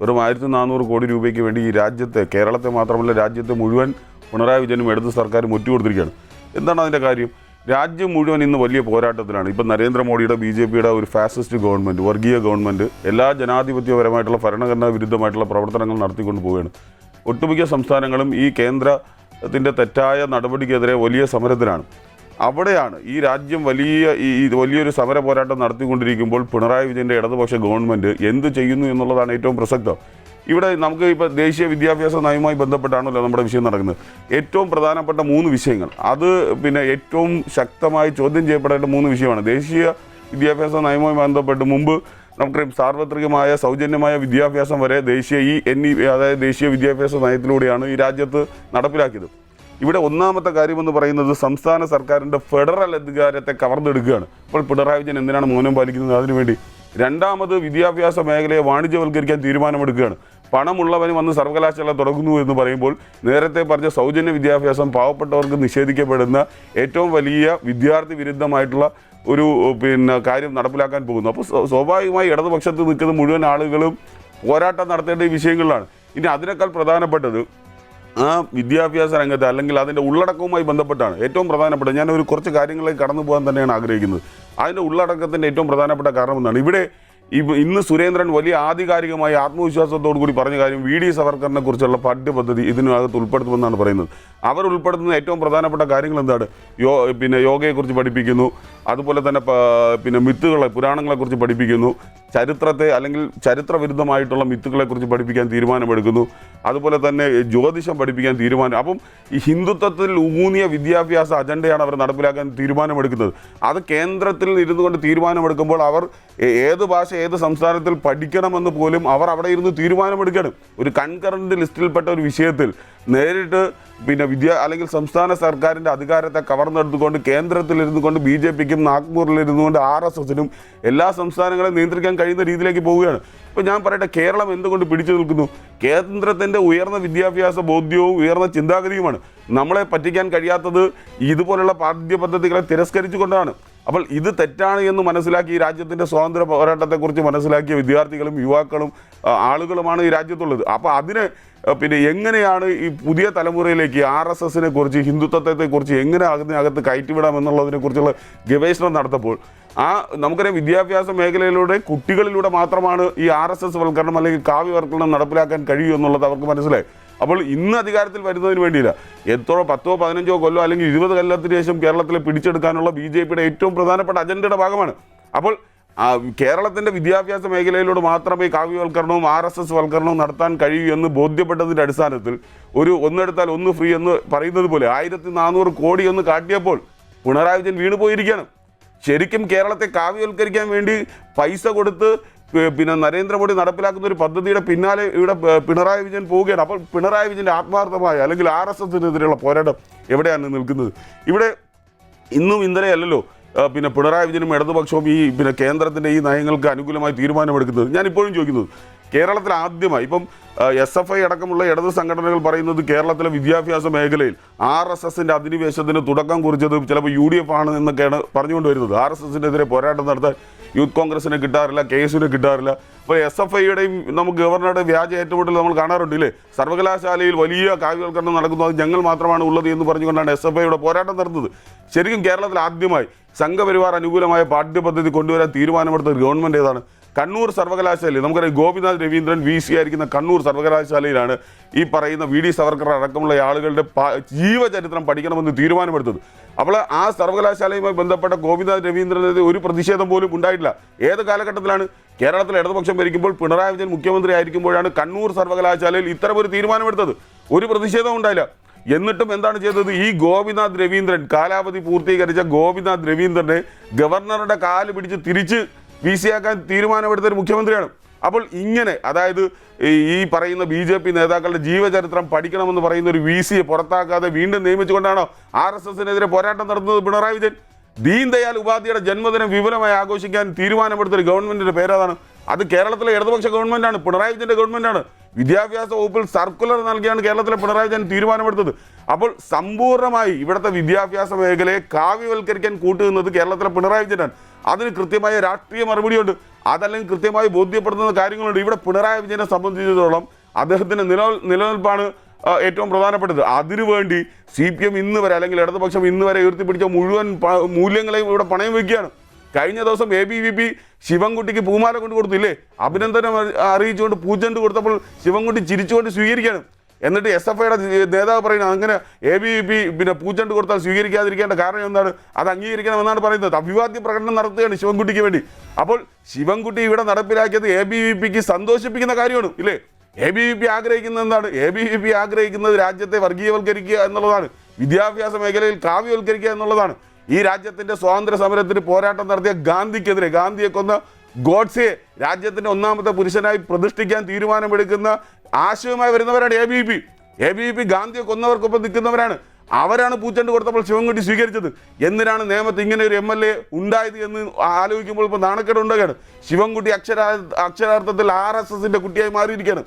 വെറും 1400 കോടി രൂപയ്ക്ക് വേണ്ടി ഈ രാജ്യത്തെ, കേരളത്തെ മാത്രമല്ല രാജ്യത്തെ മുഴുവൻ പിണറായി വിജയനും ഇടത് സർക്കാരും ഒറ്റുകൊടുത്തിരിക്കുകയാണ്. എന്താണ് അതിൻ്റെ കാര്യം? രാജ്യം മുഴുവൻ ഇന്ന് വലിയ പോരാട്ടത്തിലാണ്. ഇപ്പം നരേന്ദ്രമോദിയുടെ BJP-യുടെ ഒരു ഫാസിസ്റ്റ് ഗവൺമെൻറ്, വർഗീയ ഗവൺമെൻറ് എല്ലാ ജനാധിപത്യപരമായിട്ടുള്ള ഭരണഘടനാ വിരുദ്ധമായിട്ടുള്ള പ്രവർത്തനങ്ങൾ നടത്തിക്കൊണ്ട് പോവുകയാണ്. ഒട്ടുമിക്ക സംസ്ഥാനങ്ങളും ഈ കേന്ദ്രത്തിൻ്റെ തെറ്റായ നടപടിക്കെതിരെ വലിയ സമരത്തിലാണ്. അവിടെയാണ് ഈ രാജ്യം വലിയൊരു സമര പോരാട്ടം നടത്തിക്കൊണ്ടിരിക്കുമ്പോൾ പിണറായി വിജയൻ്റെ ഇടതുപക്ഷ ഗവൺമെൻറ് എന്ത് ചെയ്യുന്നു എന്നുള്ളതാണ് ഏറ്റവും പ്രസക്തം. ഇവിടെ നമുക്ക് ഇപ്പോൾ ദേശീയ വിദ്യാഭ്യാസ നയവുമായി ബന്ധപ്പെട്ടാണല്ലോ നമ്മുടെ വിഷയം നടക്കുന്നത്. ഏറ്റവും പ്രധാനപ്പെട്ട 3 വിഷയങ്ങൾ, അത് ഏറ്റവും ശക്തമായി ചോദ്യം ചെയ്യപ്പെടേണ്ട 3 വിഷയമാണ്. ദേശീയ വിദ്യാഭ്യാസ നയവുമായി ബന്ധപ്പെട്ട് മുമ്പ് നമുക്കറിയാം, സാർവത്രികമായ സൗജന്യമായ വിദ്യാഭ്യാസം വരെ അതായത് ദേശീയ വിദ്യാഭ്യാസ നയത്തിലൂടെയാണ് ഈ രാജ്യത്ത് നടപ്പിലാക്കിയത്. ഇവിടെ ഒന്നാമത്തെ കാര്യമെന്ന് പറയുന്നത് സംസ്ഥാന സർക്കാരിൻ്റെ ഫെഡറൽ അധികാരത്തെ കവർന്നെടുക്കുകയാണ്. അപ്പോൾ പിണറായി വിജയൻ എന്തിനാണ് മൗനം പാലിക്കുന്നത്? അതിനുവേണ്ടി. രണ്ടാമത്, വിദ്യാഭ്യാസ മേഖലയെ വാണിജ്യവൽക്കരിക്കാൻ തീരുമാനമെടുക്കുകയാണ്. പണമുള്ളവന് വന്ന് സർവകലാശാല തുടങ്ങുന്നു എന്ന് പറയുമ്പോൾ നേരത്തെ പറഞ്ഞ സൗജന്യ വിദ്യാഭ്യാസം പാവപ്പെട്ടവർക്ക് നിഷേധിക്കപ്പെടുന്ന ഏറ്റവും വലിയ വിദ്യാർത്ഥി വിരുദ്ധമായിട്ടുള്ള ഒരു കാര്യം നടപ്പിലാക്കാൻ പോകുന്നു. അപ്പോൾ സ്വാഭാവികമായി ഇടതുപക്ഷത്ത് നിൽക്കുന്ന മുഴുവൻ ആളുകളും പോരാട്ടം നടത്തേണ്ട ഈ വിഷയങ്ങളിലാണ്. ഇനി അതിനേക്കാൾ പ്രധാനപ്പെട്ടത് ആ വിദ്യാഭ്യാസ രംഗത്ത് അല്ലെങ്കിൽ അതിൻ്റെ ഉള്ളടക്കവുമായി ബന്ധപ്പെട്ടാണ് ഏറ്റവും പ്രധാനപ്പെട്ട. ഞാനൊരു കുറച്ച് കാര്യങ്ങളിലേക്ക് കടന്നു പോകാൻ തന്നെയാണ് ആഗ്രഹിക്കുന്നത്. അതിൻ്റെ ഉള്ളടക്കത്തിൻ്റെ ഏറ്റവും പ്രധാനപ്പെട്ട കാരണം എന്താണ്? ഇവിടെ ഇന്ന് സുരേന്ദ്രൻ വലിയ ആധികാരികമായി ആത്മവിശ്വാസത്തോടു കൂടി പറഞ്ഞ കാര്യം VD സവർക്കറിനെ കുറിച്ചുള്ള പാഠ്യപദ്ധതി ഇതിനകത്ത് ഉൾപ്പെടുത്തുമെന്നാണ് പറയുന്നത്. അവർ ഉൾപ്പെടുത്തുന്ന ഏറ്റവും പ്രധാനപ്പെട്ട കാര്യങ്ങൾ എന്താണ്? യോഗയെക്കുറിച്ച് പഠിപ്പിക്കുന്നു, അതുപോലെ തന്നെ മിത്തുകളെ, പുരാണങ്ങളെക്കുറിച്ച് പഠിപ്പിക്കുന്നു, ചരിത്രത്തെ അല്ലെങ്കിൽ ചരിത്രവിരുദ്ധമായിട്ടുള്ള മിത്തുകളെക്കുറിച്ച് പഠിപ്പിക്കാൻ തീരുമാനമെടുക്കുന്നു, അതുപോലെ തന്നെ ജ്യോതിഷം പഠിപ്പിക്കാൻ തീരുമാനം. അപ്പം ഈ ഹിന്ദുത്വത്തിൽ ഊന്നിയ വിദ്യാഭ്യാസ അജണ്ടയാണ് അവർ നടപ്പിലാക്കാൻ തീരുമാനമെടുക്കുന്നത്. അത് കേന്ദ്രത്തിൽ ഇരുന്നു കൊണ്ട് തീരുമാനമെടുക്കുമ്പോൾ അവർ ഏത് ഭാഷ ഏത് സംസ്ഥാനത്തിൽ പഠിക്കണമെന്ന് പോലും അവർ അവിടെ ഇരുന്ന് തീരുമാനമെടുക്കണം. ഒരു കൺകറന്റ് ലിസ്റ്റിൽപ്പെട്ട ഒരു വിഷയത്തിൽ നേരിട്ട് അല്ലെങ്കിൽ സംസ്ഥാന സർക്കാരിൻ്റെ അധികാരത്തെ കവർന്നെടുത്തുകൊണ്ട് കേന്ദ്രത്തിലിരുന്നു കൊണ്ട് BJPക്കും നാഗ്പൂരിലിരുന്നു കൊണ്ട് RSSനും എല്ലാ സംസ്ഥാനങ്ങളെയും നിയന്ത്രിക്കാൻ കഴിയുന്ന രീതിയിലേക്ക് പോവുകയാണ്. ഇപ്പോൾ ഞാൻ പറയട്ടെ, കേരളം എന്തുകൊണ്ട് പിടിച്ചു നിൽക്കുന്നു? കേന്ദ്രത്തിൻ്റെ ഉയർന്ന വിദ്യാഭ്യാസ ബോധ്യവും ഉയർന്ന ചിന്താഗതിയുമാണ്. നമ്മളെ പറ്റിക്കാൻ കഴിയാത്തത് ഇതുപോലുള്ള പാഠ്യപദ്ധതികളെ തിരസ്കരിച്ചുകൊണ്ടാണ്. അപ്പോൾ ഇത് തെറ്റാണ് എന്ന് മനസ്സിലാക്കി ഈ രാജ്യത്തിൻ്റെ സ്വാതന്ത്ര്യ പോരാട്ടത്തെക്കുറിച്ച് മനസ്സിലാക്കിയ വിദ്യാർത്ഥികളും യുവാക്കളും ആളുകളുമാണ് ഈ രാജ്യത്തുള്ളത്. അപ്പോൾ അതിനെ എങ്ങനെയാണ് ഈ പുതിയ തലമുറയിലേക്ക് RSSനെ കുറിച്ച്, ഹിന്ദുത്വത്തെക്കുറിച്ച് എങ്ങനെ അതിനകത്ത് കയറ്റിവിടാം എന്നുള്ളതിനെക്കുറിച്ചുള്ള ഗവേഷണം നടത്തപ്പോൾ നമുക്കറിയാം, വിദ്യാഭ്യാസ മേഖലയിലൂടെ കുട്ടികളിലൂടെ മാത്രമാണ് ഈ RSS വൽക്കരണം അല്ലെങ്കിൽ കാവ്യവൽക്കരണം നടപ്പിലാക്കാൻ കഴിയൂ എന്നുള്ളത് അവർക്ക് മനസ്സിലായി. അപ്പോൾ ഇന്ന് അധികാരത്തിൽ വരുന്നതിന് വേണ്ടിയില്ല, 10-15 കൊല്ലം അല്ലെങ്കിൽ 20 കൊല്ലത്തിന് ശേഷം കേരളത്തിലെ പിടിച്ചെടുക്കാനുള്ള BJPയുടെ ഏറ്റവും പ്രധാനപ്പെട്ട അജണ്ടയുടെ ഭാഗമാണ്. അപ്പോൾ കേരളത്തിൻ്റെ വിദ്യാഭ്യാസ മേഖലയിലൂടെ മാത്രമേ കാവ്യവൽക്കരണവും RSS വൽക്കരണവും നടത്താൻ കഴിയൂ എന്ന് ബോധ്യപ്പെട്ടതിൻ്റെ അടിസ്ഥാനത്തിൽ ഒന്നെടുത്താൽ ഒന്ന് ഫ്രീ എന്ന് പറയുന്നത് പോലെ 1400 കോടി എന്ന് കാട്ടിയപ്പോൾ പിണറായി വിജയൻ വീണുപോയിരിക്കുകയാണ്. ശരിക്കും കേരളത്തെ കാവ്യവൽക്കരിക്കാൻ വേണ്ടി പൈസ കൊടുത്ത് പിന്നെ നരേന്ദ്രമോദി നടപ്പിലാക്കുന്ന ഒരു പദ്ധതിയുടെ പിന്നാലെ ഇവിടെ പിണറായി വിജയൻ പോവുകയാണ്. അപ്പോൾ പിണറായി വിജയൻ്റെ ആത്മാർത്ഥമായ അല്ലെങ്കിൽ RSSനെതിരെയുള്ള പോരാട്ടം എവിടെയാണ് നിൽക്കുന്നത്? ഇവിടെ ഇന്നും ഇന്നലെയല്ലല്ലോ പിന്നെ പിണറായി വിജയനും ഇടതുപക്ഷവും ഈ പിന്നെ കേന്ദ്രത്തിൻ്റെ ഈ നയങ്ങൾക്ക് അനുകൂലമായി തീരുമാനമെടുക്കുന്നത്. ഞാനിപ്പോഴും ചോദിക്കുന്നത്, കേരളത്തിൽ ആദ്യമായി ഇപ്പം SFI അടക്കമുള്ള ഇടത് സംഘടനകൾ പറയുന്നത് കേരളത്തിലെ വിദ്യാഭ്യാസ മേഖലയിൽ RSSൻ്റെ അധിനിവേശത്തിന് തുടക്കം കുറിച്ചത് ചിലപ്പോൾ UDF ആണ് എന്നൊക്കെയാണ് പറഞ്ഞുകൊണ്ട് വരുന്നത്. RSSനെതിരെ പോരാട്ടം നടത്താൻ യൂത്ത് കോൺഗ്രസിനെ കിട്ടാറില്ല, KSനെ കിട്ടാറില്ല. അപ്പോൾ SFIയുടെയും നമുക്ക് ഗവർണറുടെ വ്യാജ ഏറ്റുമുട്ടൽ നമ്മൾ കാണാറുണ്ട് ഇല്ലേ? സർവകലാശാലയിൽ വലിയ കാവ്യവൽക്കരണം നടക്കുന്നു, അത് ഞങ്ങൾ മാത്രമാണ് ഉള്ളത് എന്ന് പറഞ്ഞുകൊണ്ടാണ് SFIയുടെ പോരാട്ടം നടന്നത്. ശരിക്കും കേരളത്തിൽ ആദ്യമായി സംഘപരിവാർ അനുകൂലമായ പാഠ്യപദ്ധതി കൊണ്ടുവരാൻ തീരുമാനമെടുത്ത ഗവൺമെൻറ് ഏതാണ്? കണ്ണൂർ സർവകലാശാലയിൽ നമുക്കറിയാം, ഗോപിനാഥ് രവീന്ദ്രൻ VC ആയിരിക്കുന്ന കണ്ണൂർ സർവകലാശാലയിലാണ് ഈ പറയുന്ന VD സവർക്കർ അടക്കമുള്ള ആളുകളുടെ ജീവചരിത്രം പഠിക്കണമെന്ന് തീരുമാനമെടുത്തത്. അപ്പോൾ ആ സർവകലാശാലയുമായി ബന്ധപ്പെട്ട ഗോപിനാഥ് രവീന്ദ്രനെതിരെ ഒരു പ്രതിഷേധം പോലും ഉണ്ടായിട്ടില്ല. ഏത് കാലഘട്ടത്തിലാണ്? കേരളത്തിൽ ഇടതുപക്ഷം ഭരിക്കുമ്പോൾ പിണറായി വിജയൻ മുഖ്യമന്ത്രി ആയിരിക്കുമ്പോഴാണ് കണ്ണൂർ സർവകലാശാലയിൽ ഇത്തരമൊരു തീരുമാനമെടുത്തത്. ഒരു പ്രതിഷേധവും ഉണ്ടായില്ല. എന്നിട്ടും എന്താണ് ചെയ്തത്? ഈ ഗോപിനാഥ് രവീന്ദ്രൻ, കാലാവധി പൂർത്തീകരിച്ച ഗോപിനാഥ് രവീന്ദ്രനെ ഗവർണറുടെ കാല് പിടിച്ച് തിരിച്ച് VC ആക്കാൻ തീരുമാനമെടുത്തൊരു മുഖ്യമന്ത്രിയാണ്. അപ്പോൾ ഇങ്ങനെ, അതായത് ഈ പറയുന്ന BJP നേതാക്കളുടെ ജീവചരിത്രം പഠിക്കണമെന്ന് പറയുന്ന ഒരു VCയെ പുറത്താക്കാതെ വീണ്ടും നിയമിച്ചുകൊണ്ടാണോ RSSനെതിരെ പോരാട്ടം നടത്തുന്നത് പിണറായി വിജയൻ? ദീൻ ദയാൽ ഉപാധ്യായുടെ ജന്മദിനം വിപുലമായി ആഘോഷിക്കാൻ തീരുമാനമെടുത്തൊരു ഗവൺമെൻറ്റിൻ്റെ പേരാതാണ്. അത് കേരളത്തിലെ ഇടതുപക്ഷ ഗവൺമെൻറ്റാണ്, പിണറായി വിജയൻ്റെ ഗവൺമെൻറ്റാണ്. വിദ്യാഭ്യാസ വകുപ്പിൽ സർക്കുലർ നൽകിയാണ് കേരളത്തിലെ പിണറായി വിജയൻ തീരുമാനമെടുത്തത്. അപ്പോൾ സമ്പൂർണ്ണമായി ഇവിടുത്തെ വിദ്യാഭ്യാസ മേഖലയെ കാവ്യവൽക്കരിക്കാൻ കൂട്ടുന്നത് കേരളത്തിലെ പിണറായി വിജയനാണ്. അതിന് കൃത്യമായ രാഷ്ട്രീയ മറുപടിയുണ്ട്, അതല്ലെങ്കിൽ കൃത്യമായി ബോധ്യപ്പെടുത്തുന്ന കാര്യങ്ങളുണ്ട്. ഇവിടെ പിണറായി വിജയനെ സംബന്ധിച്ചിടത്തോളം അദ്ദേഹത്തിൻ്റെ നിലനിൽപ്പാണ് ഏറ്റവും പ്രധാനപ്പെട്ടത്. അതിനുവേണ്ടി CPM ഇന്ന് വരെ അല്ലെങ്കിൽ ഇടതുപക്ഷം ഇന്ന് വരെ ഉയർത്തിപ്പിടിച്ച മുഴുവൻ മൂല്യങ്ങളെയും ഇവിടെ പണയം വയ്ക്കുകയാണ്. കഴിഞ്ഞ ദിവസം ABVP ശിവൻകുട്ടിക്ക് പൂമാല കൊണ്ട് കൊടുത്തില്ലേ? അഭിനന്ദനം അറിയിച്ചുകൊണ്ട് പൂച്ചെണ്ട് കൊടുത്തപ്പോൾ ശിവൻകുട്ടി ചിരിച്ചുകൊണ്ട് സ്വീകരിക്കുകയാണ്. എന്നിട്ട് SFIയുടെ നേതാവ് പറയുന്നത് അങ്ങനെ ABVP പിന്നെ പൂച്ചെണ്ട് കൊടുത്താൽ സ്വീകരിക്കാതിരിക്കേണ്ട കാരണം എന്താണ്? അത് അംഗീകരിക്കണമെന്നാണ് പറയുന്നത്. അഭിവാദ്യ പ്രകടനം നടത്തുകയാണ് ശിവൻകുട്ടിക്ക് വേണ്ടി. അപ്പോൾ ശിവൻകുട്ടി ഇവിടെ നടപ്പിലാക്കിയത് ABVPക്ക് സന്തോഷിപ്പിക്കുന്ന കാര്യമാണ് ഇല്ലേ? ABVP ആഗ്രഹിക്കുന്നത് എന്താണ്? ABVP ആഗ്രഹിക്കുന്നത് രാജ്യത്തെ വർഗീയവൽക്കരിക്കുക എന്നുള്ളതാണ്, വിദ്യാഭ്യാസ മേഖലയിൽ കാവ്യവൽക്കരിക്കുക എന്നുള്ളതാണ്. ഈ രാജ്യത്തിൻ്റെ സ്വാതന്ത്ര്യ സമരത്തിന് പോരാട്ടം നടത്തിയ ഗാന്ധിക്കെതിരെ, ഗാന്ധിയെ കൊന്ന ഗോഡ്സെയെ രാജ്യത്തിൻ്റെ ഒന്നാമത്തെ പുരുഷനായി പ്രതിഷ്ഠിക്കാൻ തീരുമാനമെടുക്കുന്ന ആശയവുമായി വരുന്നവരാണ് ABVP. ഗാന്ധിയെ കൊന്നവർക്കൊപ്പം നിൽക്കുന്നവരാണ്. അവരാണ് പൂച്ചെണ്ട് കൊടുത്തപ്പോൾ ശിവൻകുട്ടി സ്വീകരിച്ചത്. എന്തിനാണ് നേമത്ത് ഇങ്ങനെ ഒരു MLA ഉണ്ടായത് എന്ന് ആലോചിക്കുമ്പോൾ ഇപ്പോൾ നാണക്കേട് ഉണ്ടാകുകയാണ്. ശിവൻകുട്ടി അക്ഷരാർത്ഥത്തിൽ RSSൻ്റെ കുട്ടിയായി മാറിയിരിക്കുകയാണ്.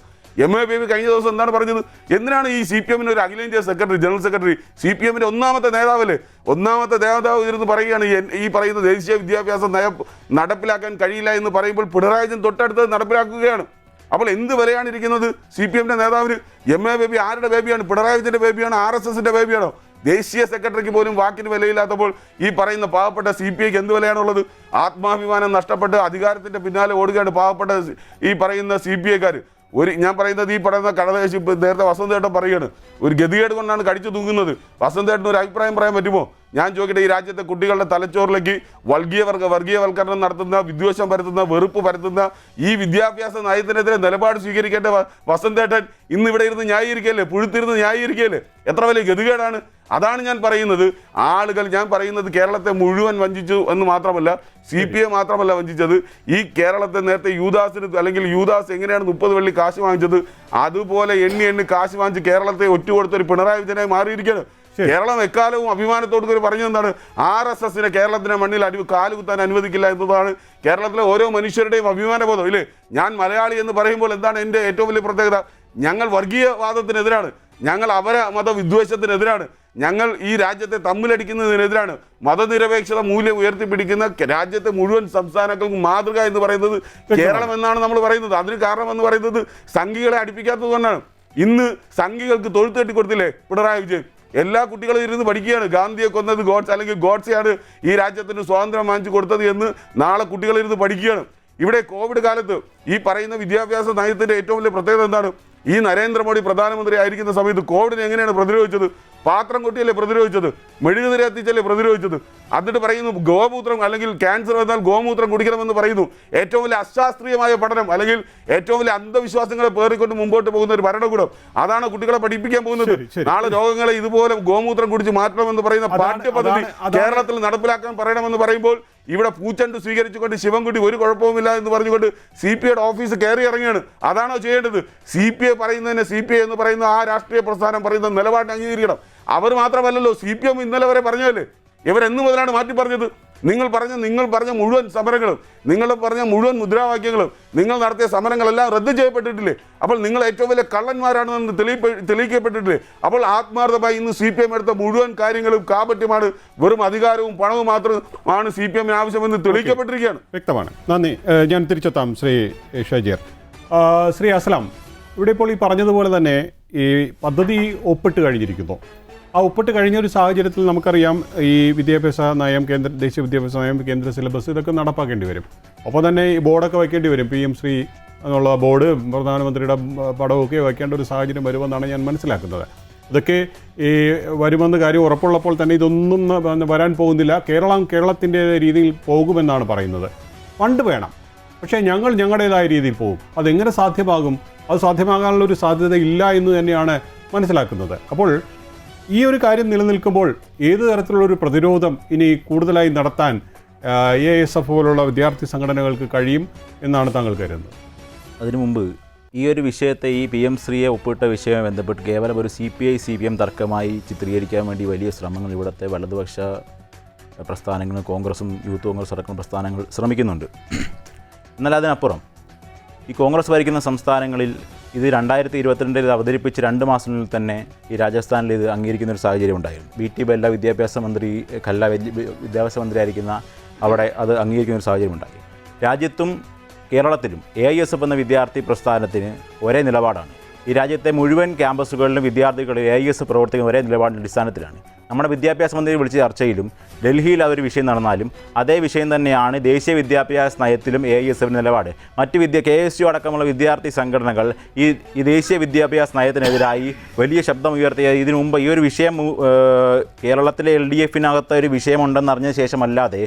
MABB കഴിഞ്ഞ ദിവസം എന്താണ് പറഞ്ഞത്? എന്തിനാണ് ഈ CPMന് ഒരു അഖിലേന്ത്യാ സെക്രട്ടറി, ജനറൽ സെക്രട്ടറി, CPMൻ്റെ ഒന്നാമത്തെ നേതാവല്ലേ, ഒന്നാമത്തെ നേതാവ് ഇരുന്ന് പറയുകയാണ് ഈ പറയുന്ന ദേശീയ വിദ്യാഭ്യാസ നയം നടപ്പിലാക്കാൻ കഴിയില്ല എന്ന് പറയുമ്പോൾ പിണറായി വിജയൻ തൊട്ടടുത്ത് നടപ്പിലാക്കുകയാണ്. അപ്പോൾ എന്ത് വിലയാണ് ഇരിക്കുന്നത് CPMൻ്റെ നേതാവിന്? MABB ആരുടെ ബേബിയാണ്? പിണറായി വിജയൻ്റെ ബേബിയാണ്? RSSൻ്റെ ബേബിയാണോ? ദേശീയ സെക്രട്ടറിക്ക് പോലും വാക്കിന് വിലയില്ലാത്തപ്പോൾ ഈ പറയുന്ന പാവപ്പെട്ട CPIക്ക് എന്ത് വിലയാണുള്ളത്? ആത്മാഭിമാനം നഷ്ടപ്പെട്ട് അധികാരത്തിൻ്റെ പിന്നാലെ ഓടുകയാണ് പാവപ്പെട്ട ഈ പറയുന്ന CPIക്കാർ. ഞാൻ പറയുന്നത്, ഈ പറയുന്ന കടദേശി നേരത്തെ വസന്തേട്ടൻ പറയുകയാണ്, ഒരു ഗതികേട് കൊണ്ടാണ് കടിച്ചു തൂങ്ങുന്നത്. വസന്തേട്ടന് ഒരു അഭിപ്രായം പറയാൻ പറ്റുമോ? ഞാൻ ചോദിക്കട്ടെ, ഈ രാജ്യത്തെ കുട്ടികളുടെ തലച്ചോറിലേക്ക് വർഗീയവൽക്കരണം നടത്തുന്ന, വിദ്വേഷം പരത്തുന്ന, വെറുപ്പ് പരത്തുന്ന ഈ വിദ്യാഭ്യാസ നയത്തിനെതിരെ നിലപാട് സ്വീകരിക്കേണ്ട വസന്തേട്ടൻ ഇന്നിവിടെ ഇരുന്ന് ന്യായീകരിക്കല്ലേ, പുഴുത്തിരുന്ന് ന്യായീകരിക്കല്ലേ? എത്ര വലിയ ഗതികേടാണ്! അതാണ് ഞാൻ പറയുന്നത്. ആളുകൾ, ഞാൻ പറയുന്നത് കേരളത്തെ മുഴുവൻ വഞ്ചിച്ചു എന്ന് മാത്രമല്ല, CPI മാത്രമല്ല വഞ്ചിച്ചത്. ഈ കേരളത്തെ നേരത്തെ യൂദാസിന്, അല്ലെങ്കിൽ യൂദാസ് എങ്ങനെയാണ് 30 വെള്ളി കാശ് വാങ്ങിച്ചത്, അതുപോലെ എണ്ണി കാശ് വാങ്ങിച്ച് കേരളത്തെ ഒറ്റുകൊടുത്തൊരു പിണറായി വിജയനായി മാറിയിരിക്കുകയാണ്. കേരളം എക്കാലവും അഭിമാനത്തോട് പറഞ്ഞെന്താണ്? RSSനെ കേരളത്തിൻ്റെ മണ്ണിൽ കാലുകുത്താൻ അനുവദിക്കില്ല എന്നതാണ് കേരളത്തിലെ ഓരോ മനുഷ്യരുടെയും അഭിമാനബോധം ഇല്ലേ? ഞാൻ മലയാളി എന്ന് പറയുമ്പോൾ എന്താണ് എൻ്റെ ഏറ്റവും വലിയ പ്രത്യേകത? ഞങ്ങൾ വർഗീയവാദത്തിനെതിരാണ്, ഞങ്ങൾ മതവിദ്വേഷത്തിനെതിരാണ്, ഞങ്ങൾ ഈ രാജ്യത്തെ തമ്മിലടിക്കുന്നതിനെതിരാണ്. മതനിരപേക്ഷത മൂല്യം ഉയർത്തിപ്പിടിക്കുന്ന രാജ്യത്തെ മുഴുവൻ സംസ്ഥാനങ്ങൾക്കും മാതൃക എന്ന് പറയുന്നത് കേരളം എന്നാണ് നമ്മൾ പറയുന്നത്. അതിന് കാരണം എന്ന് പറയുന്നത് സംഘികളെ അടുപ്പിക്കാത്തത് കൊണ്ടാണ്. ഇന്ന് സംഘികൾക്ക് തൊഴുത്ത് കെട്ടിക്കൊടുത്തില്ലേ പിണറായി വിജയൻ? എല്ലാ കുട്ടികളും ഇരുന്ന് പഠിക്കുകയാണ്. ഗാന്ധിയെ കൊന്നത് ഗോഡ്സെയാണ് ഈ രാജ്യത്തിന് സ്വാതന്ത്ര്യം വാങ്ങിച്ചു കൊടുത്തത് എന്ന് നാളെ കുട്ടികളിരുന്ന് പഠിക്കുകയാണ്. ഇവിടെ കോവിഡ് കാലത്ത് ഈ പറയുന്ന വിദ്യാഭ്യാസ നയത്തിൻ്റെ ഏറ്റവും വലിയ പ്രത്യേകത എന്താണ്? ഈ നരേന്ദ്രമോദി പ്രധാനമന്ത്രി ആയിരിക്കുന്ന സമയത്ത് കോവിഡിനെ എങ്ങനെയാണ് പ്രതിരോധിച്ചത്? പാത്രം കൊട്ടിയല്ലേ പ്രതിരോധിച്ചത്, മെഴുകുതിരി കത്തിച്ചല്ലേ പ്രതിരോധിച്ചത്. എന്നിട്ട് പറയുന്നു ഗോമൂത്രം, അല്ലെങ്കിൽ ക്യാൻസർ വന്നാൽ ഗോമൂത്രം കുടിക്കണമെന്ന് പറയുന്നു. ഏറ്റവും വലിയ അശാസ്ത്രീയമായ പഠനം, അല്ലെങ്കിൽ ഏറ്റവും വലിയ അന്ധവിശ്വാസങ്ങളെ പേറിക്കൊണ്ട് മുമ്പോട്ട് പോകുന്ന ഒരു ഭരണകൂടം, അതാണ് കുട്ടികളെ പഠിപ്പിക്കാൻ പോകുന്നത്. നാളെ രോഗങ്ങളെ ഇതുപോലെ ഗോമൂത്രം കുടിച്ച് മാറ്റണമെന്ന് പറയുന്ന പാഠ്യപദ്ധതി കേരളത്തിൽ നടപ്പിലാക്കാൻ പറയണമെന്ന് പറയുമ്പോൾ ഇവിടെ പൂച്ചണ്ട് സ്വീകരിച്ചുകൊണ്ട് ശിവൻകുട്ടി ഒരു കുഴപ്പവുമില്ല എന്ന് പറഞ്ഞുകൊണ്ട് CPI ഓഫീസ് കയറി ഇറങ്ങിയാണ്. അതാണോ ചെയ്യേണ്ടത്? CPI പറയുന്നതിന് CPI എന്ന് പറയുന്ന ആ രാഷ്ട്രീയ പ്രസ്ഥാനം പറയുന്ന നിലപാടിനെ അംഗീകരിക്കണം. അവർ മാത്രമല്ലല്ലോ, CPM ഇന്നലെ വരെ പറഞ്ഞതല്ലേ. ഇവരെന്നു മുതലാണ് മാറ്റി പറഞ്ഞത്? നിങ്ങൾ പറഞ്ഞ മുഴുവൻ സമരങ്ങളും, നിങ്ങൾ പറഞ്ഞ മുഴുവൻ മുദ്രാവാക്യങ്ങളും, നിങ്ങൾ നടത്തിയ സമരങ്ങളെല്ലാം റദ്ദ് ചെയ്യപ്പെട്ടിട്ടില്ലേ? അപ്പോൾ നിങ്ങൾ ഏറ്റവും വലിയ കള്ളന്മാരാണെന്ന് തെളിയിക്കപ്പെട്ടിട്ടില്ലേ? അപ്പോൾ ആത്മാർത്ഥമായി ഇന്ന് CPM എടുത്ത മുഴുവൻ കാര്യങ്ങളും കാപട്യമാണ്, വെറും അധികാരവും പണവും മാത്രമാണ് CPM ആവശ്യമെന്ന് തെളിയിക്കപ്പെട്ടിരിക്കുകയാണ്. വ്യക്തമാണ്. നന്ദി. ഞാൻ തിരിച്ചെത്താം ശ്രീ ഷജീർ. ശ്രീ അസ്ലാം, ഇവിടെ ഇപ്പോൾ ഈ പറഞ്ഞതുപോലെ തന്നെ ഈ പദ്ധതി ഒപ്പിട്ട് കഴിഞ്ഞിരിക്കുന്നു. ആ ഒപ്പിട്ട് കഴിഞ്ഞ ഒരു സാഹചര്യത്തിൽ നമുക്കറിയാം ഈ വിദ്യാഭ്യാസ നയം, ദേശീയ വിദ്യാഭ്യാസ നയം, കേന്ദ്ര സിലബസ് ഇതൊക്കെ നടപ്പാക്കേണ്ടി വരും. ഒപ്പം തന്നെ ഈ ബോർഡൊക്കെ വയ്ക്കേണ്ടി വരും. PM ശ്രീ എന്നുള്ള ബോർഡ്, പ്രധാനമന്ത്രിയുടെ പടമൊക്കെ വയ്ക്കേണ്ട ഒരു സാഹചര്യം വരുമെന്നാണ് ഞാൻ മനസ്സിലാക്കുന്നത്. ഇതൊക്കെ ഈ വരുമെന്ന് കാര്യം ഉറപ്പുള്ളപ്പോൾ തന്നെ ഇതൊന്നും വരാൻ പോകുന്നില്ല. കേരളത്തിൻ്റെ രീതിയിൽ പോകുമെന്നാണ് പറയുന്നത്. ഫണ്ട് വേണം, പക്ഷേ ഞങ്ങളുടേതായ രീതിയിൽ പോകും. അതെങ്ങനെ സാധ്യമാകും? അത് സാധ്യമാകാനുള്ളൊരു സാധ്യത ഇല്ല എന്ന് തന്നെയാണ് മനസ്സിലാക്കുന്നത്. അപ്പോൾ ഈ ഒരു കാര്യം നിലനിൽക്കുമ്പോൾ ഏത് തരത്തിലുള്ളൊരു പ്രതിരോധം ഇനി കൂടുതലായി നടത്താൻ AISF പോലുള്ള വിദ്യാർത്ഥി സംഘടനകൾക്ക് കഴിയും എന്നാണ് താങ്കൾ കരുതുന്നത്? അതിനു മുമ്പ് ഈ ഒരു വിഷയത്തെ, ഈ PM ശ്രീയെ ഒപ്പിട്ട വിഷയവുമായി ബന്ധപ്പെട്ട് കേവലം ഒരു CPI-CPM തർക്കമായി ചിത്രീകരിക്കാൻ വേണ്ടി വലിയ ശ്രമങ്ങൾ ഇവിടുത്തെ വലതുപക്ഷ പ്രസ്ഥാനങ്ങളും കോൺഗ്രസും യൂത്ത് കോൺഗ്രസ് അടക്കം പ്രസ്ഥാനങ്ങൾ ശ്രമിക്കുന്നുണ്ട്. എന്നാൽ അതിനപ്പുറം ഈ കോൺഗ്രസ് ഭരിക്കുന്ന സംസ്ഥാനങ്ങളിൽ ഇത് 2022 അവതരിപ്പിച്ച് 2 മാസത്തിനുള്ളിൽ തന്നെ ഈ രാജസ്ഥാനിൽ ഇത് അംഗീകരിക്കുന്ന ഒരു സാഹചര്യം ഉണ്ടായിരുന്നു. BT ബെല്ല വിദ്യാഭ്യാസ മന്ത്രിയായിരിക്കുന്ന അവിടെ അത് അംഗീകരിക്കുന്ന ഒരു സാഹചര്യം ഉണ്ടായി. രാജ്യത്തും കേരളത്തിലും AISF എന്ന വിദ്യാർത്ഥി പ്രസ്ഥാനത്തിന് ഒരേ നിലപാടാണ്. ഈ രാജ്യത്തെ മുഴുവൻ ക്യാമ്പസുകളിലും വിദ്യാർത്ഥികൾ AISF പ്രവർത്തിക്കുന്ന ഒരേ നിലപാടിൻ്റെ അടിസ്ഥാനത്തിലാണ്. നമ്മുടെ വിദ്യാഭ്യാസ മന്ത്രി വിളിച്ച ചർച്ചയിലും ഡൽഹിയിൽ അതൊരു വിഷയം നടന്നാലും അതേ വിഷയം തന്നെയാണ് ദേശീയ വിദ്യാഭ്യാസ നയത്തിലും AISF നിലപാട്. മറ്റ് KSU അടക്കമുള്ള വിദ്യാർത്ഥി സംഘടനകൾ ഈ ദേശീയ വിദ്യാഭ്യാസ നയത്തിനെതിരായി വലിയ ശബ്ദം ഉയർത്തിയ ഇതിനു മുമ്പ് ഈ ഒരു വിഷയം കേരളത്തിലെ LDF-നകത്ത് ഒരു വിഷയമുണ്ടെന്ന് അറിഞ്ഞ ശേഷമല്ലാതെ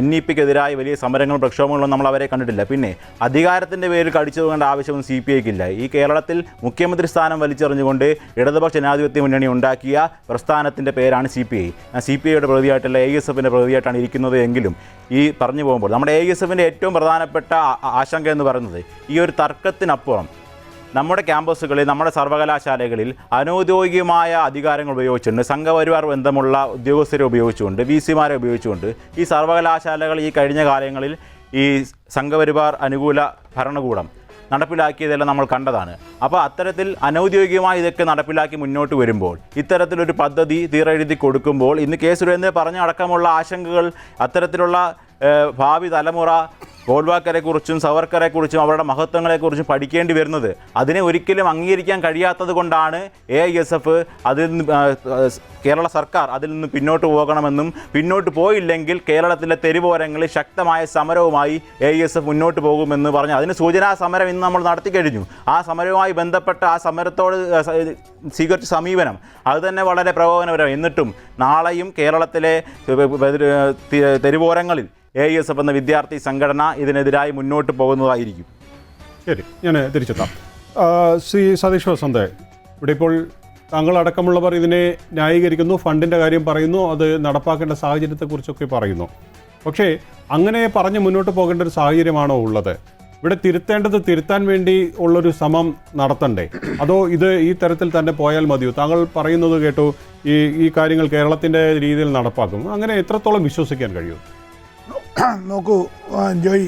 NEP-ക്കെതിരായി വലിയ സമരങ്ങളും പ്രക്ഷോഭങ്ങളും നമ്മൾ അവരെ കണ്ടിട്ടില്ല. പിന്നെ അധികാരത്തിൻ്റെ പേരിൽ കടിച്ചു പോകേണ്ട ആവശ്യമൊന്നും CPI-ക്കില്ല. ഈ കേരളത്തിൽ മുഖ്യമന്ത്രി സ്ഥാനം വലിച്ചെറിഞ്ഞുകൊണ്ട് ഇടതുപക്ഷ ജനാധിപത്യ മുന്നണി ഉണ്ടാക്കിയ പ്രസ്ഥാനത്തിൻ്റെ പേരാണ് CPI. CPI-യുടെ പ്രതിയായിട്ടുള്ള AISF-ന്റെ പ്രതിയായിട്ടാണ് ഇരിക്കുന്നത്. എങ്കിലും ഈ പറഞ്ഞു പോകുമ്പോൾ നമ്മുടെ AISF-ന്റെ ഏറ്റവും പ്രധാനപ്പെട്ട ആശങ്ക എന്ന് പറയുന്നത് ഈ ഒരു തർക്കത്തിനപ്പുറം നമ്മുടെ ക്യാമ്പസുകളിൽ, നമ്മുടെ സർവകലാശാലകളിൽ അനൗദ്യോഗികമായ അധികാരങ്ങൾ ഉപയോഗിച്ചുകൊണ്ട്, സംഘപരിവാർ ബന്ധമുള്ള ഉദ്യോഗസ്ഥരെ ഉപയോഗിച്ചുകൊണ്ട്, VC-മാരെ ഉപയോഗിച്ചുകൊണ്ട് ഈ സർവകലാശാലകൾ ഈ കഴിഞ്ഞ കാലങ്ങളിൽ ഈ സംഘപരിവാർ അനുകൂല ഭരണകൂടം നടപ്പിലാക്കിയതെല്ലാം നമ്മൾ കണ്ടതാണ്. അപ്പോൾ അത്തരത്തിൽ അനൗദ്യോഗികമായി ഇതൊക്കെ നടപ്പിലാക്കി മുന്നോട്ട് വരുമ്പോൾ, ഇത്തരത്തിലൊരു പദ്ധതി തീരെഴുതി കൊടുക്കുമ്പോൾ ഇന്ന് K. സുരേന്ദ്രൻ പറഞ്ഞ അടക്കമുള്ള ആശങ്കകൾ, അത്തരത്തിലുള്ള ഭാവി തലമുറ ഗോൾവാക്കരെക്കുറിച്ചും സവർക്കറെക്കുറിച്ചും അവരുടെ മഹത്വങ്ങളെക്കുറിച്ചും പഠിക്കേണ്ടി വരുന്നത്, അതിനെ ഒരിക്കലും അംഗീകരിക്കാൻ കഴിയാത്തത് കൊണ്ടാണ് AISF അതിൽ നിന്ന് കേരള സർക്കാർ അതിൽ നിന്ന് പിന്നോട്ട് പോകണമെന്നും, പിന്നോട്ട് പോയില്ലെങ്കിൽ കേരളത്തിലെ തെരുവോരങ്ങളിൽ ശക്തമായ സമരവുമായി AISF മുന്നോട്ട് പോകുമെന്ന് പറഞ്ഞു. അതിന് സൂചനാ സമരം ഇന്ന് നമ്മൾ നടത്തി കഴിഞ്ഞു. ആ സമരവുമായി ബന്ധപ്പെട്ട ആ സമരത്തോട് സ്വീകരിച്ച സമീപനം അത് തന്നെ വളരെ പ്രകോപനപരമാണ്. എന്നിട്ടും നാളെയും കേരളത്തിലെ തെരുവോരങ്ങളിൽ AISF എന്ന വിദ്യാർത്ഥി സംഘടന ഇതിനെതിരായി മുന്നോട്ട് പോകുന്നതായിരിക്കും. ശരി, ഞാൻ തിരിച്ചെത്താം. ശ്രീ സതീഷ് വസന്ത്, ഇവിടെ ഇപ്പോൾ താങ്കളടക്കമുള്ളവർ ഇതിനെ ന്യായീകരിക്കുന്നു, ഫണ്ടിൻ്റെ കാര്യം പറയുന്നു, അത് നടപ്പാക്കേണ്ട സാഹചര്യത്തെക്കുറിച്ചൊക്കെ പറയുന്നു. പക്ഷേ അങ്ങനെ പറഞ്ഞ് മുന്നോട്ട് പോകേണ്ട ഒരു സാഹചര്യമാണോ ഉള്ളത്? ഇവിടെ തിരുത്താൻ വേണ്ടി ഉള്ളൊരു ശ്രമം നടത്തണ്ടേ? അതോ ഇത് ഈ തരത്തിൽ തന്നെ പോയാൽ മതിയോ? താങ്കൾ പറയുന്നത് കേട്ടു, ഈ കാര്യങ്ങൾ കേരളത്തിൻ്റെ രീതിയിൽ നടപ്പാക്കും. അങ്ങനെ എത്രത്തോളം വിശ്വസിക്കാൻ കഴിയും? നോക്കൂ ജോയി,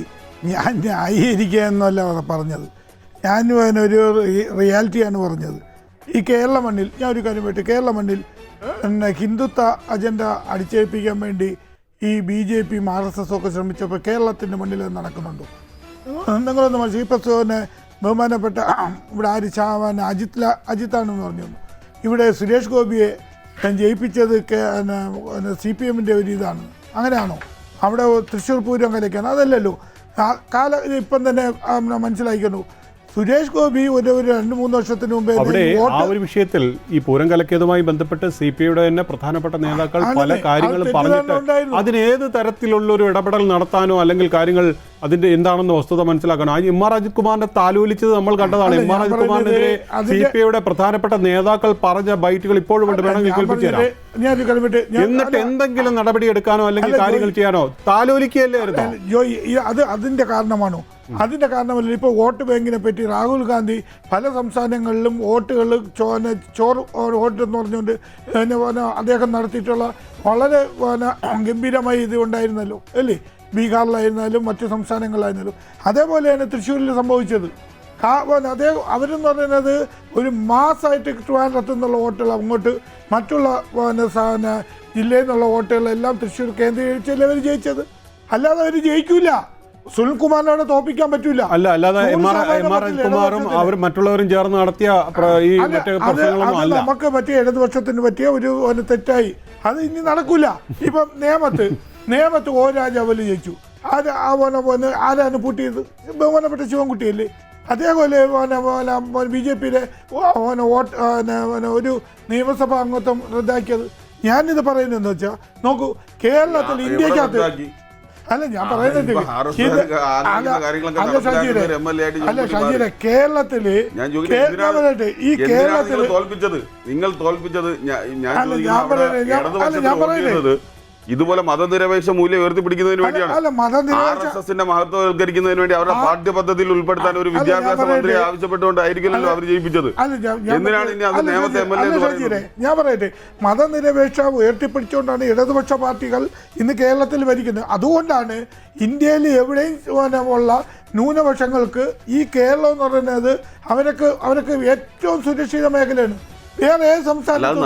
ഞാൻ ന്യായീകരിക്കുക എന്നല്ല പറഞ്ഞത്, ഞാൻ ഒരു റിയാലിറ്റിയാണ് പറഞ്ഞത്. ഈ കേരള മണ്ണിൽ ഞാൻ ഒരു കാര്യം പറ്റും, കേരള മണ്ണിൽ ഹിന്ദുത്വ അജണ്ട അടിച്ചേൽപ്പിക്കാൻ വേണ്ടി ഈ BJP-യും RSS ഒക്കെ ശ്രമിച്ചപ്പോൾ കേരളത്തിൻ്റെ മണ്ണിൽ അത് നടക്കുന്നുണ്ടോ? നിങ്ങളൊന്ന് മനസ്സിലാക്കി. ഇപ്പോൾ തന്നെ ബഹുമാനപ്പെട്ട ഇവിടെ അജിത്താണെന്ന് പറഞ്ഞു, ഇവിടെ സുരേഷ് ഗോപിയെ ജയിപ്പിച്ചത് CPM-ന്റെ ഒരു ഇതാണ്. അങ്ങനെയാണോ? അവിടെ തൃശ്ശൂർ പൂരം കലയ്ക്കാണ്? അതല്ലല്ലോ. ഇപ്പം തന്നെ മനസ്സിലാക്കിക്കണു, സുരേഷ് ഗോപി ഒരു 2-3 വർഷത്തിന് മുമ്പേ അവിടെ ആ ഒരു വിഷയത്തിൽ ഈ പൂരം കലക്കിയതുമായി ബന്ധപ്പെട്ട് CPI-യുടെ തന്നെ പ്രധാനപ്പെട്ട നേതാക്കൾ പല കാര്യങ്ങളും പറഞ്ഞിട്ട് അതിനേത് തരത്തിലുള്ള ഒരു ഇടപെടൽ നടത്താനോ അല്ലെങ്കിൽ കാര്യങ്ങൾ അതിന്റെ എന്താണെന്ന് വസ്തുത മനസ്സിലാക്കണം. ആ എം ആർ അജിത് കുമാറിനെ താലോലിച്ചത് നമ്മൾ കണ്ടതാണ്. എം ആർ അജിത് കുമാറിനെതിരെ CPIയുടെ പ്രധാനപ്പെട്ട നേതാക്കൾ പറഞ്ഞ ബൈറ്റുകൾ ഇപ്പോഴും ഉണ്ട്. വേണമെങ്കിൽ കേൾപ്പിച്ചു തരാം. എന്നിട്ട് എന്തെങ്കിലും നടപടി എടുക്കാനോ അല്ലെങ്കിൽ കാര്യങ്ങൾ ചെയ്യാനോ താലോലിക്കുകയല്ലേ ആയിരുന്നു. അതിന്റെ കാരണമാണോ? അതിന്റെ കാരണമല്ല. ഇപ്പോൾ വോട്ട് ബാങ്കിനെ പറ്റി രാഹുൽ ഗാന്ധി പല സംസ്ഥാനങ്ങളിലും വോട്ടുകൾ വോട്ട് എന്ന് പറഞ്ഞുകൊണ്ട് അദ്ദേഹം നടത്തിയിട്ടുള്ള വളരെ ഗംഭീരമായ ഇത് ഉണ്ടായിരുന്നല്ലോ അല്ലേ? ബീഹാറിലായിരുന്നാലും മറ്റു സംസ്ഥാനങ്ങളിലായിരുന്നാലും. അതേപോലെയാണ് തൃശ്ശൂരിൽ സംഭവിച്ചത്. അദ്ദേഹം അവരെന്ന് പറയുന്നത് ഒരു മാസമായിട്ട് ട്രിവാൻഡ്രത്തു നിന്നുള്ള വോട്ടുകൾ അങ്ങോട്ട് മറ്റുള്ള ജില്ലയിൽ നിന്നുള്ള വോട്ടുകളെല്ലാം തൃശ്ശൂർ കേന്ദ്രീകരിച്ചല്ലേ അവർ ജയിച്ചത്. അല്ലാതെ അവർ ജയിക്കൂല. സുനിൽകുമാറിനെ തോപ്പിക്കാൻ പറ്റൂല. അല്ലാതെ എം ആർ അജിത് കുമാറും അവർ മറ്റുള്ളവരും ചേർന്ന് നടത്തിയ ഈ അത് നമുക്ക് പറ്റിയ ഇടതുപക്ഷത്തിന് പറ്റിയ ഒരു തെറ്റായി. അത് ഇനി നടക്കൂല. ഇപ്പം നേമത്ത് ഓ രാജാവല് ജയിച്ചു. ആരാണ് പൂട്ടിയത്? ബഹുമാനപ്പെട്ട ശിവൻകുട്ടിയല്ലേ? അതേപോലെ BJPയുടെ ഒരു നിയമസഭാ അംഗത്വം റദ്ദാക്കിയത്. ഞാനിത് പറയുന്നതെന്ന് വെച്ചാൽ നോക്കൂ, കേരളത്തിൽ ഇന്ത്യക്കകത്ത് അല്ല ഞാൻ പറയുന്നത് ഷജീരെ കേരളത്തില് നിങ്ങൾ തോൽപ്പിച്ചത് ഇതുപോലെ മതനിരപേക്ഷ മൂല്യം ഉയർത്തിപ്പിടിക്കുന്നതിന് വേണ്ടിയാണ്. RSSന്റെ മഹത്വവൽക്കരിക്കുന്നതിന് വേണ്ടി അവരുടെ പാഠ്യപദ്ധതിയിൽ ഉൾപ്പെടുത്താൻ ഒരു വിദ്യാഭ്യാസ മന്ത്രി ആവശ്യപ്പെട്ടുകൊണ്ടായിരിക്കുമല്ലോ അവർ ജയിപ്പിച്ചത്. എന്തിനാണ് ഇനി അത് നിയമത്തെ MLA? ഞാൻ പറയട്ടെ, മതനിരപേക്ഷ ഉയർത്തിപ്പിടിച്ചുകൊണ്ടാണ് ഇടതുപക്ഷ പാർട്ടികൾ ഇന്ന് കേരളത്തിൽ ഭരിക്കുന്നത്. അതുകൊണ്ടാണ് ഇന്ത്യയിൽ എവിടെയും ഉള്ള ന്യൂനപക്ഷങ്ങൾക്ക് ഈ കേരളം എന്ന് പറയുന്നത് അവർക്ക് ഏറ്റവും സുരക്ഷിത മേഖലയാണ്. വേറെ ഏത് സംസ്ഥാനത്തും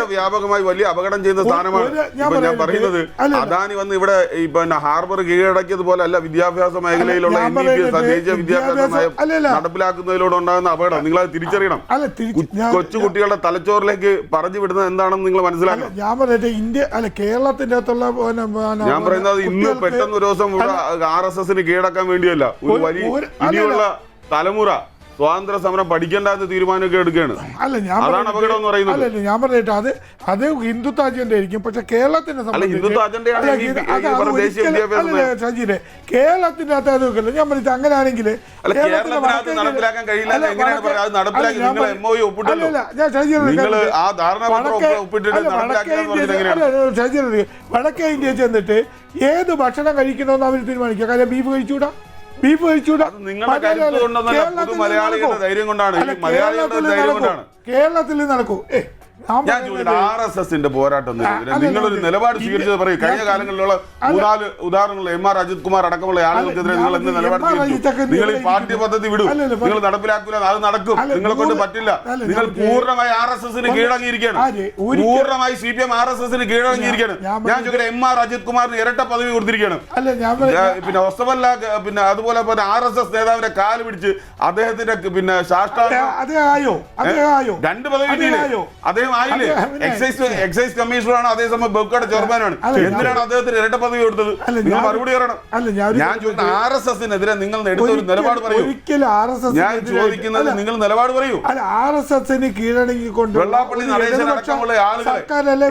വ്യാപകമായി വലിയ അപകടം ചെയ്യുന്ന സ്ഥാനമാണ്. ഞാൻ പറയുന്നത് അദാനി വന്ന് ഇവിടെ ഹാർബർ കീഴടക്കിയതുപോലെ അല്ല വിദ്യാഭ്യാസ മേഖലയിലുള്ള ദേശീയ വിദ്യാഭ്യാസ നയം നടപ്പിലാക്കുന്നതിലൂടെ ഉണ്ടാകുന്ന അപകടം നിങ്ങൾ അത് തിരിച്ചറിയണം. കൊച്ചുകുട്ടികളുടെ തലച്ചോറിലേക്ക് പറഞ്ഞു വിടുന്നത് എന്താണെന്ന് നിങ്ങൾ മനസ്സിലാക്കണം. ഞാൻ പറയട്ടെ, കേരളത്തിന്റെ അകത്തുള്ള ഞാൻ പറയുന്നത് ഇന്ന് പെട്ടെന്ന് ഒരു ദിവസം ഇവിടെ RSSന് കീഴടക്കാൻ വേണ്ടിയല്ല, ഒരു വലിയ തലമുറ സ്വാതന്ത്ര്യ സമരം പഠിക്കേണ്ടെന്ന് തീരുമാനമൊക്കെ എടുക്കുകയാണ്. അതാണ് അപകടം എന്ന് പറയുന്നത്. ഞാൻ പറയട്ടെ, അത് ഹിന്ദുത്വ അജണ്ട ആയിരിക്കും. പക്ഷെ കേരളത്തിന്റെ കേരളത്തിന്റെ അകത്ത് അത് വെക്കില്ല. ഞാൻ പറഞ്ഞിട്ട് അങ്ങനെയാണെങ്കിൽ നടപ്പിലാക്കാൻ കഴിയില്ല. വടക്കേ ഇന്ത്യ ചെന്നിട്ട് ഏത് ഭക്ഷണം കഴിക്കണമെന്ന് അവർ തീരുമാനിക്കുക. കാര്യം ബീഫ് കഴിച്ചുകൂടാ, ബീഫ് കഴിച്ചൂടാ. കേരളത്തിൽ നടക്കൂ. RSSന്റെ പോരാട്ടം നിങ്ങളൊരു നിലപാട് സ്വീകരിച്ചത് പറയും. കഴിഞ്ഞ കാലങ്ങളിലുള്ള 3-4 ഉദാഹരണങ്ങൾ എം ആർ അജിത് കുമാർ അടക്കമുള്ള ആളുകൾക്കെതിരെ നിങ്ങൾ എന്ത് നിലപാട് സ്വീകരിച്ചു? നിങ്ങൾ ഈ പാഠ്യപദ്ധതി വിടും, നിങ്ങൾ നടപ്പിലാക്കൂല, അത് നടക്കും, നിങ്ങളെ കൊണ്ട് പറ്റില്ല. നിങ്ങൾ പൂർണ്ണമായി RSSന് കീഴടങ്ങിയിരിക്കുകയാണ്. പൂർണ്ണമായി CPM RSSന് കീഴടങ്ങിയിരിക്കുകയാണ്. ഞാൻ ചോദിക്കട്ടെ, എം ആർ അജിത് കുമാറിന് ഇരട്ട പദവി കൊടുത്തിരിക്കുകയാണ്. പിന്നെ ഒസ്തമല്ല, പിന്നെ അതുപോലെ RSS നേതാവിന്റെ കാല് പിടിച്ച് അദ്ദേഹത്തിന്റെ പിന്നെ സാഷ്ടാംഗം 2 പദവി അദ്ദേഹം ആയില്ലേ? എക്സൈസ് കമ്മീഷണറാണ്, അതേസമയം ബെബ്കയുടെ ചെയർമാനാണ്. എന്തിനാണ് അദ്ദേഹത്തിന് ഇരട്ട പദവി കൊടുത്തത്? നിങ്ങൾ മറുപടി പറയണം. ഞാൻ ചോദിക്കുന്ന RSSനെതിരെ നിങ്ങൾ എടുത്ത ഒരു നിലപാട് പറയൂ. ഞാൻ ചോദിക്കുന്നത് നിങ്ങൾ നിലപാട് പറയൂ. RSSന് കീഴടങ്ങിക്കൊണ്ട് വെള്ളാപ്പള്ളി നടേശൻ അടക്കമുള്ള ആളുകളെ,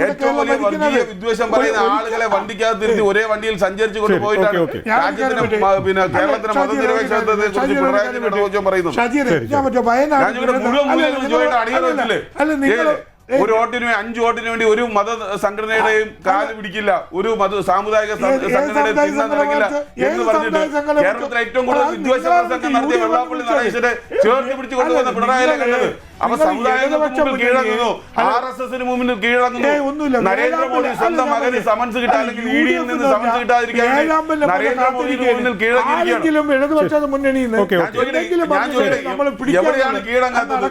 ഏറ്റവും വലിയ വർഗീയ വിദ്വേഷം പറയുന്ന ആളുകളെ വണ്ടിക്കകത്തിരുത്തി ഒരേ വണ്ടിയിൽ സഞ്ചരിച്ചു കൊണ്ടുപോയിട്ടാണ് രാജ്യത്തിന് പിന്നെ കേരളത്തിന് മതനിരപേക്ഷത്തെ കുറിച്ച് പിണറായി വിജയൻ പറയുന്നത്. ഞാൻ മുഴുവൻ ജോലിയുടെ അടിയറത്തില്ലേ? ഒരു വോട്ടിന് 5 വോട്ടിന് വേണ്ടി ഒരു മത സംഘടനയുടെയും കാല് പിടിക്കില്ല, ഒരു സാമുദായിക സംഘടനയുടെ തിന്ന നിറങ്ങില്ല എന്ന് പറഞ്ഞിട്ട് കേരളത്തിലെ ഏറ്റവും കൂടുതൽ വിദ്വേഷ പ്രസംഗം നടത്തിയ വെള്ളാപ്പള്ളി നടേശനെ ചേർത്ത് പിടിച്ചു കൊണ്ടുവന്ന പിണറായിയെ കണ്ടത്. അപ്പൊ സമുദായത്തിന് കീഴടങ്ങുന്നു, RSSന് മുമ്പിൽ കീഴടങ്ങുന്നു. നരേന്ദ്രമോദി സ്വന്തം മകന് സമൻസ് കിട്ടാൻ, അല്ലെങ്കിൽ EDയിൽ നിന്ന് സമൻസ് കിട്ടാതിരിക്കാൻ നരേന്ദ്രമോദിക്ക് മുന്നിൽ കീഴടങ്ങിയിരിക്കുകയാണ്. എവിടെയാണ് കീഴടങ്ങാത്തത്?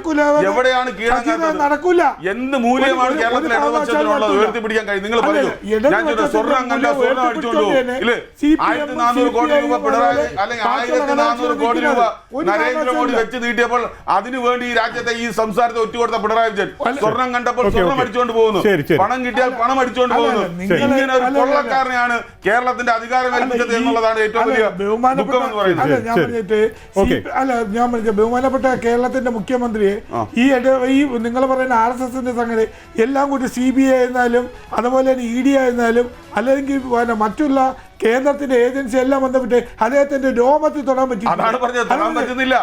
എവിടെയാണ് കീഴടങ്ങാത്തത്? എന്ത് മൂല്യമാണ് കേരളത്തിലെ ഇടതുപക്ഷത്തിനുള്ളത് ഉയർത്തിപ്പിടിക്കാൻ കഴിയും? നിങ്ങൾ പറയൂ. ഞാൻ ചോദിച്ചു, സ്വർണ്ണം കണ്ട സ്വർണ്ണം അടിച്ചോണ്ടു ഇല്ലേ? 1400 കോടി രൂപ പിണറായി, അല്ലെങ്കിൽ 1400 കോടി രൂപ നരേന്ദ്രമോദി വെച്ച് നീട്ടിയപ്പോൾ അതിനുവേണ്ടി ഈ രാജ്യത്തെ ഈ സംസ്ഥാനത്തെ ഒറ്റുകൊടുത്ത പിണറായി വിജയൻ സ്വർണം കണ്ടപ്പോൾ സ്വർണം അടിച്ചുകൊണ്ട് പോകുന്നു, പണം കിട്ടിയാൽ പണം അടിച്ചുകൊണ്ട് പോകുന്നു. ഇങ്ങനെ ഒരു കൊള്ളക്കാരനെയാണ് കേരളത്തിന്റെ അധികാരം ഏൽപ്പിച്ചത് എന്നുള്ളതാണ് ഏറ്റവും വലിയ ദുഃഖം എന്ന് പറയുന്നത്. ബഹുമാനപ്പെട്ട കേരളത്തിന്റെ മുഖ്യമന്ത്രിയെ ഈ നിങ്ങൾ പറയുന്ന RSSന്റെ സംഗതി എല്ലാം കൂടി CBI ആയിരുന്നാലും അതുപോലെ തന്നെ ED ആയിരുന്നാലും അല്ലെങ്കിൽ മറ്റുള്ള കേന്ദ്രത്തിന്റെ ഏജൻസി എല്ലാം ബന്ധപ്പെട്ട് അദ്ദേഹത്തിന്റെ രോമത്തിൽ തൊടാൻ പറ്റും. അതാണ് പറഞ്ഞത്, തൊടാൻ പറ്റുന്നില്ല.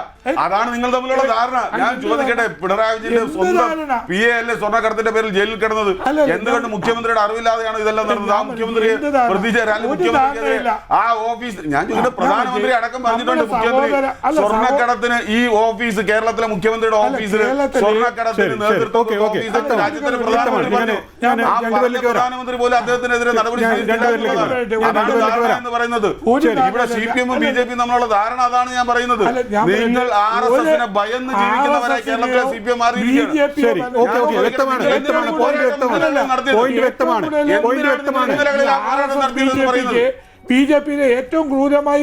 അതാണ് നിങ്ങൾ തമ്മിലുള്ള ധാരണ. ഞാൻ ചോദിക്കട്ടെ, പിണറായി വിജയന്റെ സ്വന്തം PA അല്ലേ സ്വർണ്ണക്കടത്തിന്റെ പേരിൽ ജയിലിൽ കിടന്നത്? എന്തുകൊണ്ട് മുഖ്യമന്ത്രിയുടെ അറിവില്ലാതെയാണ് ഇതെല്ലാം നടന്നത്? ആ മുഖ്യമന്ത്രിയെ ആ ഓഫീസ് ഞാൻ ചോദിക്കട്ടെ, പ്രധാനമന്ത്രി അടക്കം പറഞ്ഞിട്ടുണ്ട് മുഖ്യമന്ത്രി സ്വർണ്ണക്കടത്തിന് ഈ ഓഫീസ് കേരളത്തിലെ മുഖ്യമന്ത്രിയുടെ ഓഫീസിൽ സ്വർണ്ണക്കടത്തിന് നേതൃത്വം രാജ്യത്തിന്റെ പ്രധാനമന്ത്രി പോലും അദ്ദേഹത്തിനെതിരെ നടപടി എന്ന് പറയുന്നത്. ഇവിടെ CPM ഉം BJP തമ്മിലുള്ള ധാരണ അതാണ് ഞാൻ പറയുന്നത്. നിങ്ങൾ RSSനെ ഭയന്ന് ജീവിക്കുന്നവരായി കേരളത്തിലെ CPM BJPയിലെ ഏറ്റവും ക്രൂരമായി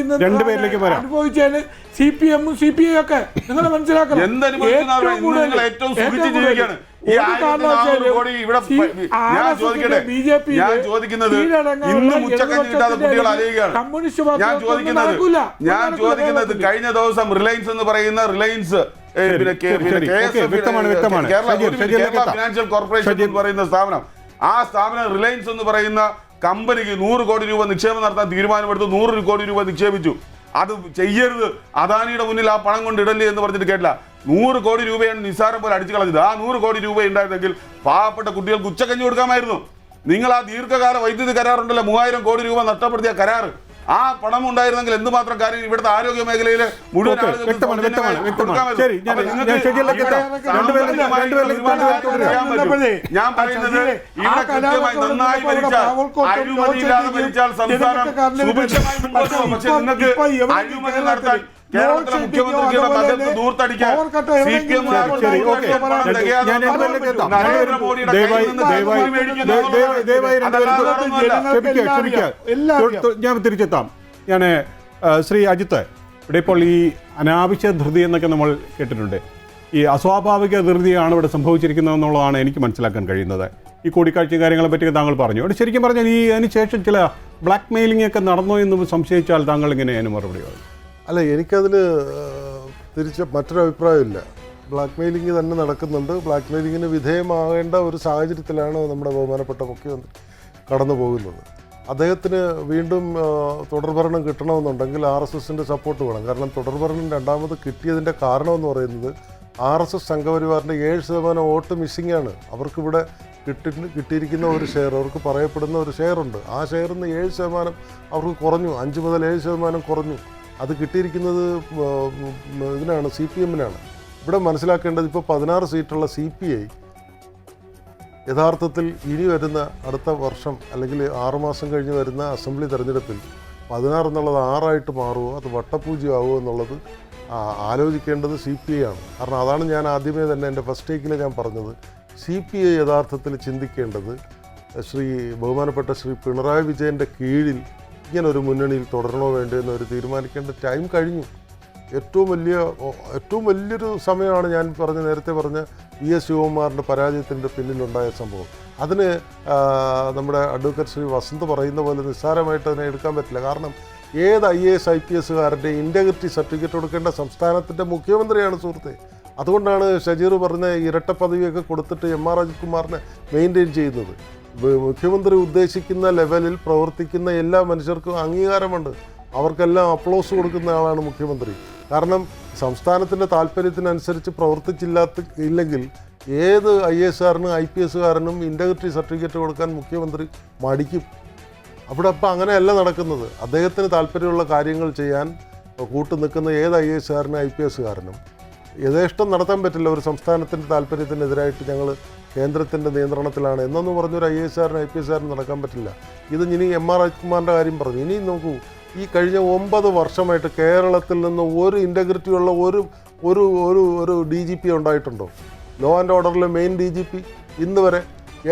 അനുഭവിച്ചതിന് CPM ഉം CPI ഒക്കെ നിങ്ങൾ മനസ്സിലാക്കണം. ഏറ്റവും സുഖിച്ച് ജീവിക്കുകയാണ്. ഞാൻ ചോദിക്കുന്നത് ഇന്ന് ഉച്ചക്കഞ്ഞി കിട്ടാതെ കുട്ടികൾ അലയുകയാണ്. ഞാൻ ചോദിക്കുന്നത് കഴിഞ്ഞ ദിവസം റിലയൻസ് എന്ന് പറയുന്ന റിലയൻസ് കേരള ഫിനാൻഷ്യൽ കോർപ്പറേഷൻ എന്ന് പറയുന്ന സ്ഥാപനം, ആ സ്ഥാപനം റിലയൻസ് എന്ന് പറയുന്ന കമ്പനിക്ക് 100 കോടി രൂപ നിക്ഷേപം നടത്താൻ തീരുമാനമെടുത്ത് 100 കോടി രൂപ നിക്ഷേപിച്ചു. അത് ചെയ്യരുത്, അദാനിയുടെ മുന്നിൽ ആ പണം കൊണ്ട് ഇടല്ലേ എന്ന് പറഞ്ഞിട്ട് കേട്ടില്ല. 100 കോടി രൂപയാണ് നിസ്സാരം പോലെ അടിച്ചു കളഞ്ഞത്. ആ 100 കോടി രൂപ ഉണ്ടായിരുന്നെങ്കിൽ പാവപ്പെട്ട കുട്ടികൾക്ക് ഉച്ചക്കഞ്ഞി കൊടുക്കാമായിരുന്നു. നിങ്ങൾ ആ ദീർഘകാല വൈദ്യുതി കരാറുണ്ടല്ലോ, 3000 കോടി രൂപ നഷ്ടപ്പെടുത്തിയ കരാർ, ആ പണം ഉണ്ടായിരുന്നെങ്കിൽ എന്തുമാത്രം കാര്യം ഇവിടുത്തെ ആരോഗ്യ മേഖലയിലെ മുഴുവൻ ഞാൻ പറയുന്നത് ഇവിടെ കൃത്യമായി നന്നായി ഭരിച്ചാൽ, അഴിമതിയില്ലാതെ ഭരിച്ചാൽ സംസ്ഥാനം സുഭിക്ഷമായി മുന്നോട്ട് പോകും. പക്ഷെ നിങ്ങൾക്ക് അഴിമതി നടത്താൻ കേരളത്തിലെ മുഖ്യമന്ത്രിയുടെ മകൾക്ക് ദൂർത്തടിക്കാൻ CPM ഞാൻ തിരിച്ചെത്താം. ഞാൻ ശ്രീ അജിത്ത്, ഇവിടെ ഇപ്പോൾ ഈ അനാവശ്യ ധൃതി എന്നൊക്കെ നമ്മൾ കേട്ടിട്ടുണ്ട്. ഈ അസ്വാഭാവിക ധൃതിയാണ് ഇവിടെ സംഭവിച്ചിരിക്കുന്നതെന്നുള്ളതാണ് എനിക്ക് മനസ്സിലാക്കാൻ കഴിയുന്നത്. ഈ കൂടിക്കാഴ്ചയും കാര്യങ്ങളെ പറ്റി താങ്കൾ പറഞ്ഞു. അവിടെ ശരിക്കും പറഞ്ഞാൽ ഈ അതിനുശേഷം ചില ബ്ലാക്ക് മെയിലിംഗ് ഒക്കെ നടന്നോ എന്ന് സംശയിച്ചാൽ താങ്കൾ ഇങ്ങനെ അതിന് മറുപടി പറയും? അല്ല, എനിക്കതിൽ മറ്റൊരു അഭിപ്രായമില്ല. ബ്ലാക്ക് മെയിലിംഗ് തന്നെ നടക്കുന്നുണ്ട്. ബ്ലാക്ക് മെയിലിങ്ങിന് വിധേയമാകേണ്ട ഒരു സാഹചര്യത്തിലാണ് നമ്മുടെ ബഹുമാനപ്പെട്ട മുഖ്യമന്ത്രി കടന്നു പോകുന്നത്. അദ്ദേഹത്തിന് വീണ്ടും തുടർഭരണം കിട്ടണമെന്നുണ്ടെങ്കിൽ RSSന്റെ സപ്പോർട്ട് വേണം. കാരണം തുടർഭരണം രണ്ടാമത് കിട്ടിയതിൻ്റെ കാരണമെന്ന് പറയുന്നത് RSS സംഘപരിവാറിൻ്റെ 7% വോട്ട് മിസ്സിംഗ് ആണ്. അവർക്കിവിടെ കിട്ടിയിരിക്കുന്ന ഒരു ഷെയർ, അവർക്ക് പറയപ്പെടുന്ന ഒരു ഷെയറുണ്ട്. ആ ഷെയറിൽ നിന്ന് 7% അവർക്ക് കുറഞ്ഞു, 5 മുതൽ 7% കുറഞ്ഞു. അത് കിട്ടിയിരിക്കുന്നത് ഇതിനാണ്, CPMനാണ്. ഇവിടെ മനസ്സിലാക്കേണ്ടത് ഇപ്പോൾ 16 സീറ്റുള്ള CPI യഥാർത്ഥത്തിൽ ഇനി വരുന്ന അടുത്ത വർഷം അല്ലെങ്കിൽ 6 മാസം കഴിഞ്ഞ് വരുന്ന അസംബ്ലി തെരഞ്ഞെടുപ്പിൽ 16 എന്നുള്ളത് 6 മാറുമോ, അത് വട്ടപൂജ്യമാവുമോ എന്നുള്ളത് ആലോചിക്കേണ്ടത് CPI ആണ്. കാരണം അതാണ് ഞാൻ ആദ്യമേ തന്നെ എൻ്റെ ഫസ്റ്റ് ടേക്കിൽ ഞാൻ പറഞ്ഞത്. CPI യഥാർത്ഥത്തിൽ ചിന്തിക്കേണ്ടത് ബഹുമാനപ്പെട്ട ശ്രീ പിണറായി വിജയൻ്റെ കീഴിൽ ഇങ്ങനൊരു മുന്നണിയിൽ തുടരണോ വേണ്ടോ എന്നൊരു തീരുമാനിക്കേണ്ട ടൈം കഴിഞ്ഞു. ഏറ്റവും വലിയൊരു സമയമാണ് ഞാൻ നേരത്തെ പറഞ്ഞ VS ശിവകുമാറിൻ്റെ പരാജയത്തിൻ്റെ പിന്നിലുണ്ടായ സംഭവം. അതിന് നമ്മുടെ അഡ്വക്കേറ്റ് ശ്രീ വസന്ത് പറയുന്ന പോലെ നിസ്സാരമായിട്ട് അതിനെ എടുക്കാൻ പറ്റില്ല. കാരണം ഏത് IAS IPSകാരൻ്റെ ഇൻറ്റഗ്രിറ്റി സർട്ടിഫിക്കറ്റ് കൊടുക്കേണ്ട സംസ്ഥാനത്തിൻ്റെ മുഖ്യമന്ത്രിയാണ് സുഹൃത്തെ. അതുകൊണ്ടാണ് ഷജീർ പറഞ്ഞ ഇരട്ട പദവിയൊക്കെ കൊടുത്തിട്ട് MR അജിത്കുമാറിനെ മെയിൻറ്റെയിൻ ചെയ്യുന്നത്. മുഖ്യമന്ത്രി ഉദ്ദേശിക്കുന്ന ലെവലിൽ പ്രവർത്തിക്കുന്ന എല്ലാ മനുഷ്യർക്കും അംഗീകാരമുണ്ട്. അവർക്കെല്ലാം അപ്ലോസ് കൊടുക്കുന്ന ആളാണ് മുഖ്യമന്ത്രി. കാരണം സംസ്ഥാനത്തിൻ്റെ താല്പര്യത്തിനനുസരിച്ച് ഇല്ലെങ്കിൽ ഏത് IASകാരനും IPSകാരനും ഇൻറ്റഗ്രിറ്റി സർട്ടിഫിക്കറ്റ് കൊടുക്കാൻ മുഖ്യമന്ത്രി മടിക്കും. അവിടെ അപ്പം അങ്ങനെയല്ല നടക്കുന്നത്. അദ്ദേഹത്തിന് താല്പര്യമുള്ള കാര്യങ്ങൾ ചെയ്യാൻ കൂട്ടുനിൽക്കുന്ന ഏത് IASകാരനും IPSകാരനും യഥേഷ്ടം നടത്താൻ പറ്റില്ല. ഒരു സംസ്ഥാനത്തിൻ്റെ താല്പര്യത്തിനെതിരായിട്ട് ഞങ്ങൾ കേന്ദ്രത്തിൻ്റെ നിയന്ത്രണത്തിലാണ് എന്നൊന്ന് പറഞ്ഞൊരു IASകാരനും IPSകാരനും നടക്കാൻ പറ്റില്ല. ഇത് ഇനി MR അജിത്കുമാറിൻ്റെ കാര്യം പറഞ്ഞു. ഇനി നോക്കൂ, ഈ കഴിഞ്ഞ 9 വർഷമായിട്ട് കേരളത്തിൽ നിന്ന് ഒരു ഇൻറ്റഗ്രിറ്റിയുള്ള ഒരു DGP ഉണ്ടായിട്ടുണ്ടോ? ലോ ആൻഡ് ഓർഡറിലെ മെയിൻ DGP ഇന്ന് വരെ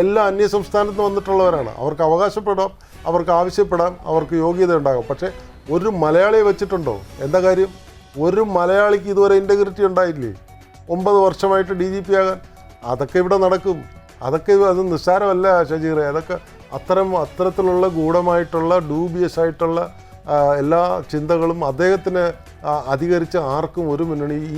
എല്ലാ അന്യസംസ്ഥാനത്ത് വന്നിട്ടുള്ളവരാണ്. അവർക്ക് അവകാശപ്പെടാം, അവർക്ക് ആവശ്യപ്പെടാം, അവർക്ക് യോഗ്യത ഉണ്ടാകും. പക്ഷേ ഒരു മലയാളിയെ വെച്ചിട്ടുണ്ടോ? എന്താ കാര്യം? ഒരു മലയാളിക്ക് ഇതുവരെ ഇൻറ്റഗ്രിറ്റി ഉണ്ടായില്ലേ? 9 വർഷമായിട്ട് DGP ആകാൻ. അതൊക്കെ ഇവിടെ നടക്കും. അതൊക്കെ അത് നിസ്സാരമല്ല ഷജീറെ. അതൊക്കെ അത്തരത്തിലുള്ള ഗൂഢമായിട്ടുള്ള ഡൂബിയസ് ആയിട്ടുള്ള എല്ലാ ചിന്തകളും അദ്ദേഹത്തിന് അധികരിച്ച ആർക്കും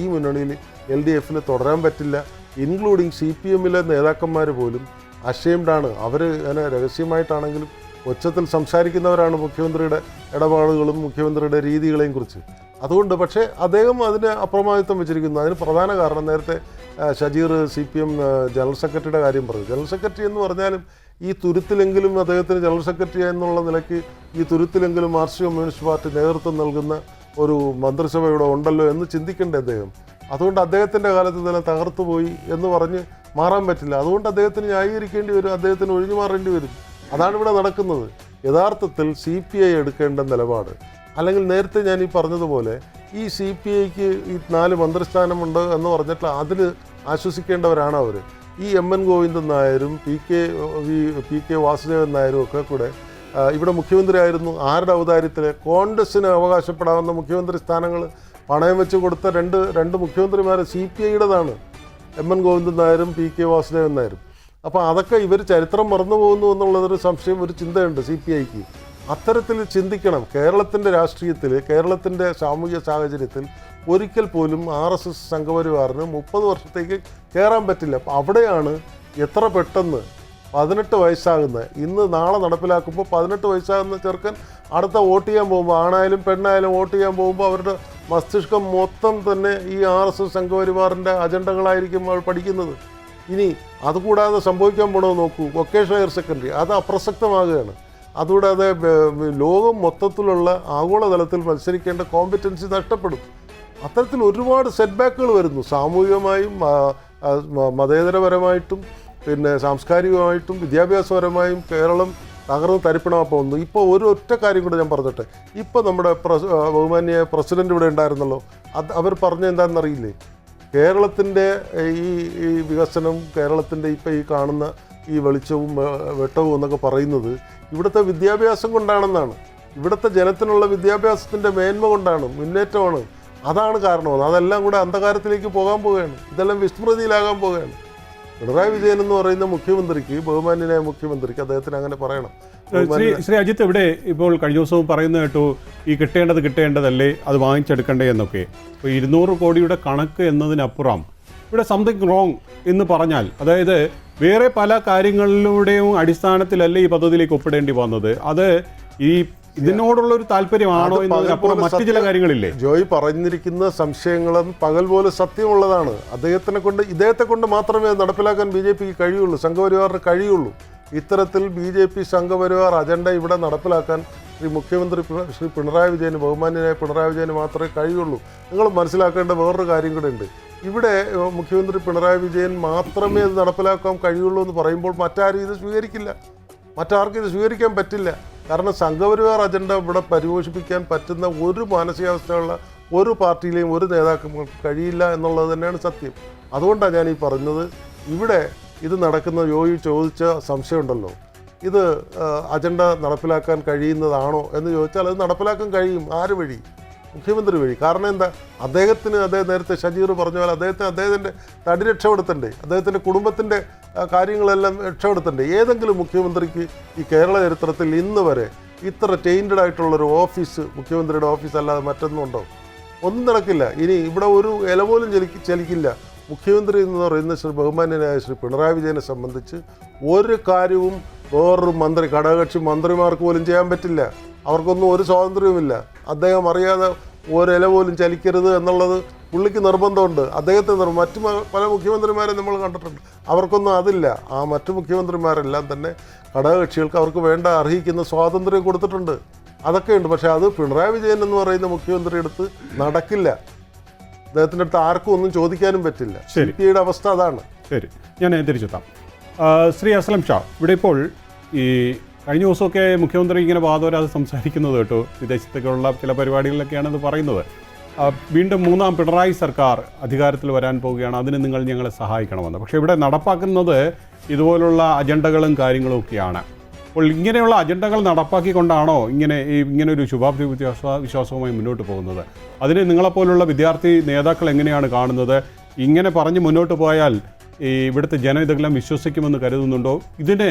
ഈ മുന്നണിയിൽ LDFൽ തുടരാൻ പറ്റില്ല. ഇൻക്ലൂഡിങ് CPMലെ നേതാക്കന്മാർ പോലും അഷെയിംഡാണ്. അവർ അങ്ങനെ രഹസ്യമായിട്ടാണെങ്കിലും ഒച്ചത്തിൽ സംസാരിക്കുന്നവരാണ് മുഖ്യമന്ത്രിയുടെ ഇടപാടുകളും മുഖ്യമന്ത്രിയുടെ രീതികളെയും കുറിച്ച്. അതുകൊണ്ട് പക്ഷേ അദ്ദേഹം അതിന് അപ്രമാദിത്വം വെച്ചിരിക്കുന്നു. അതിന് പ്രധാന കാരണം നേരത്തെ ഷജീർ CPM ജനറൽ സെക്രട്ടറിയുടെ കാര്യം പറഞ്ഞു. ജനറൽ സെക്രട്ടറി എന്ന് പറഞ്ഞാലും ഈ തുരുത്തിലെങ്കിലും അദ്ദേഹത്തിന് ജനറൽ സെക്രട്ടറി എന്നുള്ള നിലയ്ക്ക് ഈ തുരുത്തിലെങ്കിലും മാർക്സിസ്റ്റ് കമ്മ്യൂണിസ്റ്റ് പാർട്ടി നേതൃത്വം നൽകുന്ന ഒരു മന്ത്രിസഭ ഇവിടെ ഉണ്ടല്ലോ എന്ന് ചിന്തിക്കേണ്ട അദ്ദേഹം. അതുകൊണ്ട് അദ്ദേഹത്തിൻ്റെ കാലത്ത് തന്നെ തകർത്തുപോയി എന്ന് പറഞ്ഞ് മാറാൻ പറ്റില്ല. അതുകൊണ്ട് അദ്ദേഹത്തിന് ന്യായീകരിക്കേണ്ടി വരും, അദ്ദേഹത്തിന് ഒഴിഞ്ഞു മാറേണ്ടി വരും. അതാണ് ഇവിടെ നടക്കുന്നത്. യഥാർത്ഥത്തിൽ CPI എടുക്കേണ്ട നിലപാട്, അല്ലെങ്കിൽ നേരത്തെ ഞാൻ ഈ പറഞ്ഞതുപോലെ ഈ CPIക്ക് ഈ 4 മന്ത്രിസ്ഥാനമുണ്ട് എന്ന് പറഞ്ഞിട്ട് അതിൽ ആശ്വസിക്കേണ്ടവരാണ് അവർ. ഈ MN ഗോവിന്ദൻ നായരും PK വാസുദേവൻ നായരും ഒക്കെ കൂടെ ഇവിടെ മുഖ്യമന്ത്രി ആയിരുന്നു. ആരുടെ ഔദാര്യത്തിൽ? കോൺഗ്രസ്സിന് അവകാശപ്പെടാവുന്ന മുഖ്യമന്ത്രി സ്ഥാനങ്ങൾ പണയം വെച്ച് കൊടുത്ത രണ്ട് മുഖ്യമന്ത്രിമാർ CPIയുടേതാണ്, MN ഗോവിന്ദൻ നായരും PK വാസുദേവൻ നായരും. അപ്പോൾ അതൊക്കെ ഇവർ ചരിത്രം മറന്നു പോകുന്നു എന്നുള്ളതൊരു സംശയം, ഒരു ചിന്തയുണ്ട് CPIക്ക്. അത്തരത്തിൽ ചിന്തിക്കണം. കേരളത്തിൻ്റെ രാഷ്ട്രീയത്തിൽ, കേരളത്തിൻ്റെ സാമൂഹ്യ സാഹചര്യത്തിൽ ഒരിക്കൽ പോലും RSS സംഘപരിവാറിന് 30 വർഷത്തേക്ക് കയറാൻ പറ്റില്ല. അപ്പോൾ അവിടെയാണ് എത്ര പെട്ടെന്ന് 18 വയസ്സാകുന്ന, നാളെ നടപ്പിലാക്കുമ്പോൾ 18 വയസ്സാകുന്ന ചെറുക്കൻ അടുത്ത വോട്ട് ചെയ്യാൻ പോകുമ്പോൾ, ആണായാലും പെണ്ണായാലും വോട്ട് ചെയ്യാൻ പോകുമ്പോൾ അവരുടെ മസ്തിഷ്കം മൊത്തം തന്നെ ഈ RSS സംഘപരിവാറിൻ്റെ അജണ്ടകളായിരിക്കും അവർ പഠിക്കുന്നത്. ഇനി അതുകൂടാതെ സംഭവിക്കാൻ പോകണമെന്ന് നോക്കൂ, വൊക്കേഷണൽ ഹയർ സെക്കൻഡറി അത് അപ്രസക്തമാകുകയാണ്. അതുകൂടാതെ ലോകം മൊത്തത്തിലുള്ള ആഗോളതലത്തിൽ മത്സരിക്കേണ്ട കോമ്പറ്റൻസി നഷ്ടപ്പെടും. അത്തരത്തിൽ ഒരുപാട് സെറ്റ് ബാക്കുകൾ വരുന്നു. സാമൂഹികമായും മതേതരപരമായിട്ടും പിന്നെ സാംസ്കാരികമായിട്ടും വിദ്യാഭ്യാസപരമായും കേരളം തകർന്ന് തരിപ്പണമാ പോകുന്നു. ഇപ്പോൾ ഒറ്റ കാര്യം കൂടെ ഞാൻ പറഞ്ഞിട്ടെ. ഇപ്പോൾ നമ്മുടെ ബഹുമാന്യ പ്രസിഡന്റ് ഇവിടെ ഉണ്ടായിരുന്നല്ലോ, അവർ പറഞ്ഞ എന്താണെന്നറിയില്ലേ? കേരളത്തിൻ്റെ ഈ വികസനം, കേരളത്തിൻ്റെ ഇപ്പോൾ ഈ കാണുന്ന ഈ വെളിച്ചവും വെട്ടവും എന്നൊക്കെ പറയുന്നത് ഇവിടുത്തെ വിദ്യാഭ്യാസം കൊണ്ടാണെന്നാണ്. ഇവിടുത്തെ ജനത്തിനുള്ള വിദ്യാഭ്യാസത്തിൻ്റെ മേന്മ കൊണ്ടാണ്, മുന്നേറ്റമാണ്. അതാണ് കാരണമെന്ന്. അതെല്ലാം കൂടെ അന്ധകാരത്തിലേക്ക് പോകാൻ പോവുകയാണ്. ഇതെല്ലാം വിസ്മൃതിയിലാകാൻ പോവുകയാണ്. പിണറായി വിജയൻ എന്ന് പറയുന്ന മുഖ്യമന്ത്രിക്ക്, ബഹുമാന്യനായ മുഖ്യമന്ത്രിക്ക് അദ്ദേഹത്തിന് അങ്ങനെ പറയണം. ശ്രീ അജിത്ത്, ഇവിടെ ഇപ്പോൾ കഴിഞ്ഞ ദിവസവും പറയുന്നത് കേട്ടു, ഈ കിട്ടേണ്ടതല്ലേ അത് വാങ്ങിച്ചെടുക്കണ്ടേ എന്നൊക്കെ. ഇപ്പോൾ 200 കോടിയുടെ കണക്ക് എന്നതിനപ്പുറം ഇവിടെ സംതിങ് റോങ് എന്ന് പറഞ്ഞാൽ, അതായത് വേറെ പല കാര്യങ്ങളിലൂടെയും അടിസ്ഥാനത്തിലല്ലേ ഈ പദ്ധതിയിലേക്ക് ഒപ്പിടേണ്ടി വന്നത്. അത് ഇതിനോടുള്ള ഒരു താല്പര്യമാണോ എന്നതിനപ്പുറം മറ്റു ചില കാര്യങ്ങളില്ലേ? ജോയ് പറഞ്ഞിരിക്കുന്ന സംശയങ്ങളും പകൽ പോലെ സത്യമുള്ളതാണ്. ഇദ്ദേഹത്തെ കൊണ്ട് മാത്രമേ നടപ്പിലാക്കാൻ BJPക്ക് കഴിയുള്ളൂ, സംഘപരിവാറിന് കഴിയുള്ളൂ. ഇത്തരത്തിൽ BJP സംഘപരിവാർ അജണ്ട ഇവിടെ നടപ്പിലാക്കാൻ മുഖ്യമന്ത്രി ശ്രീ പിണറായി വിജയന്, ബഹുമാന്യനായ പിണറായി വിജയന് മാത്രമേ കഴിയുള്ളൂ. നിങ്ങൾ മനസ്സിലാക്കേണ്ട വേറൊരു കാര്യം കൂടെ ഉണ്ട്. ഇവിടെ മുഖ്യമന്ത്രി പിണറായി വിജയൻ മാത്രമേ ഇത് നടപ്പിലാക്കാൻ കഴിയുള്ളൂ എന്ന് പറയുമ്പോൾ മറ്റാരും ഇത് സ്വീകരിക്കില്ല, മറ്റാർക്കും ഇത് സ്വീകരിക്കാൻ പറ്റില്ല. കാരണം സംഘപരിവാർ അജണ്ട ഇവിടെ പരിപോഷിപ്പിക്കാൻ പറ്റുന്ന ഒരു മാനസികാവസ്ഥയുള്ള ഒരു പാർട്ടിയിലെയും ഒരു നേതാക്കന്മാർക്ക് കഴിയില്ല എന്നുള്ളത് തന്നെയാണ് സത്യം. അതുകൊണ്ടാണ് ഞാൻ ഈ പറഞ്ഞത്, ഇവിടെ ഇത് നടക്കുന്ന ചോദിച്ച സംശയമുണ്ടല്ലോ, ഇത് അജണ്ട നടപ്പിലാക്കാൻ കഴിയുന്നതാണോ എന്ന് ചോദിച്ചാൽ അത് നടപ്പിലാക്കാൻ കഴിയും. ആര് വഴി? മുഖ്യമന്ത്രി വഴി. കാരണം എന്താ? അദ്ദേഹത്തിന് നേരത്തെ ഷജീർ പറഞ്ഞ പോലെ അദ്ദേഹത്തിൻ്റെ തടി രക്ഷപ്പെടുത്തണ്ടേ, അദ്ദേഹത്തിൻ്റെ കുടുംബത്തിൻ്റെ കാര്യങ്ങളെല്ലാം രക്ഷപ്പെടുത്തണ്ടേ. ഏതെങ്കിലും മുഖ്യമന്ത്രിക്ക് ഈ കേരള ചരിത്രത്തിൽ ഇന്ന് വരെ ഇത്ര ചെയിൻഡ് ആയിട്ടുള്ളൊരു ഓഫീസ്, മുഖ്യമന്ത്രിയുടെ ഓഫീസ് അല്ലാതെ മറ്റൊന്നും ഉണ്ടോ? ഒന്നും നടക്കില്ല. ഇനി ഇവിടെ ഒരു ഇല പോലും ചലിക്കില്ല. മുഖ്യമന്ത്രി എന്ന് പറയുന്ന ബഹുമാന്യനായ ശ്രീ പിണറായി വിജയനെ സംബന്ധിച്ച് ഒരു കാര്യവും വേറൊരു ഘടകകക്ഷി മന്ത്രിമാർക്ക് പോലും ചെയ്യാൻ പറ്റില്ല. അവർക്കൊന്നും ഒരു സ്വാതന്ത്ര്യവുമില്ല. അദ്ദേഹം അറിയാതെ ഒരില പോലും ചലിക്കരുത് എന്നുള്ളത് പുള്ളിക്ക് നിർബന്ധമുണ്ട്. അദ്ദേഹത്തിന് മറ്റു പല മുഖ്യമന്ത്രിമാരെ നമ്മൾ കണ്ടിട്ടുണ്ട്, അവർക്കൊന്നും അതില്ല. ആ മറ്റു മുഖ്യമന്ത്രിമാരെല്ലാം തന്നെ ഘടകകക്ഷികൾക്ക് അവർക്ക് വേണ്ട അർഹിക്കുന്ന സ്വാതന്ത്ര്യം കൊടുത്തിട്ടുണ്ട്, അതൊക്കെയുണ്ട്. പക്ഷേ അത് പിണറായി വിജയൻ എന്ന് പറയുന്ന മുഖ്യമന്ത്രി അടുത്ത് നടക്കില്ല. അദ്ദേഹത്തിൻ്റെ അടുത്ത് ആർക്കും ഒന്നും ചോദിക്കാനും പറ്റില്ല. CPIയുടെ അവസ്ഥ അതാണ്. ശരി, ഞാൻ തിരിച്ചെത്താം. ശ്രീ അസ്ലം ഷാ, ഇവിടെ ഇപ്പോൾ ഈ കഴിഞ്ഞ ദിവസമൊക്കെ മുഖ്യമന്ത്രി ഇങ്ങനെ വാദോരാതെ സംസാരിക്കുന്നത് കേട്ടു, വിദേശത്തേക്കുള്ള ചില പരിപാടികളിലൊക്കെയാണ് ഇത് പറയുന്നത്. വീണ്ടും 3ാം പിണറായി സർക്കാർ അധികാരത്തിൽ വരാൻ പോവുകയാണ്, അതിന് നിങ്ങൾ ഞങ്ങളെ സഹായിക്കണമെന്ന്. പക്ഷേ ഇവിടെ നടപ്പാക്കുന്നത് ഇതുപോലുള്ള അജണ്ടകളും കാര്യങ്ങളും ഒക്കെയാണ്. അപ്പോൾ ഇങ്ങനെയുള്ള അജണ്ടകൾ നടപ്പാക്കിക്കൊണ്ടാണോ ഇങ്ങനെ ഒരു ശുഭാപ്തി വിശ്വാസവുമായി മുന്നോട്ട് പോകുന്നത്? അതിന് നിങ്ങളെപ്പോലുള്ള വിദ്യാർത്ഥി നേതാക്കൾ എങ്ങനെയാണ് കാണുന്നത്? ഇങ്ങനെ പറഞ്ഞ് മുന്നോട്ട് പോയാൽ ഈ ഇവിടുത്തെ ജനം ഇതെല്ലാം വിശ്വസിക്കുമെന്ന് കരുതുന്നുണ്ടോ? ഇതിനെ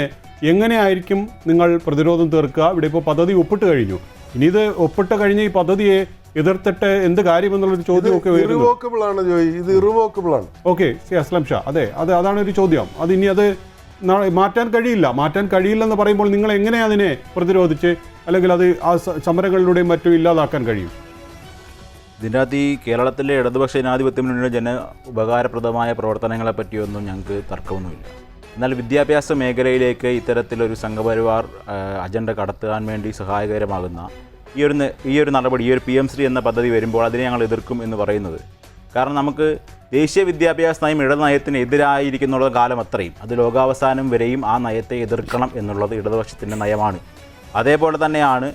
എങ്ങനെയായിരിക്കും നിങ്ങൾ പ്രതിരോധം തീർക്കുക? ഇവിടെ ഇപ്പോൾ പദ്ധതി ഒപ്പിട്ട് കഴിഞ്ഞു. ഇനി ഇത് ഒപ്പിട്ട് കഴിഞ്ഞ ഈ പദ്ധതിയെ എതിർത്തിട്ട് എന്ത് കാര്യമെന്നുള്ളൊരു ചോദ്യമൊക്കെ വരുന്നു. ഇറിവോക്കബിൾ ആണ് ജോയി, ഇത് ഇറിവോക്കബിൾ ആണ്. ഓക്കെ, അസ്ലം ഷാ, അതാണ് ഒരു ചോദ്യം. അത് ഇനി അത് മാറ്റാൻ കഴിയില്ലെന്ന് പറയുമ്പോൾ നിങ്ങൾ എങ്ങനെ അതിനെ പ്രതിരോധിച്ച് അല്ലെങ്കിൽ അത് ആ സമരങ്ങളിലൂടെയും മറ്റും ഇല്ലാതാക്കാൻ കഴിയും? ഇതിനകത്ത് ഈ കേരളത്തിലെ ഇടതുപക്ഷ ജനാധിപത്യ മുന്നണിയുടെ ജന ഉപകാരപ്രദമായ പ്രവർത്തനങ്ങളെ പറ്റിയൊന്നും ഞങ്ങൾക്ക് തർക്കമൊന്നുമില്ല. എന്നാൽ വിദ്യാഭ്യാസ മേഖലയിലേക്ക് ഇത്തരത്തിലൊരു സംഘപരിവാർ അജണ്ട കടത്താൻ വേണ്ടി സഹായകരമാകുന്ന ഈ ഒരു നടപടി, ഈ ഒരു PMശ്രീ എന്ന പദ്ധതി വരുമ്പോൾ അതിനെ ഞങ്ങൾ എതിർക്കും എന്ന് പറയുന്നത്, കാരണം നമുക്ക് ദേശീയ വിദ്യാഭ്യാസ നയം ഇടത് നയത്തിന് എതിരായിരിക്കുന്നുള്ള കാലം അത്രയും അത് ലോകാവസാനം വരെയും ആ നയത്തെ എതിർക്കണം എന്നുള്ളത് ഇടതുപക്ഷത്തിൻ്റെ നയമാണ്. അതേപോലെ തന്നെയാണ്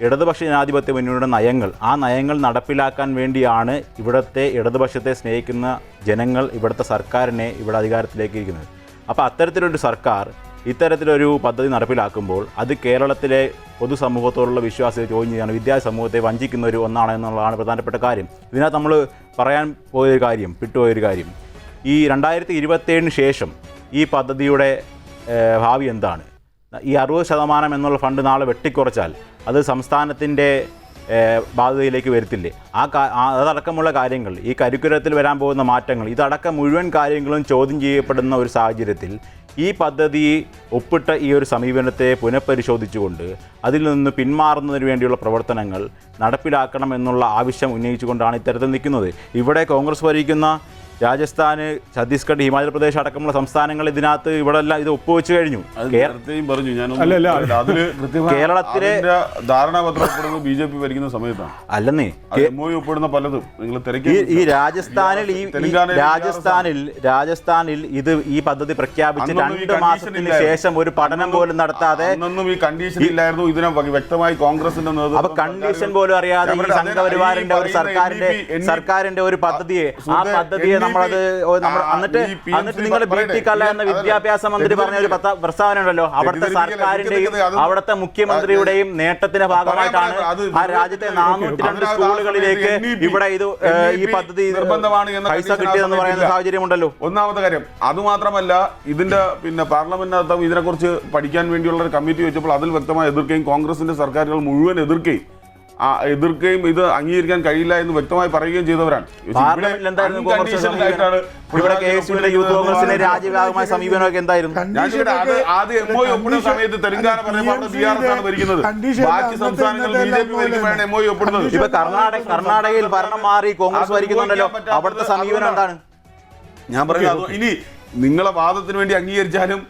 ഇടതുപക്ഷ ജനാധിപത്യ മുന്നണിയുടെ നയങ്ങൾ. ആ നയങ്ങൾ നടപ്പിലാക്കാൻ വേണ്ടിയാണ് ഇവിടുത്തെ ഇടതുപക്ഷത്തെ സ്നേഹിക്കുന്ന ജനങ്ങൾ ഇവിടുത്തെ സർക്കാരിനെ ഇവിടെ അധികാരത്തിലേക്ക് ഇരിക്കുന്നത്. അപ്പോൾ അത്തരത്തിലൊരു സർക്കാർ ഇത്തരത്തിലൊരു പദ്ധതി നടപ്പിലാക്കുമ്പോൾ അത് കേരളത്തിലെ പൊതുസമൂഹത്തോടുള്ള വിശ്വാസത്തെ ചോദ്യം ചെയ്യാണ്, വിദ്യാർത്ഥി സമൂഹത്തെ വഞ്ചിക്കുന്ന ഒരു ഒന്നാണ് എന്നുള്ളതാണ് പ്രധാനപ്പെട്ട കാര്യം. ഇതിനകത്ത് നമ്മൾ പറയാൻ വിട്ടുപോയൊരു കാര്യം, ഈ 2027 ശേഷം ഈ പദ്ധതിയുടെ ഭാവി എന്താണ്? ഈ 60% എന്നുള്ള ഫണ്ട് നാളെ വെട്ടിക്കുറച്ചാൽ അത് സംസ്ഥാനത്തിൻ്റെ ബാധ്യതയിലേക്ക് വരുത്തില്ലേ? അതടക്കമുള്ള കാര്യങ്ങൾ, ഈ കരിക്കുലത്തിൽ വരാൻ പോകുന്ന മാറ്റങ്ങൾ, ഇതടക്കം മുഴുവൻ കാര്യങ്ങളും ചോദ്യം ചെയ്യപ്പെടുന്ന ഒരു സാഹചര്യത്തിൽ ഈ പദ്ധതി ഒപ്പിട്ട ഈ ഒരു സമീപനത്തെ പുനഃപരിശോധിച്ചുകൊണ്ട് അതിൽ നിന്ന് പിന്മാറുന്നതിന് വേണ്ടിയുള്ള പ്രവർത്തനങ്ങൾ നടപ്പിലാക്കണം എന്നുള്ള ആവശ്യം ഉന്നയിച്ചുകൊണ്ടാണ് ഇത്തരത്തിൽ നിൽക്കുന്നത്. ഇവിടെ കോൺഗ്രസ് ഭരിക്കുന്ന രാജസ്ഥാൻ, ഛത്തീസ്ഗഡ്, ഹിമാചൽ പ്രദേശ് അടക്കമുള്ള സംസ്ഥാനങ്ങൾ ഇതിനകത്ത് ഇവിടെ എല്ലാം ഇത് ഒപ്പുവെച്ച് കഴിഞ്ഞു. കേരളത്തിലെ ധാരണാപത്രം BJP ഭരിക്കുന്ന സമയത്താണ് അല്ലെന്നേ ഒപ്പിടുന്ന പലതും നിങ്ങൾ ഈ രാജസ്ഥാനിൽ ഇത് ഈ പദ്ധതി പ്രഖ്യാപിച്ച് 2 മാസത്തിന് ശേഷം ഒരു പഠനം പോലും നടത്താതെ ഈ കണ്ടീഷൻ ഇല്ലായിരുന്നു. ഇതിനെ വ്യക്തമായി കോൺഗ്രസിന്റെ നേതൃത്വം, അപ്പൊ കണ്ടീഷൻ പോലും അറിയാതെ ഈ സംഘപരിവാറിന്റെ ഒരു സർക്കാരിന്റെ ഒരു പദ്ധതിയെ എന്നിട്ട് നിങ്ങൾ BT കല്ല എന്ന വിദ്യാഭ്യാസ മന്ത്രി പറഞ്ഞ ഒരു പ്രസ്താവന ഉണ്ടല്ലോ, അവിടുത്തെ സർക്കാരിന്റെയും അവിടുത്തെ മുഖ്യമന്ത്രിയുടെയും നേട്ടത്തിന്റെ ഭാഗമായിട്ടാണ് ആ രാജ്യത്തെ 402 സ്കൂളുകളിലേക്ക് ഇവിടെ ഈ പദ്ധതി പൈസ കിട്ടിയതെന്ന് പറയുന്ന സാഹചര്യമുണ്ടല്ലോ. ഒന്നാമത്തെ കാര്യം അതുമാത്രമല്ല, ഇതിന്റെ പാർലമെന്റിനകത്ത് ഇതിനെക്കുറിച്ച് പഠിക്കാൻ വേണ്ടിയുള്ള ഒരു കമ്മിറ്റി വെച്ചപ്പോൾ അതിൽ വ്യക്തമായി എതിർക്കുകയും കോൺഗ്രസിന്റെ സർക്കാരുകൾ മുഴുവൻ എതിർക്കുകയും ഇത് അംഗീകരിക്കാൻ കഴിയില്ല എന്ന് വ്യക്തമായി പറയുകയും ചെയ്തവരാണ്. രാജ്യവ്യാപകമായ സമീപനമൊക്കെ എന്തായിരുന്നു? ആദ്യം MOU ഒപ്പിടുന്ന സമയത്ത് തെലങ്കാന BRS ഭരിക്കുന്നത്, ബാക്കി സംസ്ഥാനങ്ങൾ BJP ഭരിക്കുമ്പോഴാണ് MOU ഒപ്പിടുന്നത്. ഇപ്പൊ കർണാടകയിൽ ഭരണം മാറി കോൺഗ്രസ് ഭരിക്കുന്നുണ്ടല്ലോ, അവിടുത്തെ സമീപനം എന്താണ്? ഞാൻ പറയുന്നത് ഇനി നിങ്ങളെ വാദത്തിന് വേണ്ടി അംഗീകരിച്ചാലും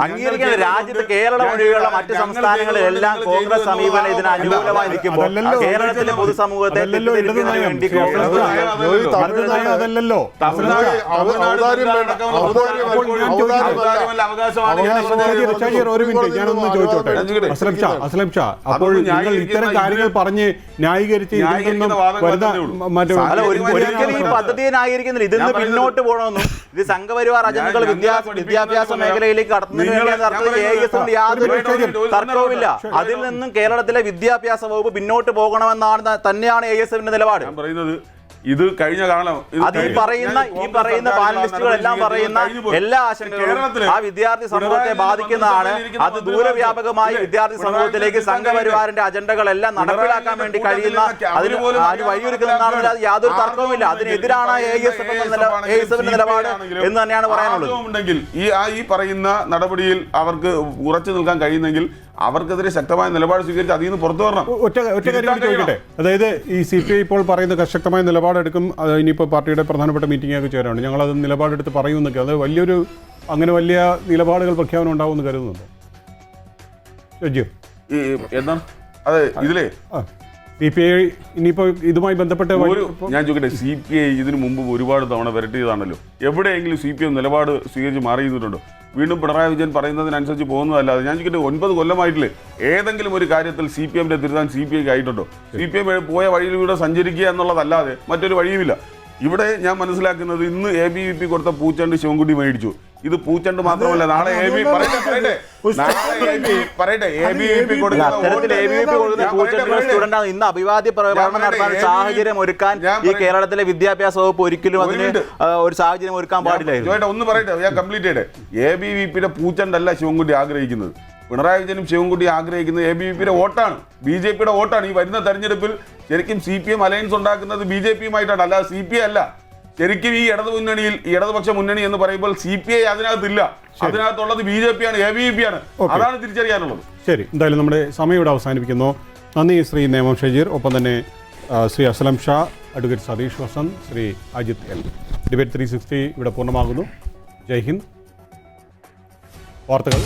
അംഗീകരിക്കുന്ന രാജ്യത്ത് കേരളം ഒഴികെയുള്ള മറ്റ് സംസ്ഥാനങ്ങളിലെല്ലാം കോൺഗ്രസ് സമീപനം ഇതിന് അനുകൂലമായി നിൽക്കുമ്പോൾ കേരളത്തിലെ പൊതുസമൂഹത്തെ വേണ്ടി അതല്ലല്ലോ. ഒരു മിനിറ്റ് ഞാനൊന്ന് ചോദിച്ചോട്ടെ അസ്ലം ഷാ, അപ്പോൾ നിങ്ങൾ ഇത്തരം കാര്യങ്ങൾ പറഞ്ഞ് ന്യായീകരിച്ച് ഒരിക്കലും ഈ പദ്ധതിയെ ന്യായീകരിക്കുന്നില്ല. ഇതിന്ന് പിന്നോട്ട് പോകണമെന്നും ഇത് സംഘപരിവാർ അജണ്ടകൾ വിദ്യാഭ്യാസ മേഖലയിലേക്ക് കടത്തുന്നതിന് യാതൊരു തർക്കവുമില്ല. അതിൽ നിന്നും കേരളത്തിലെ വിദ്യാഭ്യാസ വകുപ്പ് പിന്നോട്ട് പോകണമെന്നാണ് തന്നെയാണ് ASFന്റെ നിലപാട്. ഇത് കഴിഞ്ഞ കാലം ഈ പറയുന്ന പാനലിസ്റ്റുകളെല്ലാം പറയുന്ന എല്ലാ ആശങ്കകളും ആ വിദ്യാർത്ഥി സമൂഹത്തെ ബാധിക്കുന്നതാണ്. അത് ദൂരവ്യാപകമായി വിദ്യാർത്ഥി സമൂഹത്തിലേക്ക് സംഘപരിവാറിന്റെ അജണ്ടകളെല്ലാം നടപ്പിലാക്കാൻ വേണ്ടി കഴിയുന്ന അതിന് വഴിയൊരുക്കുന്നതാണ്. യാതൊരു തർക്കവുമില്ല. അതിനെതിരാണ് ASFന്റെ നിലപാട് എന്ന് തന്നെയാണ് പറയാനുള്ളത്. ഈ പറയുന്ന നടപടിയിൽ അവർക്ക് ഉറച്ചു നിൽക്കാൻ കഴിയുന്നെങ്കിൽ അവർക്കെതിരെ ശക്തമായ നിലപാട് സ്വീകരിച്ച് അതിൽ നിന്ന് പുറത്തു വരണം. ഒറ്റ കാര്യം ചോദിക്കട്ടെ, അതായത് ഈ CPI ഇപ്പോൾ പറയുന്ന ശക്തമായ നിലപാടെടുക്കും, ഇനിയിപ്പോൾ പാർട്ടിയുടെ പ്രധാനപ്പെട്ട മീറ്റിംഗൊക്കെ ചേരാണ്, ഞങ്ങളത് നിലപാടെടുത്ത് പറയുമെന്നൊക്കെ, അത് വലിയ നിലപാടുകൾ പ്രഖ്യാപനം ഉണ്ടാവുമെന്ന് കരുതുന്നുണ്ടോ? എന്താണ് അതെ ഇതിലേ CPI ഇനിയിപ്പോൾ ഇതുമായി ബന്ധപ്പെട്ട് ഞാൻ ചോദിക്കട്ടെ, CPI ഇതിനു മുമ്പ് ഒരുപാട് തവണ വരട്ടിയതാണല്ലോ. എവിടെയെങ്കിലും CPM നിലപാട് സ്വീകരിച്ച് മാറിയിരുന്നുണ്ടോ? വീണ്ടും പിണറായി വിജയൻ പറയുന്നതിനനുസരിച്ച് പോകുന്നതല്ലാതെ ഞാൻ ചോദിക്കട്ടെ, 9 കൊല്ലമായിട്ടില്ലേ ഏതെങ്കിലും ഒരു കാര്യത്തിൽ CPMന്റെ തിരുത്താൻ CPIക്ക് ആയിട്ടുണ്ടോ? CPM പോയ വഴിയിലൂടെ സഞ്ചരിക്കുക എന്നുള്ളതല്ലാതെ മറ്റൊരു വഴിയുമില്ല. ഇവിടെ ഞാൻ മനസ്സിലാക്കുന്നത് ഇന്ന് ABVP കൊടുത്ത പൂച്ചണ്ട് ശിവൻകുട്ടി മേടിച്ചു. ഇത് പൂച്ചണ്ട് മാത്രമല്ല നാളെ ഇന്ന് അഭിവാദ്യ പ്രകടനം നടത്താൻ സാഹചര്യം ഒരുക്കാൻ ഈ കേരളത്തിലെ വിദ്യാഭ്യാസ വകുപ്പ് ഒരിക്കലും അതിന് ഒരു സാഹചര്യം ഒരുക്കാൻ പാടില്ലായിരുന്നു. ഒന്ന് പറയട്ടെ, ഞാൻ കംപ്ലീറ്റ് ചെയ്യട്ടെ. ABVP പൂച്ചണ്ടല്ല ശിവൻകുട്ടി ആഗ്രഹിക്കുന്നത്. പിണറായി വിജയനും ശിവൻകുട്ടി ആഗ്രഹിക്കുന്നത് ABVP വോട്ടാണ്, BJP വോട്ടാണ്. ഈ വരുന്ന തെരഞ്ഞെടുപ്പിൽ ശരിക്കും CPM അലയൻസ് ഉണ്ടാക്കുന്നത് BJP-യുമായിട്ടാണ്, അല്ലാതെ CPI അല്ല. ശരിക്കും ഈ ഇടതുപക്ഷ മുന്നണി എന്ന് പറയുമ്പോൾ CPI അതിനകത്തില്ല, അതിനകത്തുള്ളത് BJP ആണ്, ABVP ആണ്. അതാണ് തിരിച്ചറിയാനുള്ളത്. ശരി, എന്തായാലും നമ്മുടെ സമയം ഇവിടെ അവസാനിപ്പിക്കുന്നു. നന്ദി ശ്രീ നേമം ഷജീർ, ഒപ്പം തന്നെ Shri Aslam Shah, advocate Satheesh Vasanth, Shri Ajith L. Debate 360 ഇവിടെ പൂർണ്ണമാകുന്നു. ജയ് ഹിന്ദ്. വാർത്തകൾ